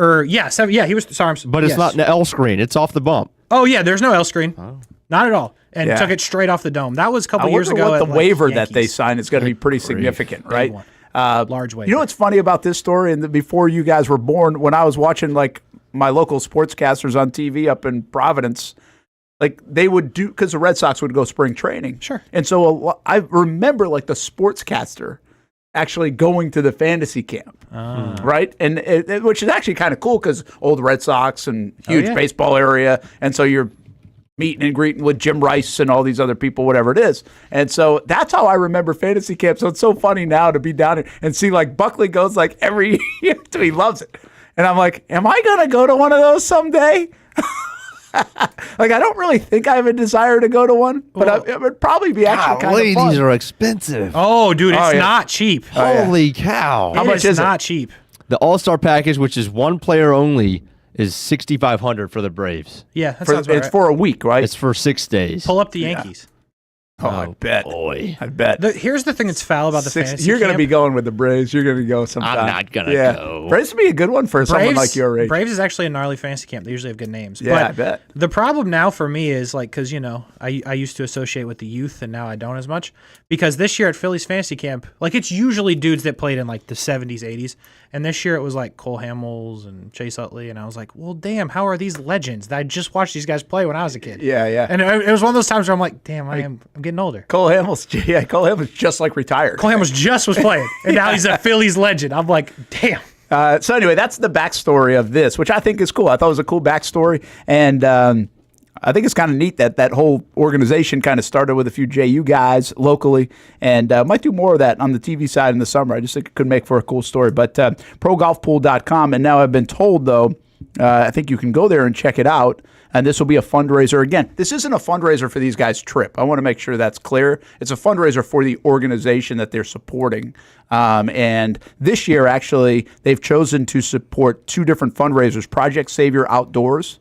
He was, sorry. But it's not an L screen. It's off the bump. Oh, yeah, there's no L screen. Oh. Not at all. And took it straight off the dome. That was a couple years ago. What the waiver that they signed is going to be pretty significant, right? Large waiver. You know what's funny about this story? And before you guys were born, when I was watching like my local sportscasters on TV up in Providence, like they would do, because the Red Sox would go spring training. Sure. And so I remember like the sportscaster actually going to the fantasy camp, right? And which is actually kind of cool because old Red Sox and huge baseball area. And so you're meeting and greeting with Jim Rice and all these other people, whatever it is. And so that's how I remember fantasy camp. So it's so funny now to be down here and see like Buckley goes like every year. He loves it. And I'm like, am I going to go to one of those someday? Like, I don't really think I have a desire to go to one, but it would probably be actually kind of fun. These are expensive. Oh, dude, it's not cheap. Holy cow. How much is it? Not cheap. The All-Star package, which is one player only, is $6,500 for the Braves. Yeah, that sounds right. It's for a week, right? It's for 6 days. Pull up the Yankees. Oh, I bet. Boy. I bet. Here's the thing that's foul about the fantasy You're going to camp. be going with the Braves. You're going to go sometime. I'm not going to go. Braves would be a good one for someone like your age. Braves is actually a gnarly fantasy camp. They usually have good names. Yeah, but I bet. The problem now for me is like, because, you know, I used to associate with the youth and now I don't as much. Because this year at Phillies fantasy camp, like it's usually dudes that played in like the 70s, 80s. And this year it was like Cole Hamels and Chase Utley. And I was like, well, damn, how are these legends? I just watched these guys play when I was a kid. Yeah, yeah. And it was one of those times where I'm like, damn, I'm getting older. Cole Hamels just like retired. Cole Hamels just was playing. And now he's a Phillies legend. I'm like, damn. So anyway, that's the backstory of this, which I think is cool. I thought it was a cool backstory, and I think it's kind of neat that whole organization kind of started with a few JU guys locally, and might do more of that on the TV side in the summer. I just think it could make for a cool story. But progolfpool.com, and now I've been told, though, I think you can go there and check it out, and this will be a fundraiser. Again, this isn't a fundraiser for these guys' trip. I want to make sure that's clear. It's a fundraiser for the organization that they're supporting. And this year, actually, they've chosen to support two different fundraisers, Project Savior Outdoors.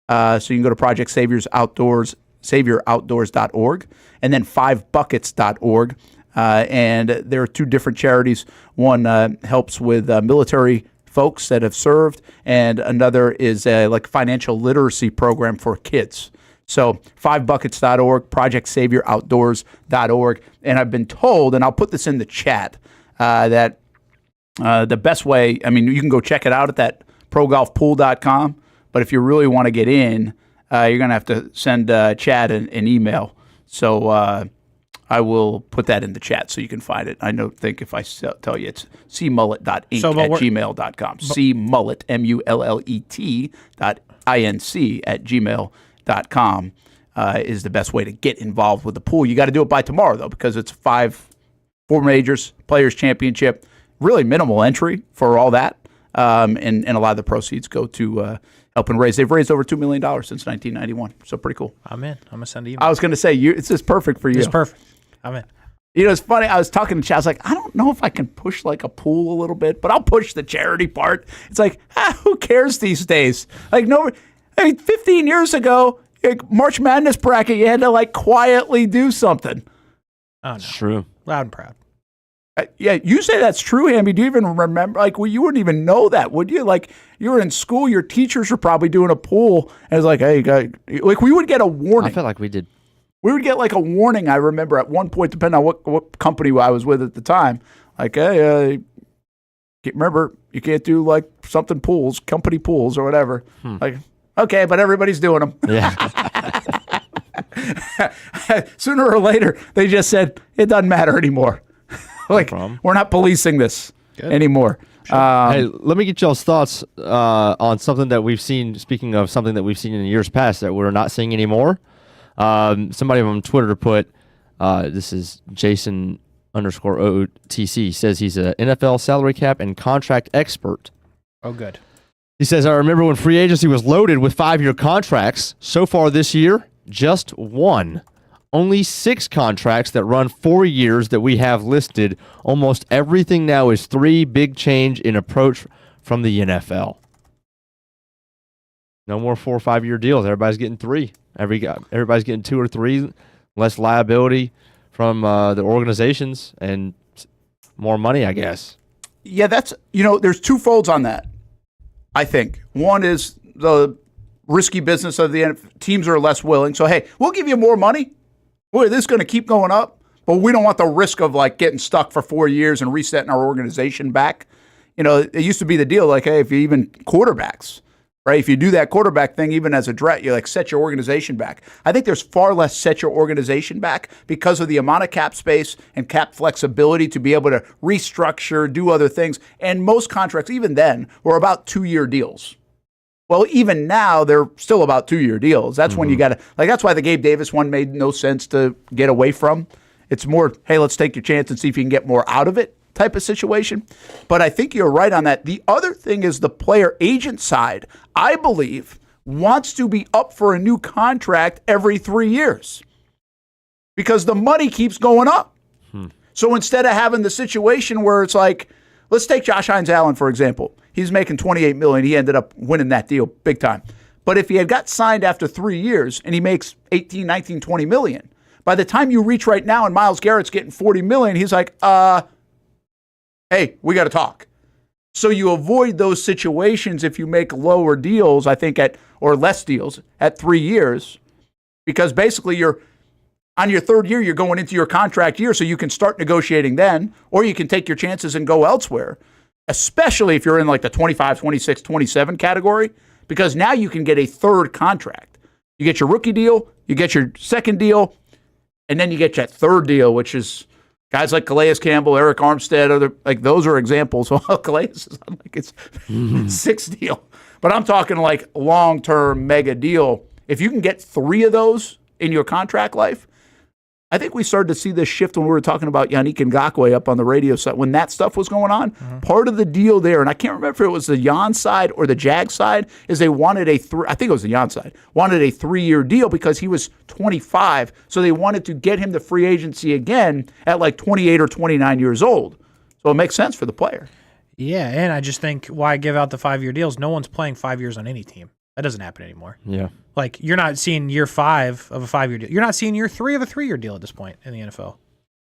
So you can go to Project Savior's Outdoors, SaviorOutdoors.org, and then 5buckets.org. And there are two different charities. One helps with military folks that have served, and another is a financial literacy program for kids. So 5buckets.org, ProjectSaviorOutdoors.org. And I've been told, and I'll put this in the chat, that the best way, you can go check it out at that progolfpool.com. But if you really want to get in, you're going to have to send Chad an email. So I will put that in the chat so you can find it. I think if I tell you it's cmullet.inc@gmail.com. cmullet, MULLET.INC@gmail.com is the best way to get involved with the pool. You got to do it by tomorrow, though, because it's 4 majors, Players Championship, really minimal entry for all that. And a lot of the proceeds go to helping raise. They've raised over $2 million since 1991, so pretty cool. I'm in. I'm gonna send an email. I was gonna say it's just perfect for you. It's perfect. I'm in. It's funny. I was talking to Chad. I was like, I don't know if I can push a pool a little bit, but I'll push the charity part. It's like, who cares these days? 15 years ago, March Madness bracket, you had to quietly do something. Oh, no. It's true. Loud and proud. Yeah, you say that's true, Hamby. Do you even remember? You wouldn't even know that, would you? You were in school, your teachers were probably doing a pool, and it's like, hey, we would get a warning. I felt like we did. We would get a warning, I remember, at one point, depending on what company I was with at the time. Hey, remember, you can't do, something pools, company pools or whatever. Okay, but everybody's doing them. Yeah. Sooner or later, they just said, it doesn't matter anymore. We're not policing this anymore. Sure. Hey, let me get y'all's thoughts on something that we've seen. Speaking of something that we've seen in years past that we're not seeing anymore. Somebody on Twitter put, this is Jason_OTC, says he's an NFL salary cap and contract expert. Oh, good. He says, I remember when free agency was loaded with 5-year contracts. So far this year, just one. Only 6 contracts that run 4 years that we have listed. Almost everything now is 3, big change in approach from the NFL. No more 4 or 5 year deals. Everybody's getting 3. Everybody's getting 2 or 3. Less liability from the organizations and more money, I guess. Yeah, that's, there's two folds on that, I think. One is the risky business of the NFL. Teams are less willing. So, hey, we'll give you more money. Boy, this is going to keep going up, but we don't want the risk of getting stuck for 4 years and resetting our organization back. It used to be the deal, hey, if you even quarterbacks, right? If you do that quarterback thing, even as a draft, you set your organization back. I think there's far less set your organization back because of the amount of cap space and cap flexibility to be able to restructure, do other things. And most contracts, even then, were about 2-year deals. Well, even now, they're still about 2-year deals. That's when you got to, that's why the Gabe Davis one made no sense to get away from. It's more, hey, let's take your chance and see if you can get more out of it type of situation. But I think you're right on that. The other thing is the player agent side, I believe, wants to be up for a new contract every 3 years because the money keeps going up. So instead of having the situation where it's let's take Josh Hines-Allen, for example. He's making $28 million. He ended up winning that deal big time. But if he had got signed after 3 years and he makes 18, 19, 20 million, by the time you reach right now and Myles Garrett's getting 40 million, he's like, hey, we got to talk. So you avoid those situations if you make lower deals, I think, or less deals at 3 years, because basically you're on your 3rd year, you're going into your contract year, so you can start negotiating then, or you can take your chances and go elsewhere. Especially if you're in the 25, 26, 27 category, because now you can get a 3rd contract. You get your rookie deal, you get your 2nd deal, and then you get that 3rd deal, which is Guys like Calais Campbell, Eric Armstead, those are examples. Well, Calais is on it's 6 deal. But I'm talking like long-term mega deal. If you can get 3 of those in your contract life, I think we started to see this shift when we were talking about Yannick Ngakoue up on the radio side. When that stuff was going on, part of the deal there, and I can't remember if it was the Jan side or the Jag side, is they wanted I think it was the Jan side, wanted a 3-year deal because he was 25, so they wanted to get him to free agency again at like 28 or 29 years old. So it makes sense for the player. Yeah, and I just think why give out the 5-year deals? No one's playing 5 years on any team. That doesn't happen anymore. Yeah. Like, you're not seeing year 5 of a 5-year deal. You're not seeing year 3 of a 3-year deal at this point in the NFL.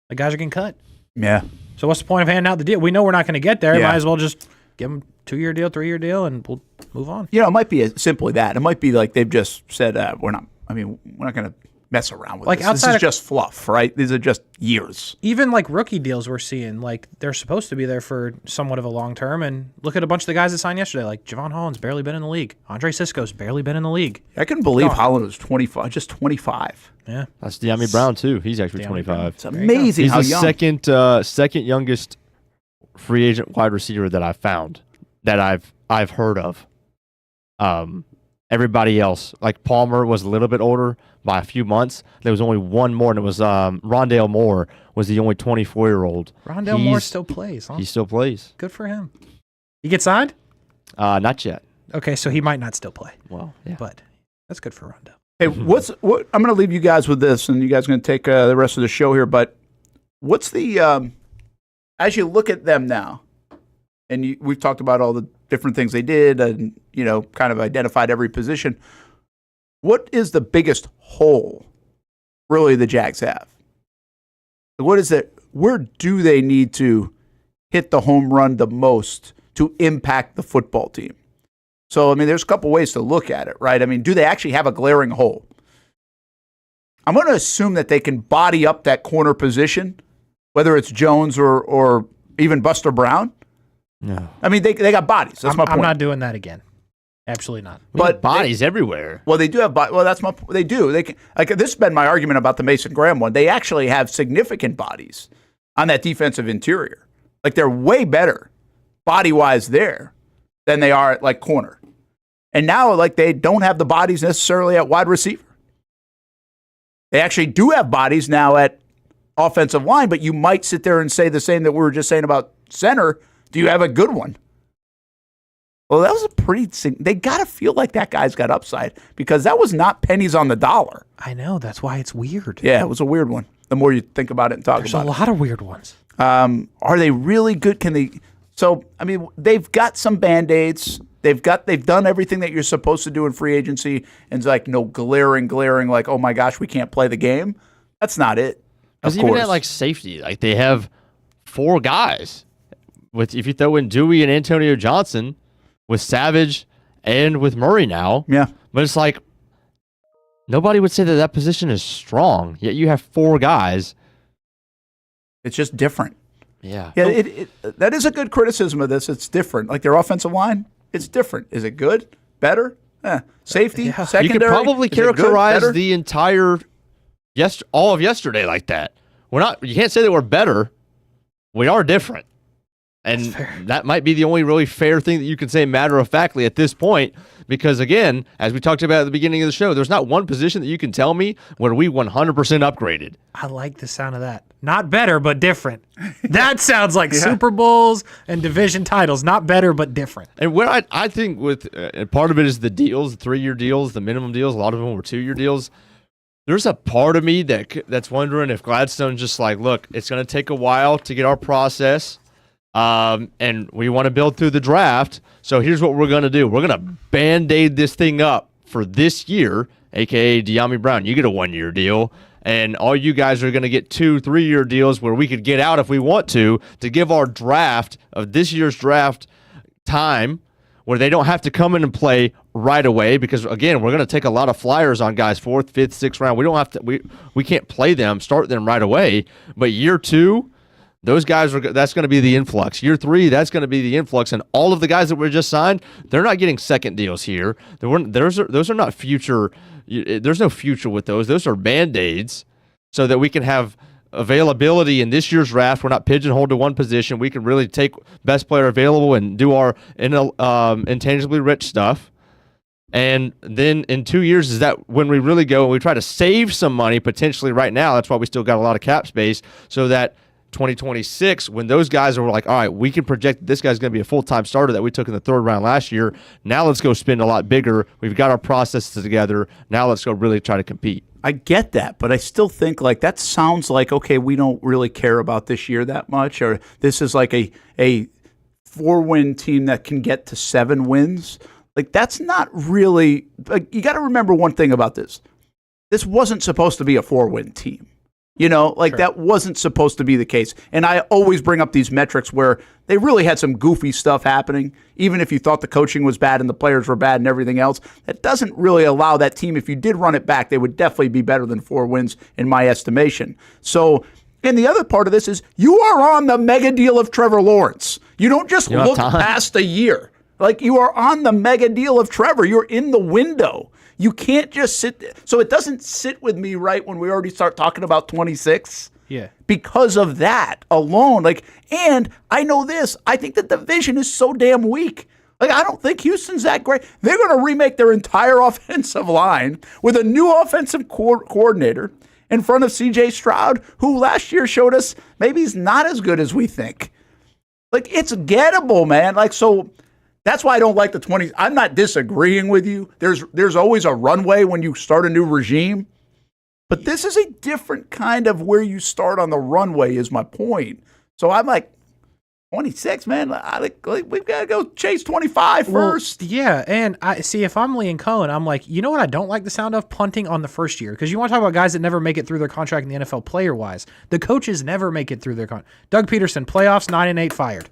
The guys are getting cut. Yeah. So what's the point of handing out the deal? We know we're not going to get there. Might as well just give them 2-year deal, 3-year deal, and we'll move on. It might be simply that. It might be like they've just said, we're not going to mess around with this. This is just fluff, right? These are just years. Even like rookie deals we're seeing, like they're supposed to be there for somewhat of a long term. And look at a bunch of the guys that signed yesterday. Like Javon Holland's barely been in the league. Andre Sisco's barely been in the league. I couldn't believe Holland was 25, just 25. Yeah, that's De'Ami Brown too. He's actually 25. It's amazing how young. He's the second youngest free agent wide receiver that I've found that I've heard of. Everybody else, like Palmer, was a little bit older by a few months. There was only one more, and it was Rondale Moore was the only 24-year-old. Rondale Moore still plays, huh? He still plays. Good for him. He get signed? Not yet. Okay, so he might not still play. Well, yeah. But that's good for Rondale. Hey, what? I'm going to leave you guys with this, and you guys are going to take the rest of the show here. But what's the as you look at them now, and we've talked about all the different things they did, and kind of identified every position. What is the biggest hole, really, the Jags have? What is it? Where do they need to hit the home run the most to impact the football team? So, there's a couple ways to look at it, right? Do they actually have a glaring hole? I'm going to assume that they can body up that corner position, whether it's Jones or even Buster Brown. No. They got bodies. That's my point. I'm not doing that again. Absolutely not. But bodies everywhere. Well, they do have bodies. Well, that's my. They do. They can. This has been my argument about the Mason Graham one. They actually have significant bodies on that defensive interior. They're way better body wise there than they are at corner. And now they don't have the bodies necessarily at wide receiver. They actually do have bodies now at offensive line, but you might sit there and say the same that we were just saying about center. Do you have a good one? Well, that was a pretty. They got to feel like that guy's got upside because that was not pennies on the dollar. I know. That's why it's weird. Yeah, it was a weird one. The more you think about it and talk about it. There's a lot of weird ones. Are they really good? Can they? So, they've got some Band-Aids. They've done everything that you're supposed to do in free agency, and it's no glaring, like, oh my gosh, we can't play the game. That's not it. Because even at safety, they have 4 guys. If you throw in Dewey and Antonio Johnson, with Savage and with Murray now. Yeah. But it's nobody would say that position is strong, yet you have 4 guys. It's just different. Yeah. Yeah, that is a good criticism of this. It's different. Their offensive line, it's different. Is it good? Better? Safety? Secondary? You could probably characterize the entire all of yesterday like that. You can't say that we're better. We are different. And that might be the only really fair thing that you can say matter-of-factly at this point because, again, as we talked about at the beginning of the show, there's not one position that you can tell me where we 100% upgraded. I like the sound of that. Not better, but different. That sounds like Super Bowls and division titles. Not better, but different. And what I think with part of it is the deals, the 3-year deals, the minimum deals. A lot of them were 2-year deals. There's a part of me that's wondering if Gladstone's just look, it's going to take a while to get our process. And we want to build through the draft. So here's what we're going to do. We're going to Band-Aid this thing up for this year, a.k.a. De'Ami Brown. You get a 1-year deal, and all you guys are going to get 2 3-year deals where we could get out if we want to give our draft of this year's draft time where they don't have to come in and play right away because, again, we're going to take a lot of flyers on guys 4th, 5th, 6th round. We don't have to. We can't play them, start them right away. But year 2, those guys that's going to be the influx. Year 3, that's going to be the influx. And all of the guys that were just signed, they're not getting second deals here. Those are not future. There's no future with those. Those are Band-Aids so that we can have availability in this year's draft. We're not pigeonholed to one position. We can really take best player available and do our intangibly rich stuff. And then in 2 years is that when we really go and we try to save some money potentially right now. That's why we still got a lot of cap space, so that 2026, when those guys are like, all right, we can project this guy's going to be a full-time starter that we took in the 3rd round last year. Now let's go spend a lot bigger. We've got our processes together. Now let's go really try to compete. I get that, but I still think like that sounds like, okay, we don't really care about this year that much, or this is like a 4-win team that can get to 7 wins. Like that's not really, like, you got to remember one thing about this. This wasn't supposed to be a 4-win team. You know, like that wasn't supposed to be the case. And I always bring up these metrics where they really had some goofy stuff happening. Even if you thought the coaching was bad and the players were bad and everything else, that doesn't really allow that team, if you did run it back, they would definitely be better than 4 wins in my estimation. So, and the other part of this is you are on the mega deal of Trevor Lawrence. You don't just look past a year. Like you are on the mega deal of Trevor. You're in the window. You can't just sit there. So it doesn't sit with me right when we already start talking about 26. Yeah. Because of that alone. Like, and I know this. I think the division is so damn weak. Like, I don't think Houston's that great. They're going to remake their entire offensive line with a new offensive coordinator in front of C.J. Stroud, who last year showed us maybe he's not as good as we think. Like, it's gettable, man. Like, so that's why I don't like the 20s. I'm not disagreeing with you. There's always a runway when you start a new regime. But this is a different kind of where you start on the runway is my point. So I'm like, 26, man. We've got to go chase 25 first. Yeah, and I see if I'm Lee and Cohen, I'm like, you know what I don't like the sound of? Punting on the first year. Because you want to talk about guys that never make it through their contract in the NFL player-wise. The coaches never make it through their contract. Doug Peterson, playoffs, 9-8, fired.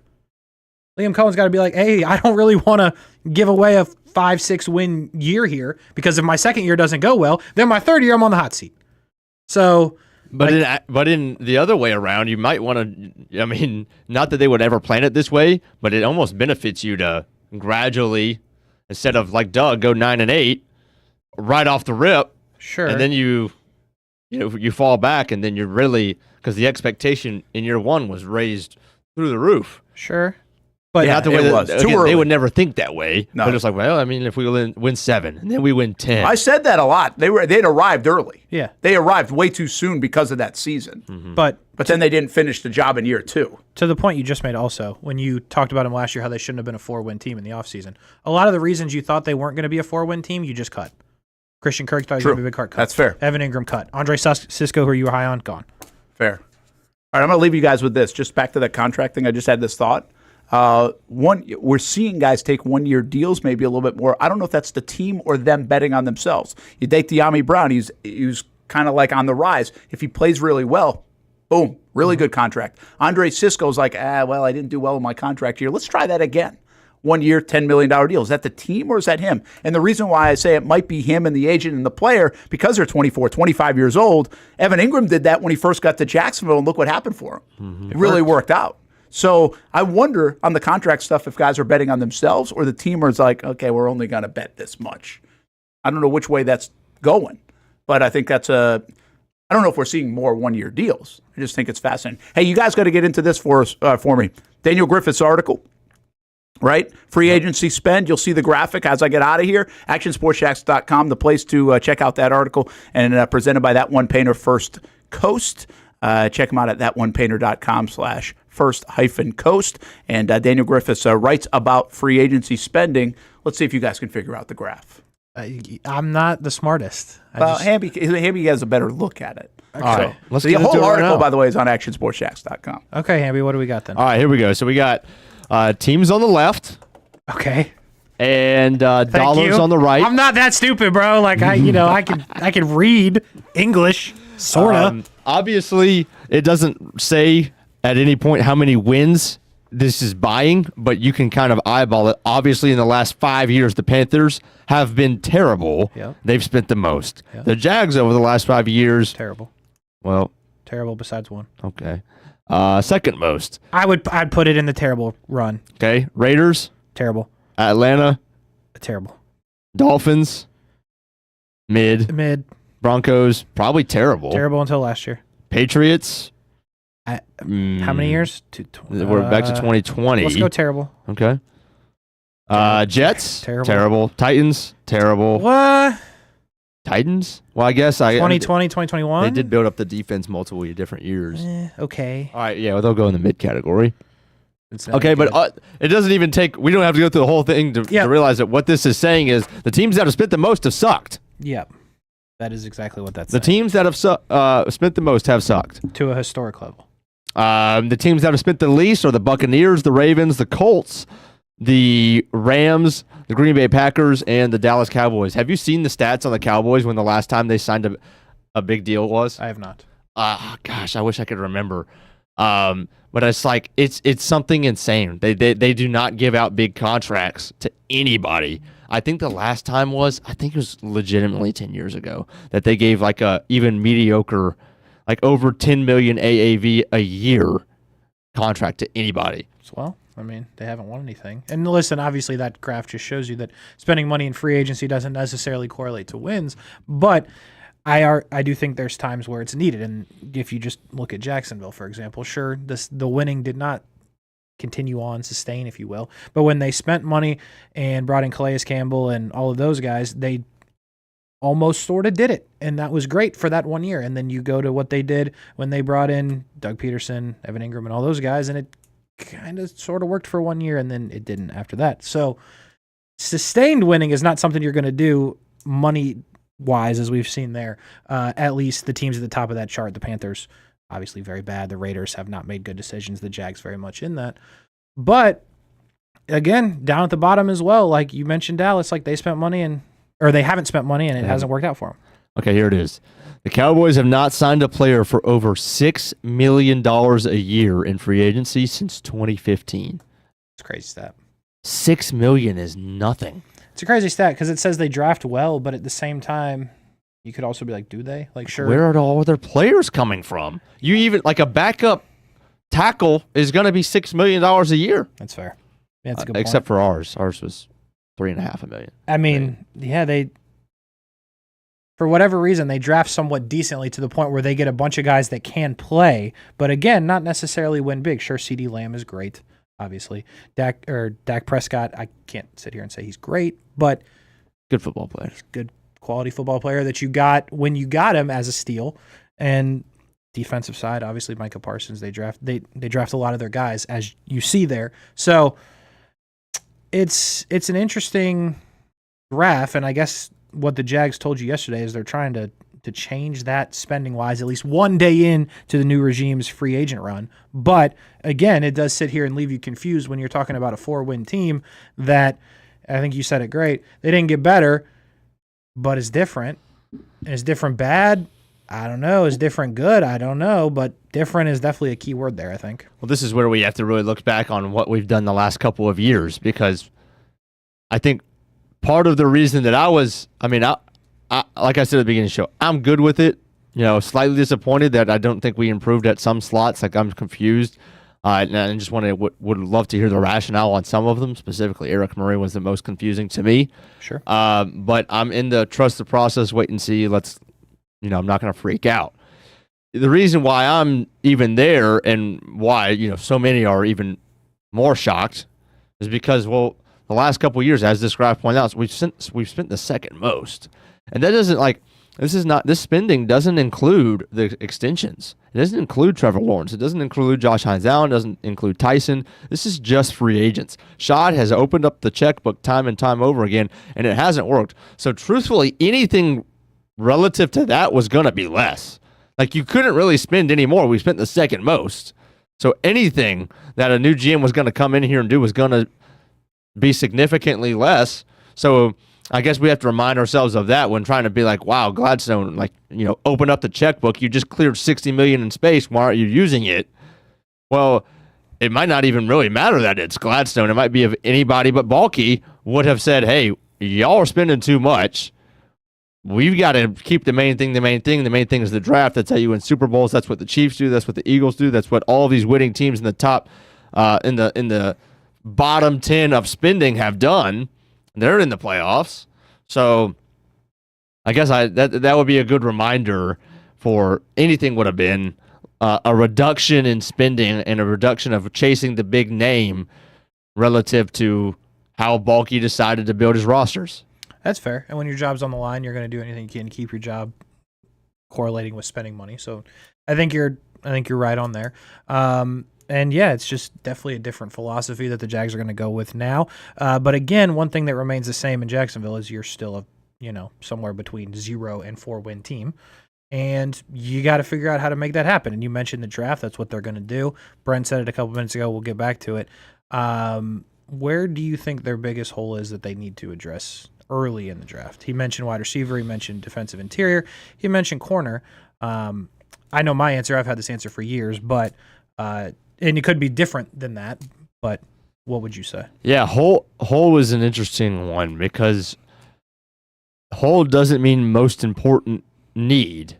Liam Cohen's got to be like, hey, I don't really want to give away a 5-6 win year here because if my second year doesn't go well, then my third year I'm on the hot seat. So, but in the other way around, you might want to. I mean, not that they would ever plan it this way, but it almost benefits you to gradually, instead of like Doug, go 9-8 right off the rip. Sure. And then you fall back, and then you're really, because the expectation in year one was raised through the roof. Sure. But not the way it was. Again, they would never think that way. No. But it's like, well, I mean, if we win 7 and then we win 10. I said that a lot. They'd arrived early. Yeah. They arrived way too soon because of that season. Mm-hmm. But then they didn't finish the job in year 2. To the point you just made also, when you talked about them last year, how they shouldn't have been a 4-win team in the offseason. A lot of the reasons you thought they weren't going to be a 4-win team, you just cut. Christian Kirk thought he was going to be a big cut. That's fair. Evan Ingram cut. Andre Sisco, who you were high on, gone. Fair. All right, I'm going to leave you guys with this. Just back to that contract thing. I just had this thought. We're seeing guys take 1-year deals, maybe a little bit more. I don't know if that's the team or them betting on themselves. You date De'Ami Brown, he's kind of like on the rise. If he plays really well, boom, really good contract. Andre Sisco's like, well, I didn't do well in my contract year. Let's try that again. 1 year, $10 million deal. Is that the team or is that him? And the reason why I say it might be him and the agent and the player, because they're 24, 25 years old. Evan Ingram did that when he first got to Jacksonville, and look what happened for him. Mm-hmm. It really worked out. So I wonder on the contract stuff if guys are betting on themselves or the team is like, okay, we're only going to bet this much. I don't know which way that's going, but I think that's I don't know if we're seeing more 1-year deals. I just think it's fascinating. Hey, you guys got to get into this for me. Daniel Griffith's article, right? Free agency spend. You'll see the graphic as I get out of here. ActionSportsJacks.com, the place to check out that article, and presented by That One Painter First Coast. Check them out at thatonepainter.com/first-coast. And Daniel Griffiths writes about free agency spending. Let's see if you guys can figure out the graph. I'm not the smartest. Hamby has a better look at it. Okay. All right. Let's the whole article, by the way, is on actionsportsjacks.com. Okay, Hamby, what do we got then? All right, here we go. So we got teams on the left. Okay. And dollars on the right. I'm not that stupid, bro. Like I can read English, sorta. Obviously, it doesn't say at any point how many wins this is buying, but you can kind of eyeball it. Obviously, in the last 5 years, the Panthers have been terrible. Yep. They've spent the most. Yep. The Jags over the last 5 years. Terrible. Well. Terrible besides one. Okay. Second most. I'd put it in the terrible run. Okay. Raiders. Terrible. Atlanta. Terrible. Dolphins. Mid. Mid. Broncos. Probably terrible. Terrible until last year. Patriots. How many years? We're back to 2020. Let's go terrible. Okay. Jets. Terrible. Titans. Terrible. What? Titans? Well, I guess 2020, 2021? They did build up the defense multiple different years. Okay. All right, yeah, well, they'll go in the mid category. Okay, good. but it doesn't even take. We don't have to go through the whole thing to realize that what this is saying is the teams that have spent the most have sucked. Yep. That is exactly what that's The teams that have spent the most have sucked. To a historic level. The teams that have spent the least are the Buccaneers, the Ravens, the Colts, the Rams, the Green Bay Packers, and the Dallas Cowboys. Have you seen the stats on the Cowboys when the last time they signed a big deal was? I have not. Gosh, I wish I could remember. But it's like it's something insane. They do not give out big contracts to anybody. I think the last time it was legitimately 10 years ago that they gave like a even mediocre, like over 10 million AAV a year contract to anybody. Well, I mean, they haven't won anything. And listen, obviously that graph just shows you that spending money in free agency doesn't necessarily correlate to wins, but I do think there's times where it's needed. And if you just look at Jacksonville, for example, sure, the winning did not continue on, sustain, if you will. But when they spent money and brought in Calais Campbell and all of those guys, they almost sort of did it. And that was great for that 1 year. And then you go to what they did when they brought in Doug Peterson, Evan Ingram, and all those guys, and it kind of sort of worked for 1 year, and then it didn't after that. So sustained winning is not something you're going to do money-wise, as we've seen there. At least the teams at the top of that chart, the Panthers, obviously very bad. The Raiders have not made good decisions. The Jags very much in that. But, again, down at the bottom as well, like you mentioned Dallas, like they spent money or they haven't spent money, and it hasn't worked out for them. Okay, here it is. The Cowboys have not signed a player for over $6 million a year in free agency since 2015. It's a crazy stat. $6 million is nothing. It's a crazy stat because it says they draft well, but at the same time, you could also be like, do they? Like, sure. Where are all their players coming from? You even, like a backup tackle is going to be $6 million a year. That's fair. Yeah, that's a good except point. for ours. Ours was $3.5 million. I mean, they for whatever reason, they draft somewhat decently to the point where they get a bunch of guys that can play, but again, not necessarily win big. Sure, CeeDee Lamb is great, obviously. Dak Prescott, I can't sit here and say he's great, but good football player. He's good quality football player that you got when you got him as a steal. And defensive side, obviously Micah Parsons, they draft a lot of their guys, as you see there. So it's an interesting graph, and I guess what the Jags told you yesterday is they're trying to change that spending-wise, at least one day in to the new regime's free agent run. But, again, it does sit here and leave you confused when you're talking about a 4-win team that, I think you said it great, they didn't get better, but is different. And is different bad? I don't know. Is different good? I don't know. But different is definitely a key word there, I think. Well, this is where we have to really look back on what we've done the last couple of years, because I think part of the reason that I like I said at the beginning of the show, I'm good with it. Slightly disappointed that I don't think we improved at some slots. Like, I'm confused. And I just would love to hear the rationale on some of them. Specifically, Eric Murray was the most confusing to me. Sure. But I'm in the trust the process, wait and see. I'm not going to freak out. The reason why I'm even there and why, so many are even more shocked is because, well, the last couple of years, as this graph points out, we've spent the second most. And that doesn't this spending doesn't include the extensions. It doesn't include Trevor Lawrence. It doesn't include Josh Hines Allen. It doesn't include Tyson. This is just free agents. Shad has opened up the checkbook time and time over again, and it hasn't worked. So truthfully, anything relative to that was going to be less. Like, you couldn't really spend any more. We spent the second most. So anything that a new GM was going to come in here and do was going to be significantly less. So I guess we have to remind ourselves of that when trying to be like, wow, Gladstone, open up the checkbook. You just cleared $60 million in space. Why aren't you using it? Well, it might not even really matter that it's Gladstone. It might be if anybody but Balky would have said, hey, y'all are spending too much. We've got to keep the main thing the main thing. The main thing is the draft. That's how you win Super Bowls. That's what the Chiefs do. That's what the Eagles do. That's what all of these winning teams in the top, in the bottom 10 of spending have done. They're in the playoffs. So I guess that would be a good reminder for anything would have been a reduction in spending and a reduction of chasing the big name relative to how Balky decided to build his rosters. That's fair. And when your job's on the line, you're going to do anything you can to keep your job correlating with spending money. So I think you're right on there. And yeah, it's just definitely a different philosophy that the Jags are going to go with now. But again, one thing that remains the same in Jacksonville is you're still somewhere between 0 and 4-win team. And you got to figure out how to make that happen. And you mentioned the draft. That's what they're going to do. Brent said it a couple minutes ago. We'll get back to it. Where do you think their biggest hole is that they need to address early in the draft? He mentioned wide receiver. He mentioned defensive interior. He mentioned corner. I know my answer. I've had this answer for years, but and it could be different than that. But what would you say? Yeah, hole is an interesting one because hole doesn't mean most important need.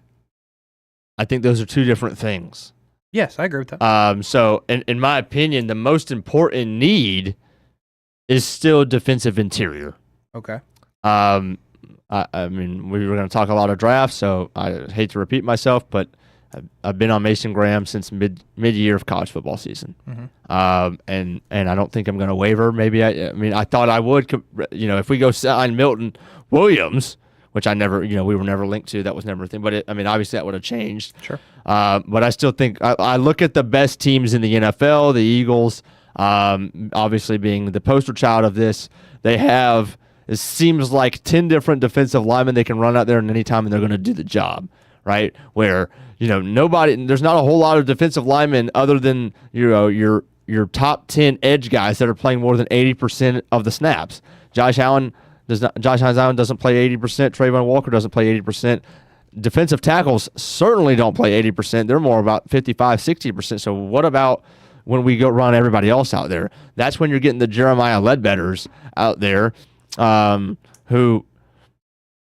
I think those are two different things. Yes, I agree with that. So, in my opinion, the most important need is still defensive interior. Okay. I mean, we were going to talk a lot of drafts, so I hate to repeat myself, but I've been on Mason Graham since mid-year of college football season. Mm-hmm. And I don't think I'm going to waver. Maybe I thought I would. If we go sign Milton Williams, which I never, we were never linked to. That was never a thing. But obviously that would have changed. Sure. But I still think I look at the best teams in the NFL, the Eagles, obviously being the poster child of this. They have, it seems like 10 different defensive linemen they can run out there at any time, and they're going to do the job, right? Where, there's not a whole lot of defensive linemen other than, your top 10 edge guys that are playing more than 80% of the snaps. Josh Allen doesn't play 80%. Trayvon Walker doesn't play 80%. Defensive tackles certainly don't play 80%. They're more about 55, 60%. So what about when we go run everybody else out there? That's when you're getting the Jeremiah Ledbetters out there who,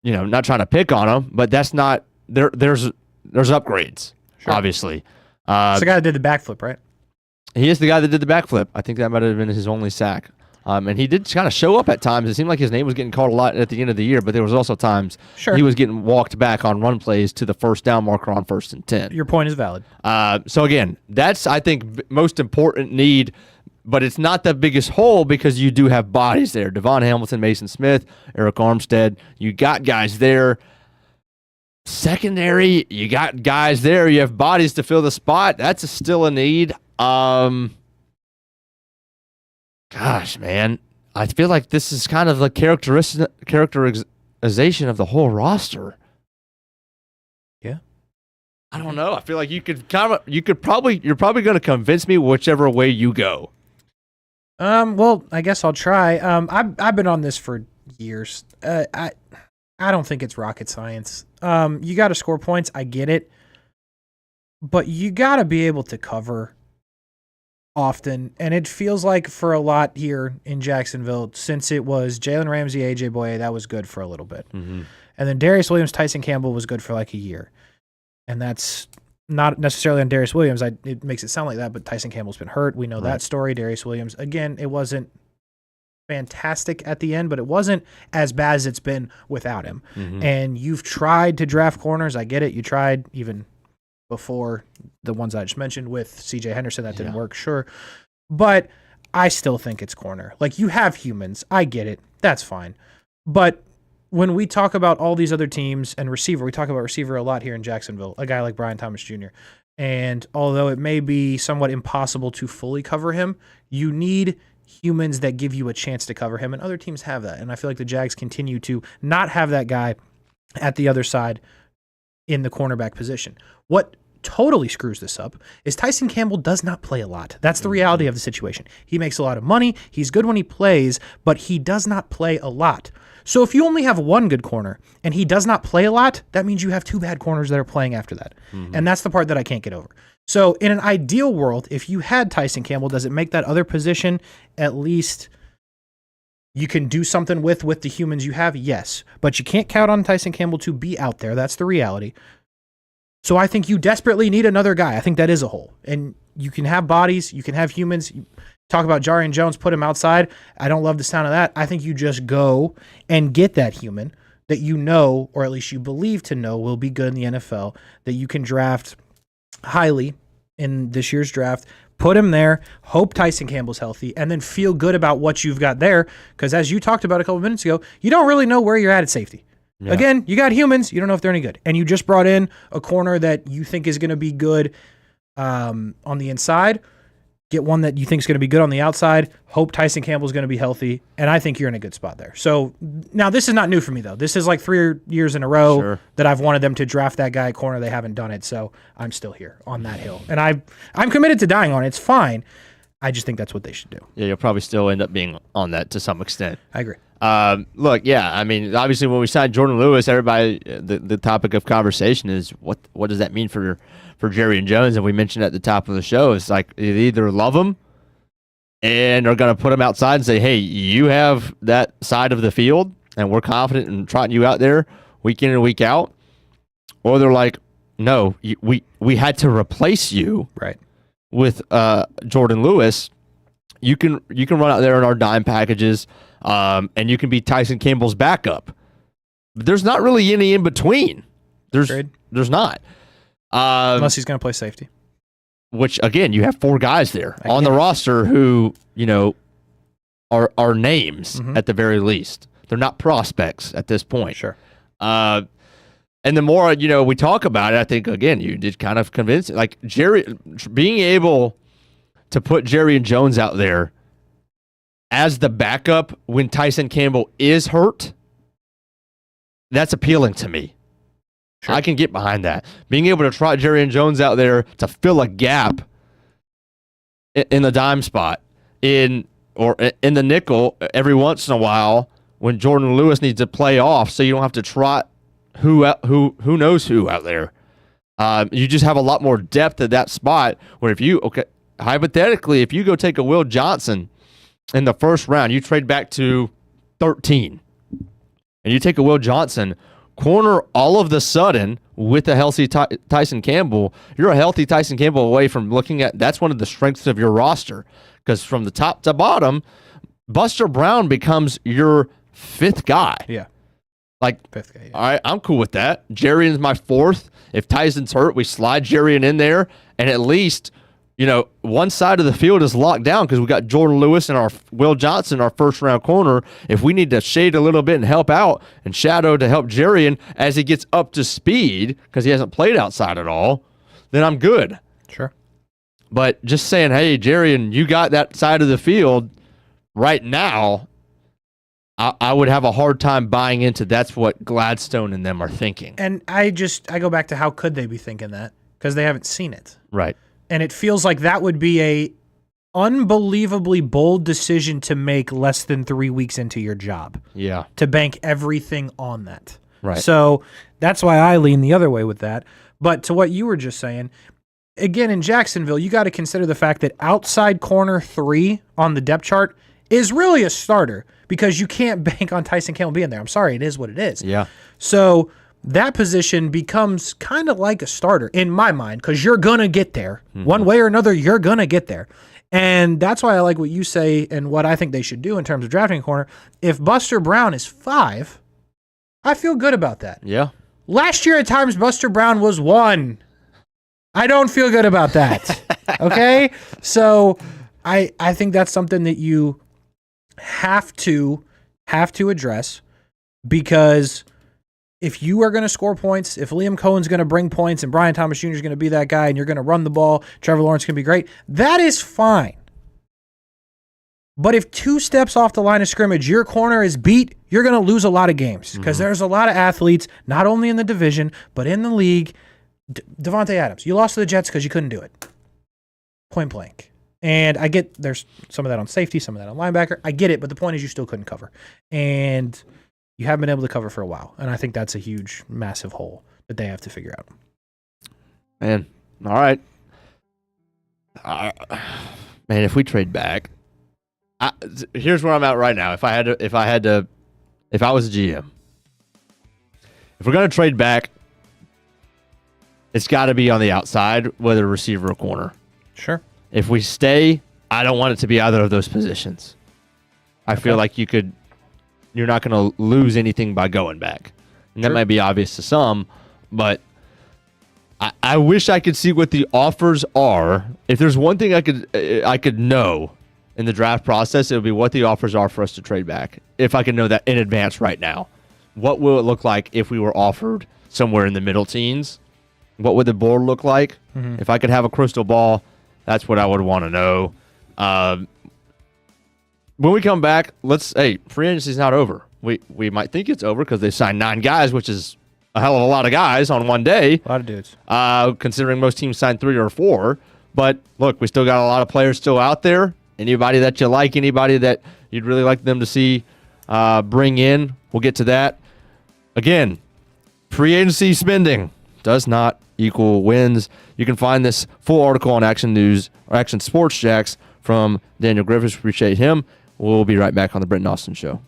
not trying to pick on them, but that's not – there's upgrades, sure. Obviously. It's the guy that did the backflip, right? He is the guy that did the backflip. I think that might have been his only sack. And he did kind of show up at times. It seemed like his name was getting called a lot at the end of the year, but there was also times he was getting walked back on run plays to the first down marker on 1st and 10. Your point is valid. So again, that's, I think, most important need, but it's not the biggest hole because you do have bodies there. Devon Hamilton, Mason Smith, Eric Armstead. You got guys there. Secondary, you got guys there. You have bodies to fill the spot. That's still a need. Gosh, man, I feel like this is kind of the characterization of the whole roster. Yeah, I don't know. I feel like you're probably going to convince me whichever way you go. Well, I guess I'll try. I've been on this for years. I don't think it's rocket science. You got to score points. I get it, but you got to be able to cover often, and it feels like for a lot here in Jacksonville, since it was Jalen Ramsey, AJ Boye, that was good for a little bit. Mm-hmm. And then Darius Williams, Tyson Campbell was good for like a year. And that's not necessarily on Darius Williams. It makes it sound like that, but Tyson Campbell's been hurt. We know that story. Darius Williams, again, it wasn't fantastic at the end, but it wasn't as bad as it's been without him. Mm-hmm. And you've tried to draft corners. I get it. You tried even before the ones I just mentioned with CJ Henderson. That didn't work, sure. But I still think it's corner. Like, you have humans. I get it. That's fine. But when we talk about all these other teams and receiver, we talk about receiver a lot here in Jacksonville, a guy like Brian Thomas Jr. And although it may be somewhat impossible to fully cover him, you need humans that give you a chance to cover him, and other teams have that. And I feel like the Jags continue to not have that guy at the other side in the cornerback position. What totally screws this up is Tyson Campbell does not play a lot. That's the reality of the situation. He makes a lot of money. He's good when he plays, but he does not play a lot. So if you only have one good corner and he does not play a lot, that means you have two bad corners that are playing after that. Mm-hmm. And that's the part that I can't get over. So in an ideal world, if you had Tyson Campbell, does it make that other position at least you can do something with the humans you have? Yes. But you can't count on Tyson Campbell to be out there. That's the reality. So I think you desperately need another guy. I think that is a hole. And you can have bodies. You can have humans. You talk about Jarian Jones, put him outside. I don't love the sound of that. I think you just go and get that human. that you know, or at least you believe to know, will be good in the NFL, that you can draft highly in this year's draft, put him there, hope Tyson Campbell's healthy, and then feel good about what you've got there. Because as you talked about a couple minutes ago, you don't really know where you're at safety. Yeah. Again, you got humans. You don't know if they're any good. And you just brought in a corner that you think is going to be good on the inside. Get one that you think is going to be good on the outside. Hope Tyson Campbell's going to be healthy. And I think you're in a good spot there. So now this is not new for me, though. This is like 3 years in a row that I've wanted them to draft that guy at corner. They haven't done it. So I'm still here on that hill. And I'm committed to dying on it. It's fine. I just think that's what they should do. Yeah, you'll probably still end up being on that to some extent. I agree. Look, yeah, I mean, obviously when we signed Jordan Lewis, everybody, the topic of conversation is what does that mean for Jerry and Jones? And we mentioned at the top of the show, it's like you either love them and are going to put them outside and say, hey, you have that side of the field and we're confident in trotting you out there week in and week out. Or they're like, no, we had to replace you with Jordan Lewis. You can run out there in our dime packages, and you can be Tyson Campbell's backup. But there's not really any in between. There's not. Unless he's going to play safety. Which, again, you have 4 guys there on the roster who, are names at the very least. They're not prospects at this point. Sure. And the more, we talk about it, I think, again, you did kind of convince it. Like, Jerry, being able to put Jerry and Jones out there as the backup when Tyson Campbell is hurt, that's appealing to me. Sure. I can get behind that. Being able to trot Jerry and Jones out there to fill a gap in the dime spot or in the nickel every once in a while when Jordan Lewis needs to play off, so you don't have to trot who knows who out there. You just have a lot more depth at that spot where hypothetically, if you go take a Will Johnson in the first round, you trade back to 13, and you take a Will Johnson corner all of the sudden with a healthy Tyson Campbell, you're a healthy Tyson Campbell away from looking at that's one of the strengths of your roster. Because from the top to bottom, Buster Brown becomes your 5th guy. Yeah. Like, 5th guy, yeah. All right, I'm cool with that. Jerrion's my 4th. If Tyson's hurt, we slide Jerrion in there, and at least, one side of the field is locked down because we got Jordan Lewis and our Will Johnson, our first-round corner. If we need to shade a little bit and help out and shadow to help Jerrion as he gets up to speed because he hasn't played outside at all, then I'm good. Sure. But just saying, hey, Jerrion, you got that side of the field right now, I would have a hard time buying into that's what Gladstone and them are thinking. And I go back to how could they be thinking that? Because they haven't seen it. Right. And it feels like that would be a unbelievably bold decision to make less than 3 weeks into your job. Yeah. To bank everything on that. Right. So that's why I lean the other way with that. But to what you were just saying, again, in Jacksonville, you got to consider the fact that outside corner 3 on the depth chart is really a starter because you can't bank on Tyson Campbell being there. I'm sorry, it is what it is. Yeah. So that position becomes kind of like a starter in my mind because you're going to get there. One way or another, you're going to get there. And that's why I like what you say and what I think they should do in terms of drafting a corner. If Buster Brown is 5, I feel good about that. Yeah. Last year at times, Buster Brown was 1. I don't feel good about that. Okay? So I think that's something that you have to address because if you are going to score points, if Liam Cohen's going to bring points and Brian Thomas Jr. is going to be that guy and you're going to run the ball, Trevor Lawrence can be great, that is fine. But if 2 steps off the line of scrimmage, your corner is beat, you're going to lose a lot of games because there's a lot of athletes, not only in the division, but in the league. Devontae Adams, you lost to the Jets because you couldn't do it. Point blank. And I get there's some of that on safety, some of that on linebacker. I get it, but the point is you still couldn't cover. And you haven't been able to cover for a while. And I think that's a huge, massive hole that they have to figure out. Man, all right. Man, if we trade back, here's where I'm at right now. If I was a GM, if we're going to trade back, it's got to be on the outside, whether receiver or corner. Sure. If we stay, I don't want it to be either of those positions. I feel like you're not going to lose anything by going back. And that might be obvious to some, but I wish I could see what the offers are. If there's one thing I could know in the draft process, it would be what the offers are for us to trade back. If I could know that in advance right now. What will it look like if we were offered somewhere in the middle teens? What would the board look like? Mhm. If I could have a crystal ball, that's what I would want to know. When we come back, free agency's not over. We might think it's over because they signed 9 guys, which is a hell of a lot of guys on one day. A lot of dudes. Considering most teams signed 3 or 4. But look, we still got a lot of players still out there. Anybody that you like, anybody that you'd really like them to see bring in, we'll get to that. Again, free agency spending does not equal wins. You can find this full article on Action News or Action Sports Jacks from Daniel Griffiths. Appreciate him. We'll be right back on the Brent and Austen Show.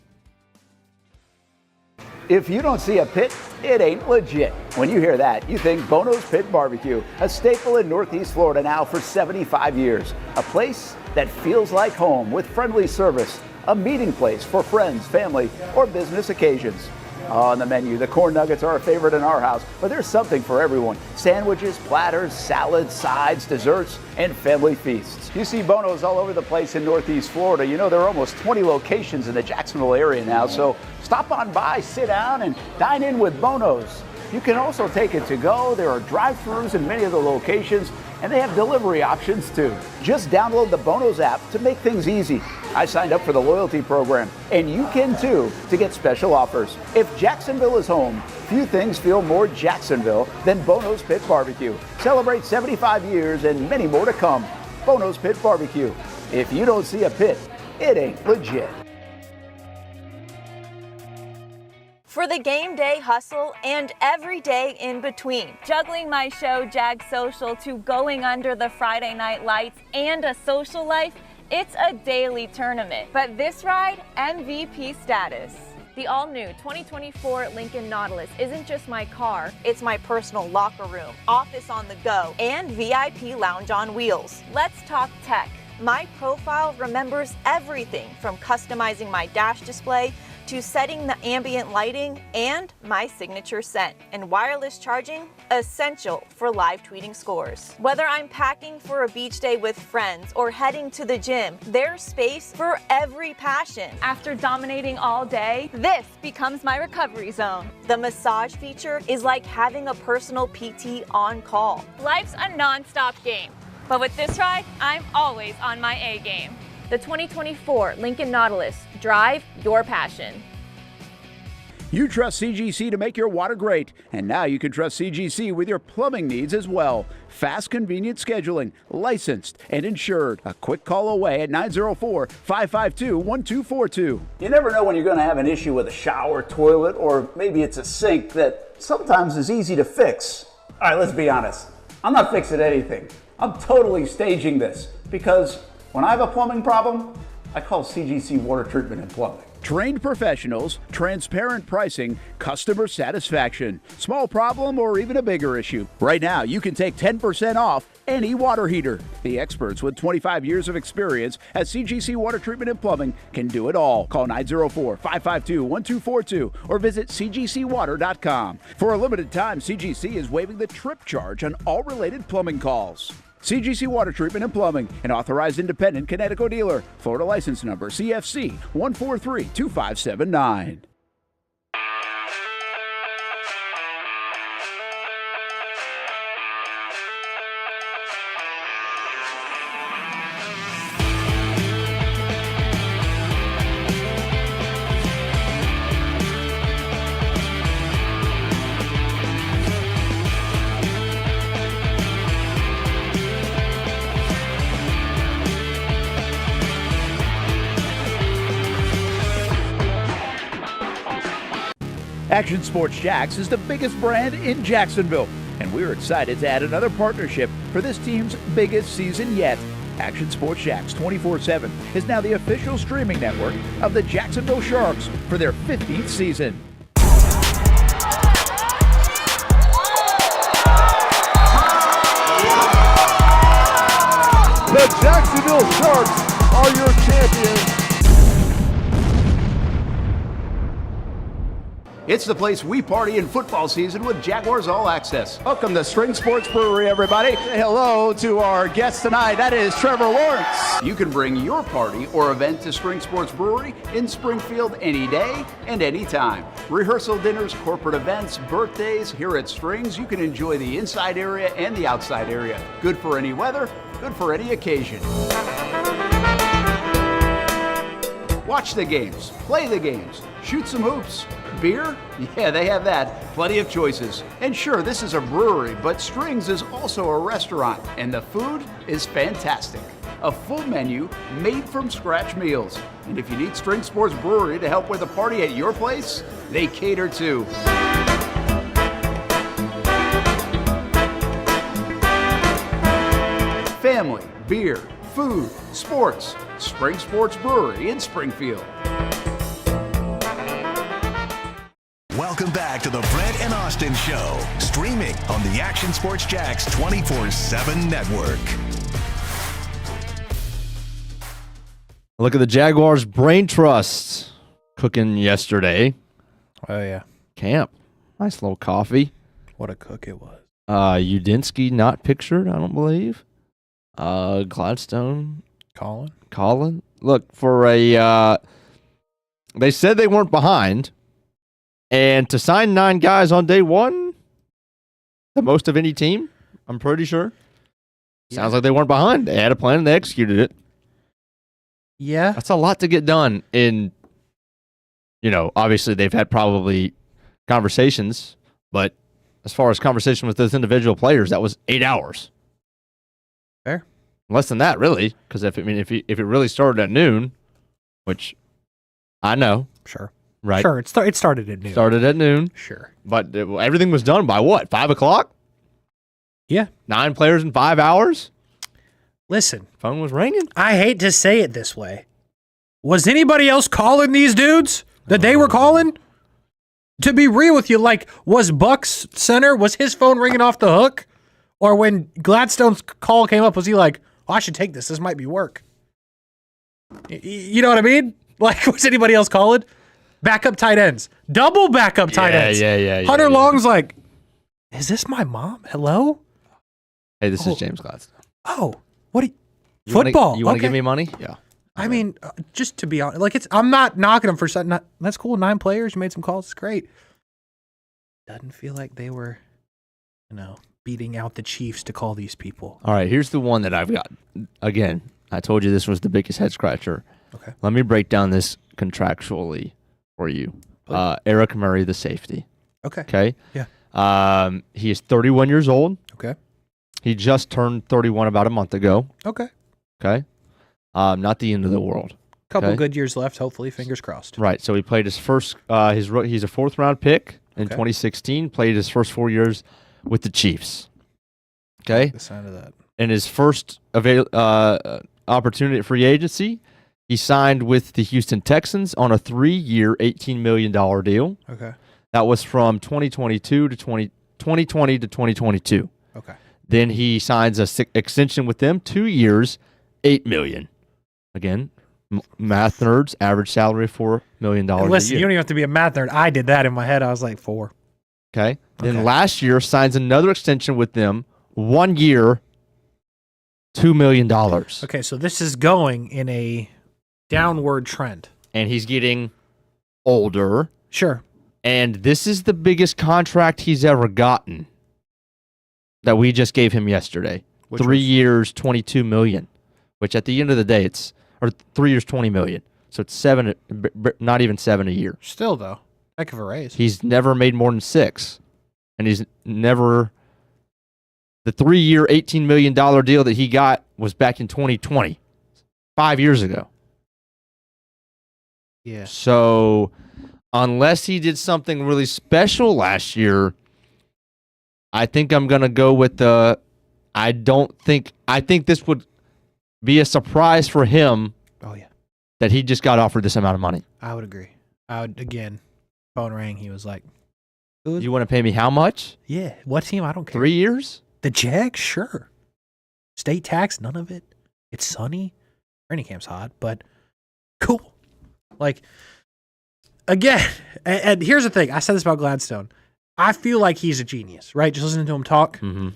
If you don't see a pit, it ain't legit. When you hear that, you think Bono's Pit Barbecue, a staple in Northeast Florida now for 75 years. A place that feels like home with friendly service, a meeting place for friends, family, or business occasions. On the menu, the corn nuggets are a favorite in our house, but there's something for everyone. Sandwiches, platters, salads, sides, desserts, and family feasts. You see Bono's all over the place in Northeast Florida. You know, there are almost 20 locations in the Jacksonville area now, so stop on by, sit down, and dine in with Bono's. You can also take it to go. There are drive-thrus in many of the locations, and they have delivery options too. Just download the Bono's app to make things easy. I signed up for the loyalty program, and you can too, to get special offers. If Jacksonville is home, few things feel more Jacksonville than Bono's Pit Barbecue. Celebrate 75 years and many more to come. Bono's Pit Barbecue. If you don't see a pit, it ain't legit. For the game day hustle and every day in between. Juggling my show, Jags Social, to going under the Friday night lights and a social life, it's a daily tournament. But this ride, MVP status. The all-new 2024 Lincoln Nautilus isn't just my car, it's my personal locker room, office on the go, and VIP lounge on wheels. Let's talk tech. My profile remembers everything from customizing my dash display to setting the ambient lighting and my signature scent. And wireless charging, essential for live tweeting scores. Whether I'm packing for a beach day with friends or heading to the gym, there's space for every passion. After dominating all day, this becomes my recovery zone. The massage feature is like having a personal PT on call. Life's a non-stop game, but with this ride, I'm always on my A game. The 2024 Lincoln Nautilus. Drive your passion. You trust CGC to make your water great, and now you can trust CGC with your plumbing needs as well. Fast, convenient scheduling, licensed and insured. A quick call away at 904-552-1242. You never know when you're going to have an issue with a shower, toilet, or maybe it's a sink that sometimes is easy to fix. All right, let's be honest. I'm not fixing anything. I'm totally staging this because when I have a plumbing problem, I call CGC Water Treatment and Plumbing. Trained professionals, transparent pricing, customer satisfaction. Small problem or even a bigger issue. Right now, you can take 10% off any water heater. The experts with 25 years of experience at CGC Water Treatment and Plumbing can do it all. Call 904-552-1242 or visit cgcwater.com. For a limited time, CGC is waiving the trip charge on all related plumbing calls. CGC Water Treatment and Plumbing, an authorized independent Connecticut dealer. Florida license number CFC 1432579. Action Sports Jacks is the biggest brand in Jacksonville, and we're excited to add another partnership for this team's biggest season yet. Action Sports Jacks 24/7 is now the official streaming network of the Jacksonville Sharks for their 15th season. The Jacksonville Sharks are your champions. It's the place we party in football season with Jaguars All Access. Welcome to String Sports Brewery, everybody. Say hello to our guest tonight. That is Trevor Lawrence. You can bring your party or event to String Sports Brewery in Springfield any day and any time. Rehearsal dinners, corporate events, birthdays. Here at Strings, you can enjoy the inside area and the outside area. Good for any weather, good for any occasion. Watch the games, play the games, shoot some hoops. Beer? Yeah, they have that. Plenty of choices. And sure, this is a brewery, but Strings is also a restaurant, and the food is fantastic. A full menu made from scratch meals. And if you need String Sports Brewery to help with a party at your place, they cater too. Family, beer, food, sports. Spring Sports Brewery in Springfield. Welcome back to the Brent and Austen Show, streaming on the Action Sports Jax 24/7 network. Look at the Jaguars Brain Trust cooking yesterday. Oh, yeah. Camp. Nice little coffee. What a cook it was. Udinsky not pictured, I don't believe. Gladstone. Colin. Look, for a... they said they weren't behind. And to sign 9 guys on day one, the most of any team, I'm pretty sure. Sounds like they weren't behind. They had a plan and they executed it. Yeah. That's a lot to get done in, obviously they've had probably conversations, but as far as conversation with those individual players, that was 8 hours. Fair. Less than that, really, because if it really started at noon, which I know. Sure. Right. Sure, it started at noon. Started at noon. Sure. But everything was done by what? 5 o'clock? Yeah. 9 players in 5 hours? Listen. Phone was ringing. I hate to say it this way. Was anybody else calling these dudes that they were calling? To be real with you, was Buck's center, was his phone ringing off the hook? Or when Gladstone's call came up, was he like, oh, I should take this. This might be work. You know what I mean? Was anybody else calling? Backup tight ends. Double backup tight ends. Yeah. Hunter Long's like, is this my mom? Hello? Hey, this is James Gladstone. Oh, what do you... Football. You want to give me money? Yeah. I mean, just to be honest, I'm not knocking them for something. That's cool. 9 players. You made some calls. It's great. Doesn't feel like they were, beating out the Chiefs to call these people. All right, here's the one that I've got. Again, I told you this was the biggest head scratcher. Okay. Let me break down this contractually for you. Eric Murray, the safety. Okay. Yeah. He is 31 years old. Okay. He just turned 31 about a month ago. Okay. Okay. Not the end of the world. Couple good years left, hopefully. Fingers crossed. Right. So he played his first. He's a 4th round pick in 2016. Played his first 4 years with the Chiefs. Okay. The sign of that. In his first opportunity at free agency, he signed with the Houston Texans on a 3-year, $18 million deal. Okay. That was from 2020 to 2022. Okay. Then he signs a extension with them, 2 years, $8 million. Again, math nerds, average salary of $4 million a year. Listen, you don't even have to be a math nerd. I did that in my head. I was like 4. Okay. Then last year signs another extension with them, 1 year, $2 million. Okay, so this is going in a downward trend. And he's getting older. Sure. And this is the biggest contract he's ever gotten that we just gave him yesterday. 3 years, $22 million, which at the end of the day, 3 years, $20 million. So it's not even 7 a year. Still, though, heck of a raise. He's never made more than 6. And he's never... The 3-year, $18 million deal that he got was back in 2020, 5 years ago. Yeah. So unless he did something really special last year, I think I'm going to go with I think this would be a surprise for him. Oh, yeah. That he just got offered this amount of money. I would agree. Again, phone rang. He was like, you want to pay me how much? Yeah. What team? I don't care. 3 years? The Jags? Sure. State tax? None of it. It's sunny. Training camp's hot, but cool. again, and here's the thing. I said this about Gladstone. I feel like he's a genius, right? Just listening to him talk. Mm-hmm.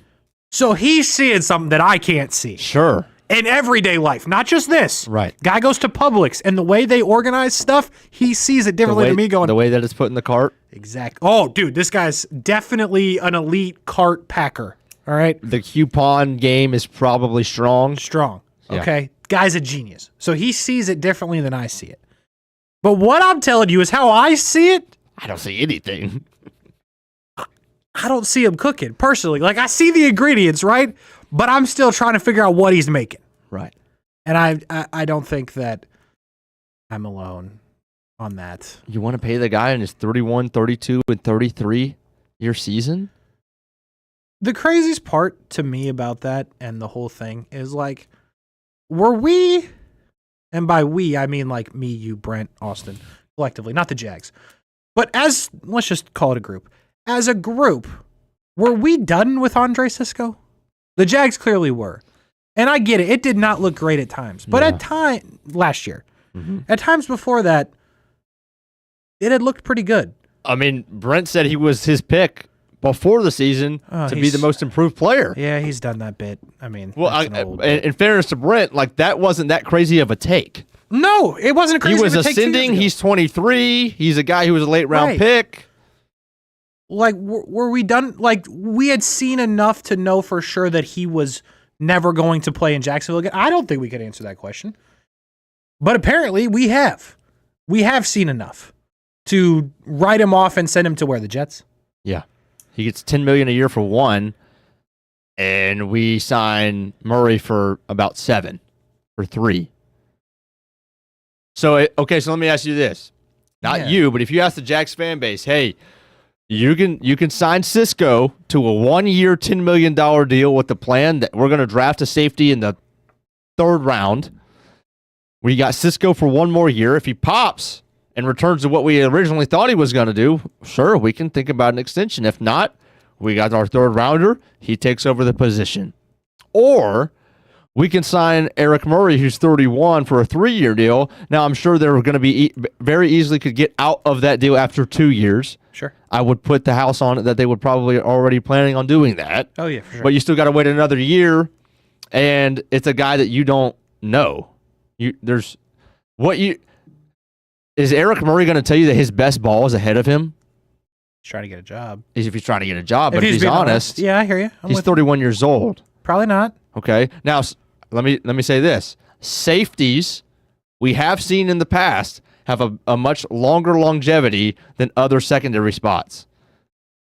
So he's seeing something that I can't see. Sure. In everyday life, not just this. Right. Guy goes to Publix, and the way they organize stuff, he sees it differently than me going. The way that it's put in the cart. Exactly. Oh, dude, this guy's definitely an elite cart packer. All right. The coupon game is probably strong. Yeah. Okay. Guy's a genius. So he sees it differently than I see it. But what I'm telling you is how I see it. I don't see anything. I don't see him cooking personally. Like, I see the ingredients, right? But I'm still trying to figure out what he's making. Right. And I don't think that I'm alone on that. You want to pay the guy in his 31, 32, and 33 year season? The craziest part to me about that and the whole thing is, like, were we, and by we, I mean like me, you, Brent, Austen, collectively, not the Jags, but let's just call it a group. As a group, were we done with Andre Cisco? The Jags clearly were. And I get it. It did not look great at times. But last year, at times before that, it had looked pretty good. I mean, Brent said he was his pick before the season to be the most improved player. Yeah, he's done that bit. I mean, well, in fairness to Brent, like, that wasn't that crazy of a take. No, it wasn't a crazy He was of a take 2 years ascending. ago. He's 23. He's a guy who was a late round pick. Like, were we done? Like, we had seen enough to know for sure that he was never going to play in Jacksonville again. I don't think we could answer that question. But apparently we have. We have seen enough to write him off and send him to where? The Jets? Yeah. He gets $10 million a year for one, and we sign Murray for about 7 or 3. So, okay, so let me ask you this. Not you, but if you ask the Jags fan base, hey, you can sign Cisco to a 1-year, $10 million deal with the plan that we're going to draft a safety in the 3rd round. We got Cisco for 1 more year. If he pops and returns to what we originally thought he was going to do, sure, we can think about an extension. If not, we got our 3rd rounder. He takes over the position. Or we can sign Eric Murray, who's 31, for a 3-year deal. Now, I'm sure they're going to be very easily could get out of that deal after 2 years. Sure. I would put the house on it that they would probably already planning on doing that. Oh, yeah, for sure. But you still got to wait another year, and it's a guy that you don't know. Is Eric Murray going to tell you that his best ball is ahead of him? He's trying to get a job. If he's trying to get a job, but if he's being honest, yeah, I hear you. he's 31 years old. Probably not. Okay. Now, let me say this. Safeties, we have seen in the past, have a much longer longevity than other secondary spots.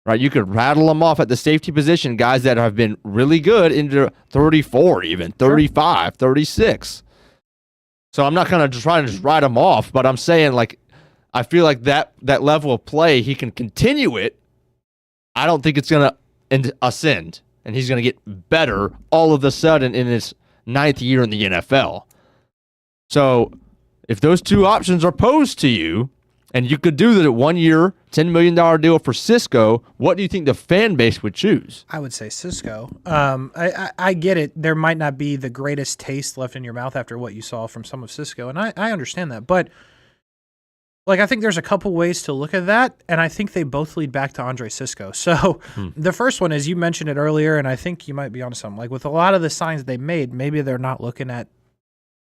Right? You could rattle them off at the safety position, guys that have been really good into 34 even, 35, 36. So I'm not going to try to just write them off, but I'm saying, like, I feel like that level of play, he can continue it. I don't think it's going to ascend, and he's going to get better all of a sudden in his 9th year in the NFL. So if those 2 options are posed to you, and you could do that at 1 year, $10 million deal for Cisco, what do you think the fan base would choose? I would say Cisco. I get it. There might not be the greatest taste left in your mouth after what you saw from some of Cisco, and I understand that. But, like, I think there's a couple ways to look at that, and I think they both lead back to Andre Cisco. So the first one is, you mentioned it earlier, and I think you might be onto something. Like, with a lot of the signs they made, maybe they're not looking at,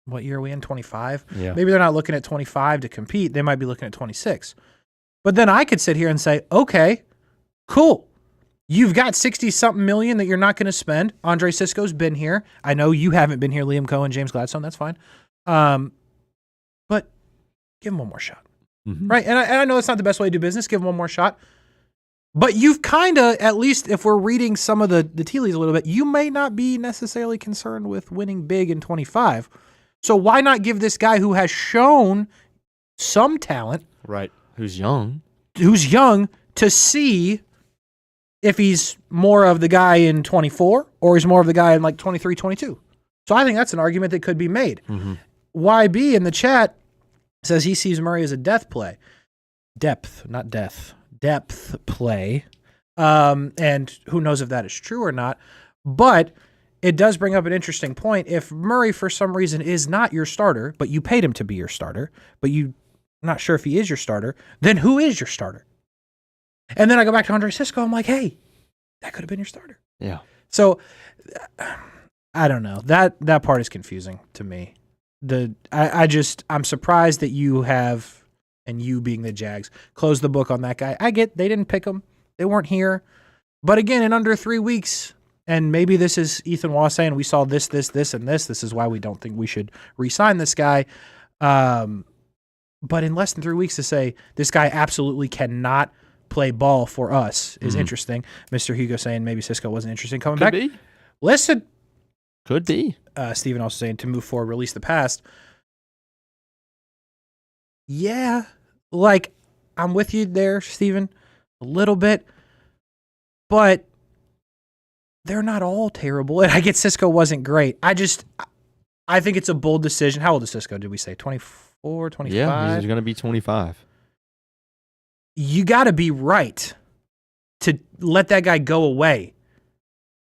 what year are we in, 25? Yeah. Maybe they're not looking at 25 to compete. They might be looking at 26. But then I could sit here and say, okay, cool. You've got 60-something million that you're not going to spend. Andre Cisco's been here. I know you haven't been here, Liam Cohen, James Gladstone. That's fine. But give him one more shot. Mm-hmm. Right? And I know it's not the best way to do business. Give him one more shot. But you've kind of, at least if we're reading some of the tea leaves a little bit, you may not be necessarily concerned with winning big in 25. So why not give this guy who has shown some talent, right, who's young, to see if he's more of the guy in 24 or he's more of the guy in like 23, 22. So I think that's an argument that could be made. Mm-hmm. YB in the chat says he sees Murray as a depth play. Depth, not death. Depth play. And who knows if that is true or not. But it does bring up an interesting point. If Murray, for some reason, is not your starter, but you paid him to be your starter, but you I'm not sure if he is your starter. Then who is your starter? And then I go back to Andre Cisco. I'm like, hey, that could have been your starter. Yeah. So I don't know. That part is confusing to me. I'm surprised that you have, and you being the Jags, closed the book on that guy. I get they didn't pick him. They weren't here. But again, in under 3 weeks, and maybe this is Ethan Waugh saying we saw this, and this. This is why we don't think we should re-sign this guy. But in less than 3 weeks to say this guy absolutely cannot play ball for us is interesting. Mr. Hugo saying maybe Cisco wasn't interested in coming back. Could be. Listen. Could be. Stephen also saying to move forward, release the past. Yeah. Like, I'm with you there, Stephen, a little bit. But they're not all terrible. And I get Cisco wasn't great. I think it's a bold decision. How old is Cisco, did we say? 24, 25? Yeah, he's going to be 25. You got to be right to let that guy go away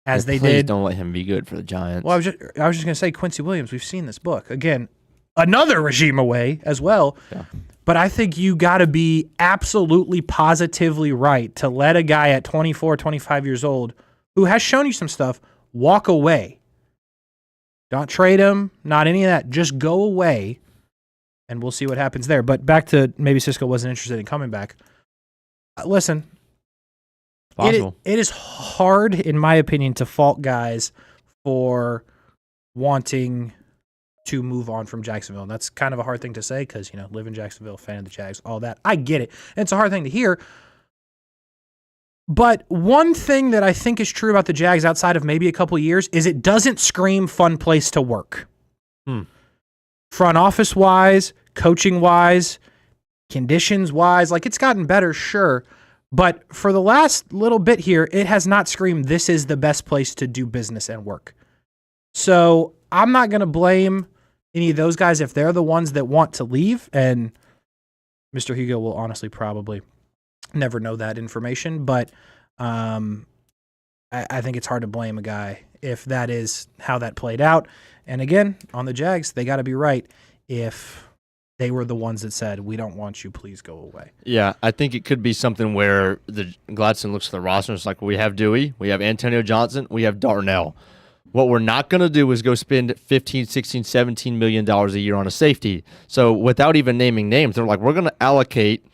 as they Please did. Don't let him be good for the Giants. Well, I was just going to say Quincy Williams. We've seen this book. Again, another regime away as well. Yeah. But I think you got to be absolutely positively right to let a guy at 24, 25 years old who has shown you some stuff walk away. Don't trade him, not any of that. Just go away, and we'll see what happens there. But back to maybe Cisco wasn't interested in coming back. Listen, possible. It is hard, in my opinion, to fault guys for wanting to move on from Jacksonville. And that's kind of a hard thing to say because, live in Jacksonville, fan of the Jags, all that. I get it. And it's a hard thing to hear. But one thing that I think is true about the Jags outside of maybe a couple of years is it doesn't scream fun place to work. Front office-wise, coaching-wise, conditions-wise, like it's gotten better, sure. But for the last little bit here, it has not screamed this is the best place to do business and work. So I'm not going to blame any of those guys if they're the ones that want to leave. And Mr. Hugo will honestly probably never know that information. But I think it's hard to blame a guy if that is how that played out. And again, on the Jags, they got to be right if they were the ones that said, we don't want you, please go away. Yeah, I think it could be something where the Gladstone looks at the roster and it's like, we have Dewey, we have Antonio Johnson, we have Darnell. What we're not going to do is go spend $15, $16, $17 million a year on a safety. So without even naming names, they're like, we're going to allocate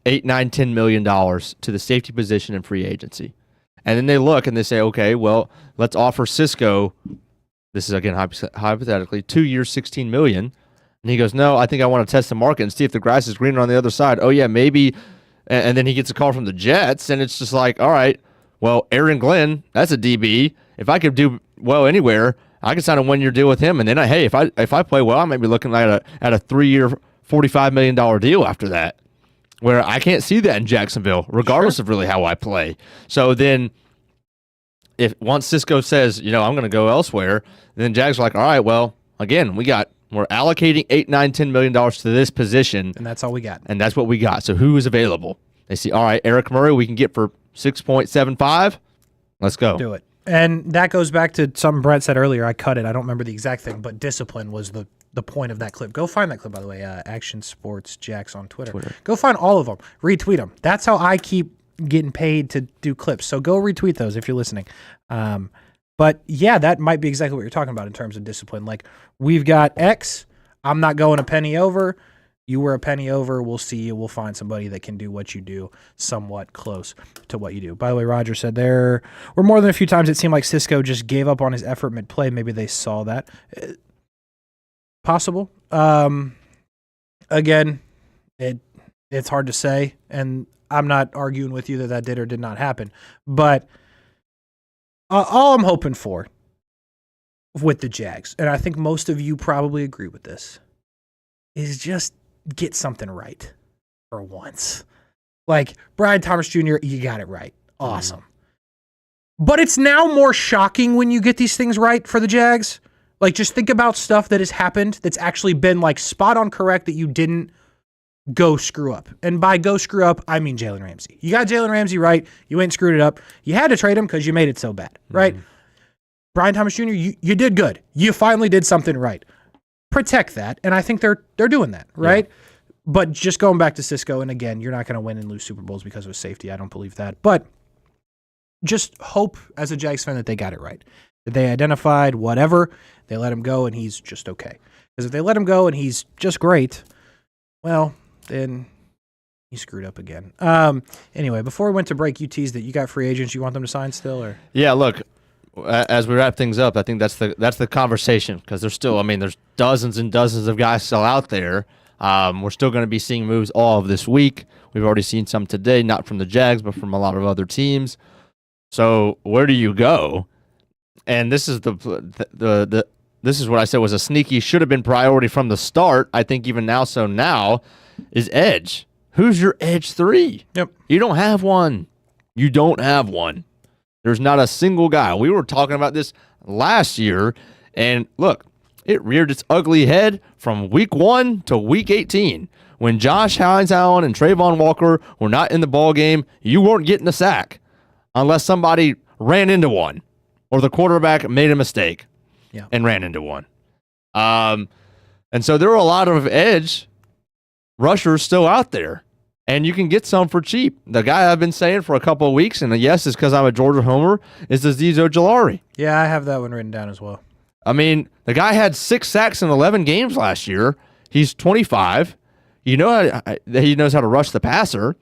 $8, $9, $10 million to the safety position in free agency. And then they look and they say, okay, well, let's offer Cisco, this is again hypothetically, 2 years, $16 million. And he goes, no, I think I want to test the market and see if the grass is greener on the other side. Oh, yeah, maybe. And then he gets a call from the Jets, and it's just like, all right, well, Aaron Glenn, that's a DB. If I could do well anywhere, I could sign a one-year deal with him. And then, hey, if I play well, I might be looking at a 3-year, $45 million deal after that, where I can't see that in Jacksonville, regardless of really how I play. So then if once Cisco says, I'm going to go elsewhere, then Jags are like, all right, well, again, we're allocating $8, $9, $10 million to this position. And that's all we got. And that's what we got. So who is available? They see, all right, Eric Murray we can get for 6.75. Let's go. Do it. And that goes back to something Brent said earlier. I cut it. I don't remember the exact thing, but discipline was the point of that clip. Go find that clip, by the way. Action Sports Jacks on Twitter. Go find all of them. Retweet them. That's how I keep getting paid to do clips. So go retweet those if you're listening. But yeah, that might be exactly what you're talking about in terms of discipline. Like, we've got X. I'm not going a penny over. You were a penny over. We'll see you. We'll find somebody that can do what you do, somewhat close to what you do. By the way, Roger said there were more than a few times it seemed like Cisco just gave up on his effort mid-play. Maybe they saw that. Possible. Again, it's hard to say, and I'm not arguing with you that did or did not happen. But all I'm hoping for with the Jags, and I think most of you probably agree with this, is just get something right for once. Like, Brian Thomas Jr., you got it right. Awesome. But it's now more shocking when you get these things right for the Jags. Like, just think about stuff that has happened that's actually been, like, spot on correct that you didn't go screw up. And by go screw up, I mean Jalen Ramsey. You got Jalen Ramsey right. You ain't screwed it up. You had to trade him because you made it so bad, right? Brian Thomas Jr., you did good. You finally did something right. Protect that, and I think they're doing that, right? But just going back to Cisco, and again, you're not going to win and lose Super Bowls because of safety. I don't believe that. But just hope as a Jags fan that they got it right. That they identified whatever, they let him go, and he's just okay. Because if they let him go and he's just great, well, then he screwed up again. Anyway, before we went to break, you teased that you got free agents. You want them to sign still, or? Yeah, look, as we wrap things up, I think that's the conversation, because there's still, there's dozens and dozens of guys still out there. We're still going to be seeing moves all of this week. We've already seen some today, not from the Jags, but from a lot of other teams. So where do you go? And this is this is what I said was a sneaky, should have been priority from the start. I think even now, so now is edge. Who's your edge 3? Yep. You don't have one. You don't have one. There's not a single guy. We were talking about this last year, and look, it reared its ugly head from week 1 to week 18. When Josh Hines-Allen and Trayvon Walker were not in the ball game, you weren't getting a sack unless somebody ran into one or the quarterback made a mistake and ran into one. And so there are a lot of edge rushers still out there, and you can get some for cheap. The guy I've been saying for a couple of weeks, and yes, it's because I'm a Georgia homer, is Azeez Ojulari. Yeah, I have that one written down as well. The guy had 6 sacks in 11 games last year. He's 25. You know he knows how to rush the passer.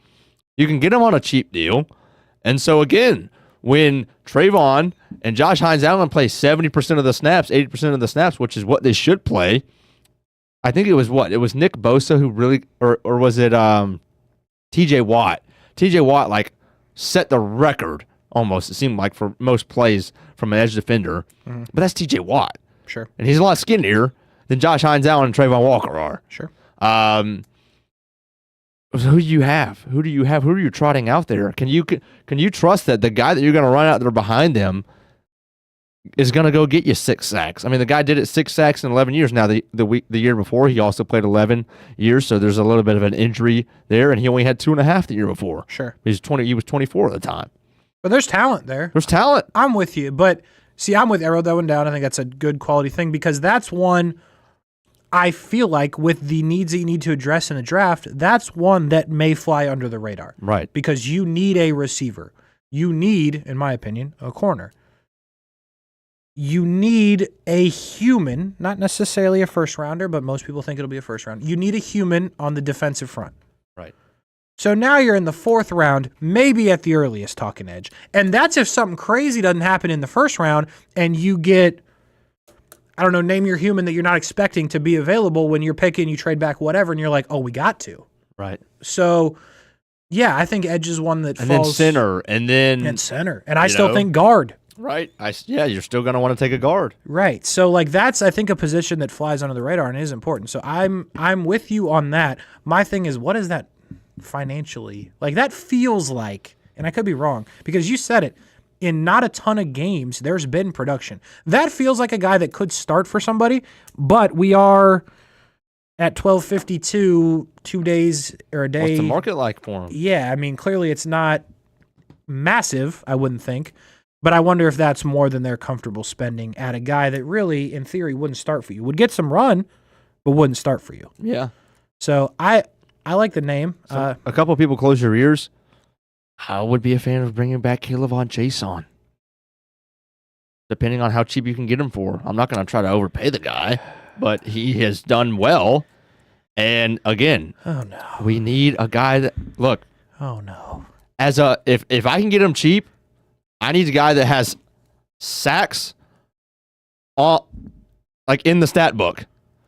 You can get him on a cheap deal. And so, again, when Trayvon and Josh Hines-Allen play 70% of the snaps, 80% of the snaps, which is what they should play, I think it was what? It was Nick Bosa who really, or was it TJ Watt? TJ Watt, set the record almost, it seemed like, for most plays from an edge defender. Mm-hmm. But that's TJ Watt. Sure. And he's a lot skinnier than Josh Hines-Allen and Trayvon Walker are. Sure. So who do you have? Who do you have? Who are you trotting out there? Can you trust that the guy that you're going to run out there behind them is going to go get you 6 sacks? The guy did it 6 sacks in 11 years. Now, the year before, he also played 11 years, so there's a little bit of an injury there, and he only had 2.5 the year before. Sure. He was 24 at the time. But there's talent there. There's talent. I'm with you, but see, I'm with Arrow that one down. I think that's a good quality thing, because that's one I feel like, with the needs that you need to address in the draft, that's one that may fly under the radar. Right. Because you need a receiver. You need, in my opinion, a corner. You need a human, not necessarily a first rounder, but most people think it'll be a first round. You need a human on the defensive front. Right. So now you're in the 4th round, maybe at the earliest talking edge. And that's if something crazy doesn't happen in the first round and you get, I don't know, name your human that you're not expecting to be available when you're picking, you trade back, whatever, and you're like, oh, we got to. Right. So, yeah, I think edge is one that falls. And then center. And center. And I still think guard. Right. You're still going to want to take a guard. Right. So, that's, I think, a position that flies under the radar and is important. So I'm with you on that. My thing is, what is that financially? That feels like, and I could be wrong, because you said it, in not a ton of games, there's been production. That feels like a guy that could start for somebody, but we are at 12:52, 2 days or a day. What's the market like for him? Yeah, clearly it's not massive, I wouldn't think, but I wonder if that's more than they're comfortable spending at a guy that really, in theory, wouldn't start for you. Would get some run, but wouldn't start for you. Yeah. So I like the name. So a couple of people close your ears. I would be a fan of bringing back K'Lavon Chaisson, depending on how cheap you can get him for. I'm not going to try to overpay the guy, but he has done well. And again, oh no, we need a guy that, look. Oh no. If I can get him cheap, I need a guy that has sacks, in the stat book.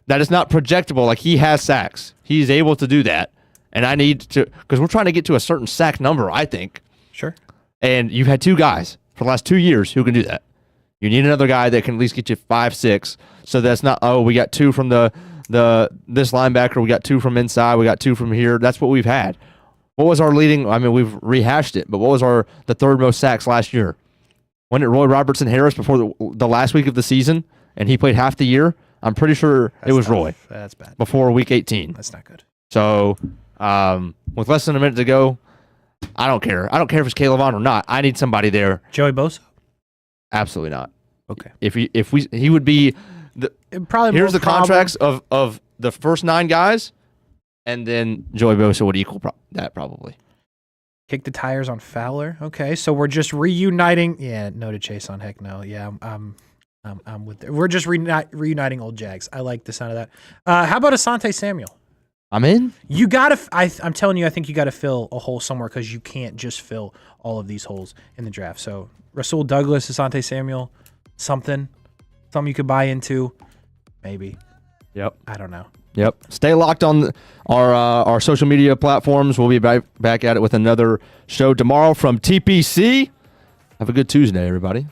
That is not projectable. He has sacks. He's able to do that. And I need to, because we're trying to get to a certain sack number, I think. Sure. And you've had 2 guys for the last 2 years who can do that. You need another guy that can at least get you 5, 6. So that's not, we got 2 from this linebacker, we got 2 from inside, we got 2 from here. That's what we've had. What was our leading? We've rehashed it, but what was the 3rd most sacks last year? Wasn't it Roy Robertson Harris before the last week of the season, and he played half the year? I'm pretty sure it was Roy. That's bad. Before week 18. That's not good. So, with less than a minute to go, I don't care. I don't care if it's K'Lavon or not. I need somebody there. Joey Bosa? Absolutely not. Okay. He would be probably. Here's the contracts of the first 9 guys. and then Joey Bosa would equal that probably. Kick the tires on Fowler. Okay, so we're just reuniting. Yeah, no to Chase on heck no. Yeah, I'm with it. We're just reuniting old Jags. I like the sound of that. How about Asante Samuel? I'm in. You gotta. I'm telling you, I think you got to fill a hole somewhere because you can't just fill all of these holes in the draft. So Rasul Douglas, Asante Samuel, something you could buy into, maybe. Yep. I don't know. Yep. Stay locked on our social media platforms. We'll be back at it with another show tomorrow from TPC. Have a good Tuesday, everybody.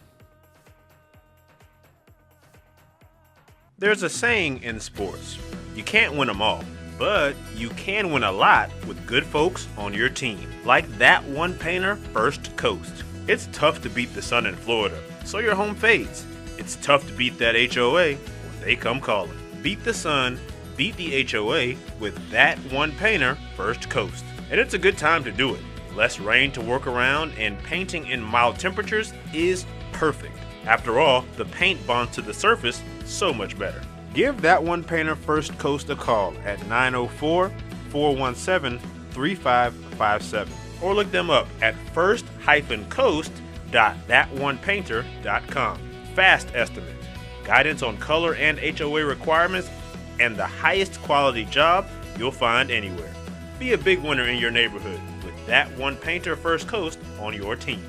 There's a saying in sports, you can't win them all, but you can win a lot with good folks on your team. Like that one painter, First Coast. It's tough to beat the sun in Florida, so your home fades. It's tough to beat that HOA when they come calling. Beat the sun, beat the HOA with that one painter, First Coast. And it's a good time to do it. Less rain to work around and painting in mild temperatures is perfect. After all, the paint bonds to the surface so much better. Give that one painter First Coast a call at 904-417-3557 or look them up at first-coast.thatonepainter.com. Fast estimate, guidance on color and HOA requirements, and the highest quality job you'll find anywhere. Be a big winner in your neighborhood with that one painter First Coast on your team.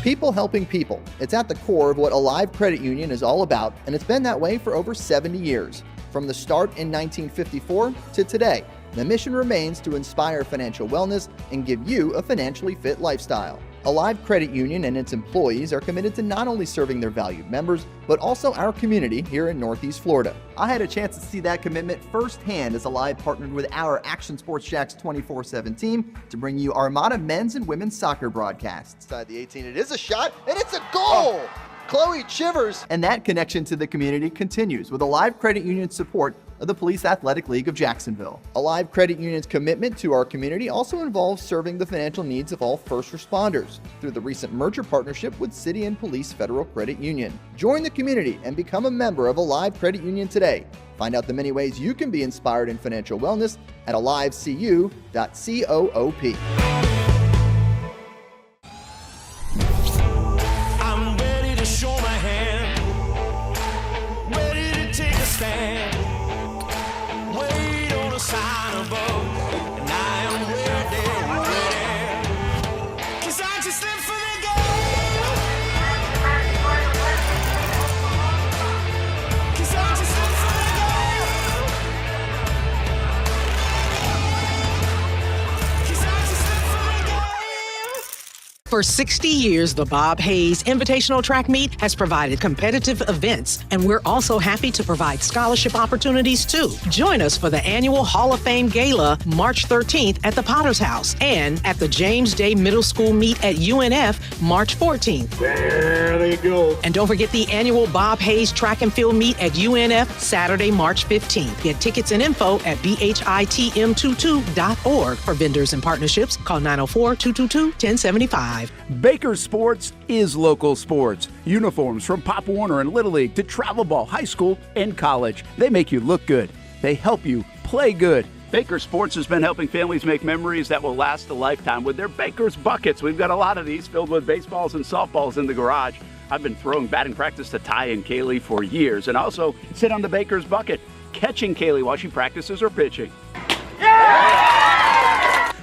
People helping people. It's at the core of what Alive Credit Union is all about, and it's been that way for over 70 years. From the start in 1954 to today, the mission remains to inspire financial wellness and give you a financially fit lifestyle. Alive Credit Union and its employees are committed to not only serving their valued members, but also our community here in Northeast Florida. I had a chance to see that commitment firsthand as Alive partnered with our Action Sports Jacks 24/7 team to bring you Armada men's and women's soccer broadcasts. Inside the 18, it is a shot, and it's a goal! Chloe Chivers! And that connection to the community continues with Alive Credit Union's support of the Police Athletic League of Jacksonville. Alive Credit Union's commitment to our community also involves serving the financial needs of all first responders through the recent merger partnership with City and Police Federal Credit Union. Join the community and become a member of Alive Credit Union today. Find out the many ways you can be inspired in financial wellness at alivecu.coop. I'm ready to show my hand, ready to take a stand. Wait on a sign above, and I am ready, ready. 'Cause I just live for the game. 'Cause I just live for the game. 'Cause I just live for the game. For 60 years, the Bob Hayes Invitational Track Meet has provided competitive events, and we're also happy to provide scholarship opportunities too. Join us for the annual Hall of Fame Gala March 13th at the Potter's House and at the James Day Middle School Meet at UNF March 14th. There they go. And don't forget the annual Bob Hayes Track and Field Meet at UNF Saturday, March 15th. Get tickets and info at bhitm22.org. For vendors and partnerships, call 904-222-1075. Baker Sports is local sports. Uniforms from Pop Warner and Little League to travel ball, high school, and college. They make you look good. They help you play good. Baker Sports has been helping families make memories that will last a lifetime with their Baker's Buckets. We've got a lot of these filled with baseballs and softballs in the garage. I've been throwing batting practice to Ty and Kaylee for years, and also sit on the Baker's Bucket, catching Kaylee while she practices her pitching.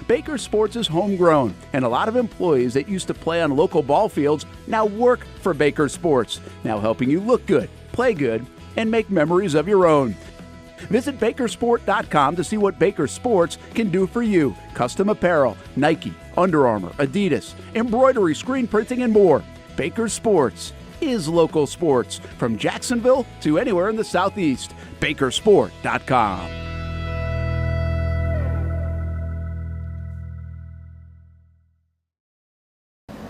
Baker Sports is homegrown, and a lot of employees that used to play on local ball fields now work for Baker Sports, now helping you look good, play good, and make memories of your own. Visit bakersport.com to see what Baker Sports can do for you. Custom apparel, Nike, Under Armour, Adidas, embroidery, screen printing, and more. Baker Sports is local sports from Jacksonville to anywhere in the Southeast. Bakersport.com.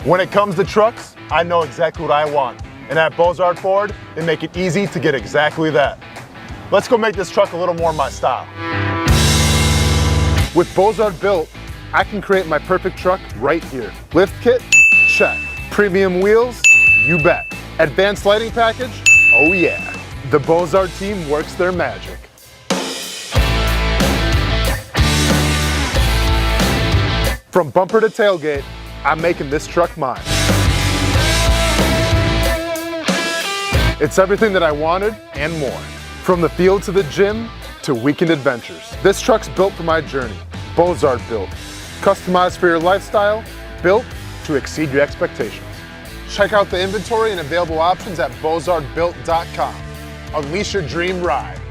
When it comes to trucks, I know exactly what I want. And at Bozard Ford, they make it easy to get exactly that. Let's go make this truck a little more my style. With Bozard Built, I can create my perfect truck right here. Lift kit? Check. Premium wheels? You bet. Advanced lighting package? Oh yeah, the Bozard team works their magic. From bumper to tailgate, I'm making this truck mine. It's everything that I wanted and more. From the field to the gym to weekend adventures. This truck's built for my journey. Bozard built. Customized for your lifestyle, built to exceed your expectations. Check out the inventory and available options at bozardbuilt.com. Unleash your dream ride.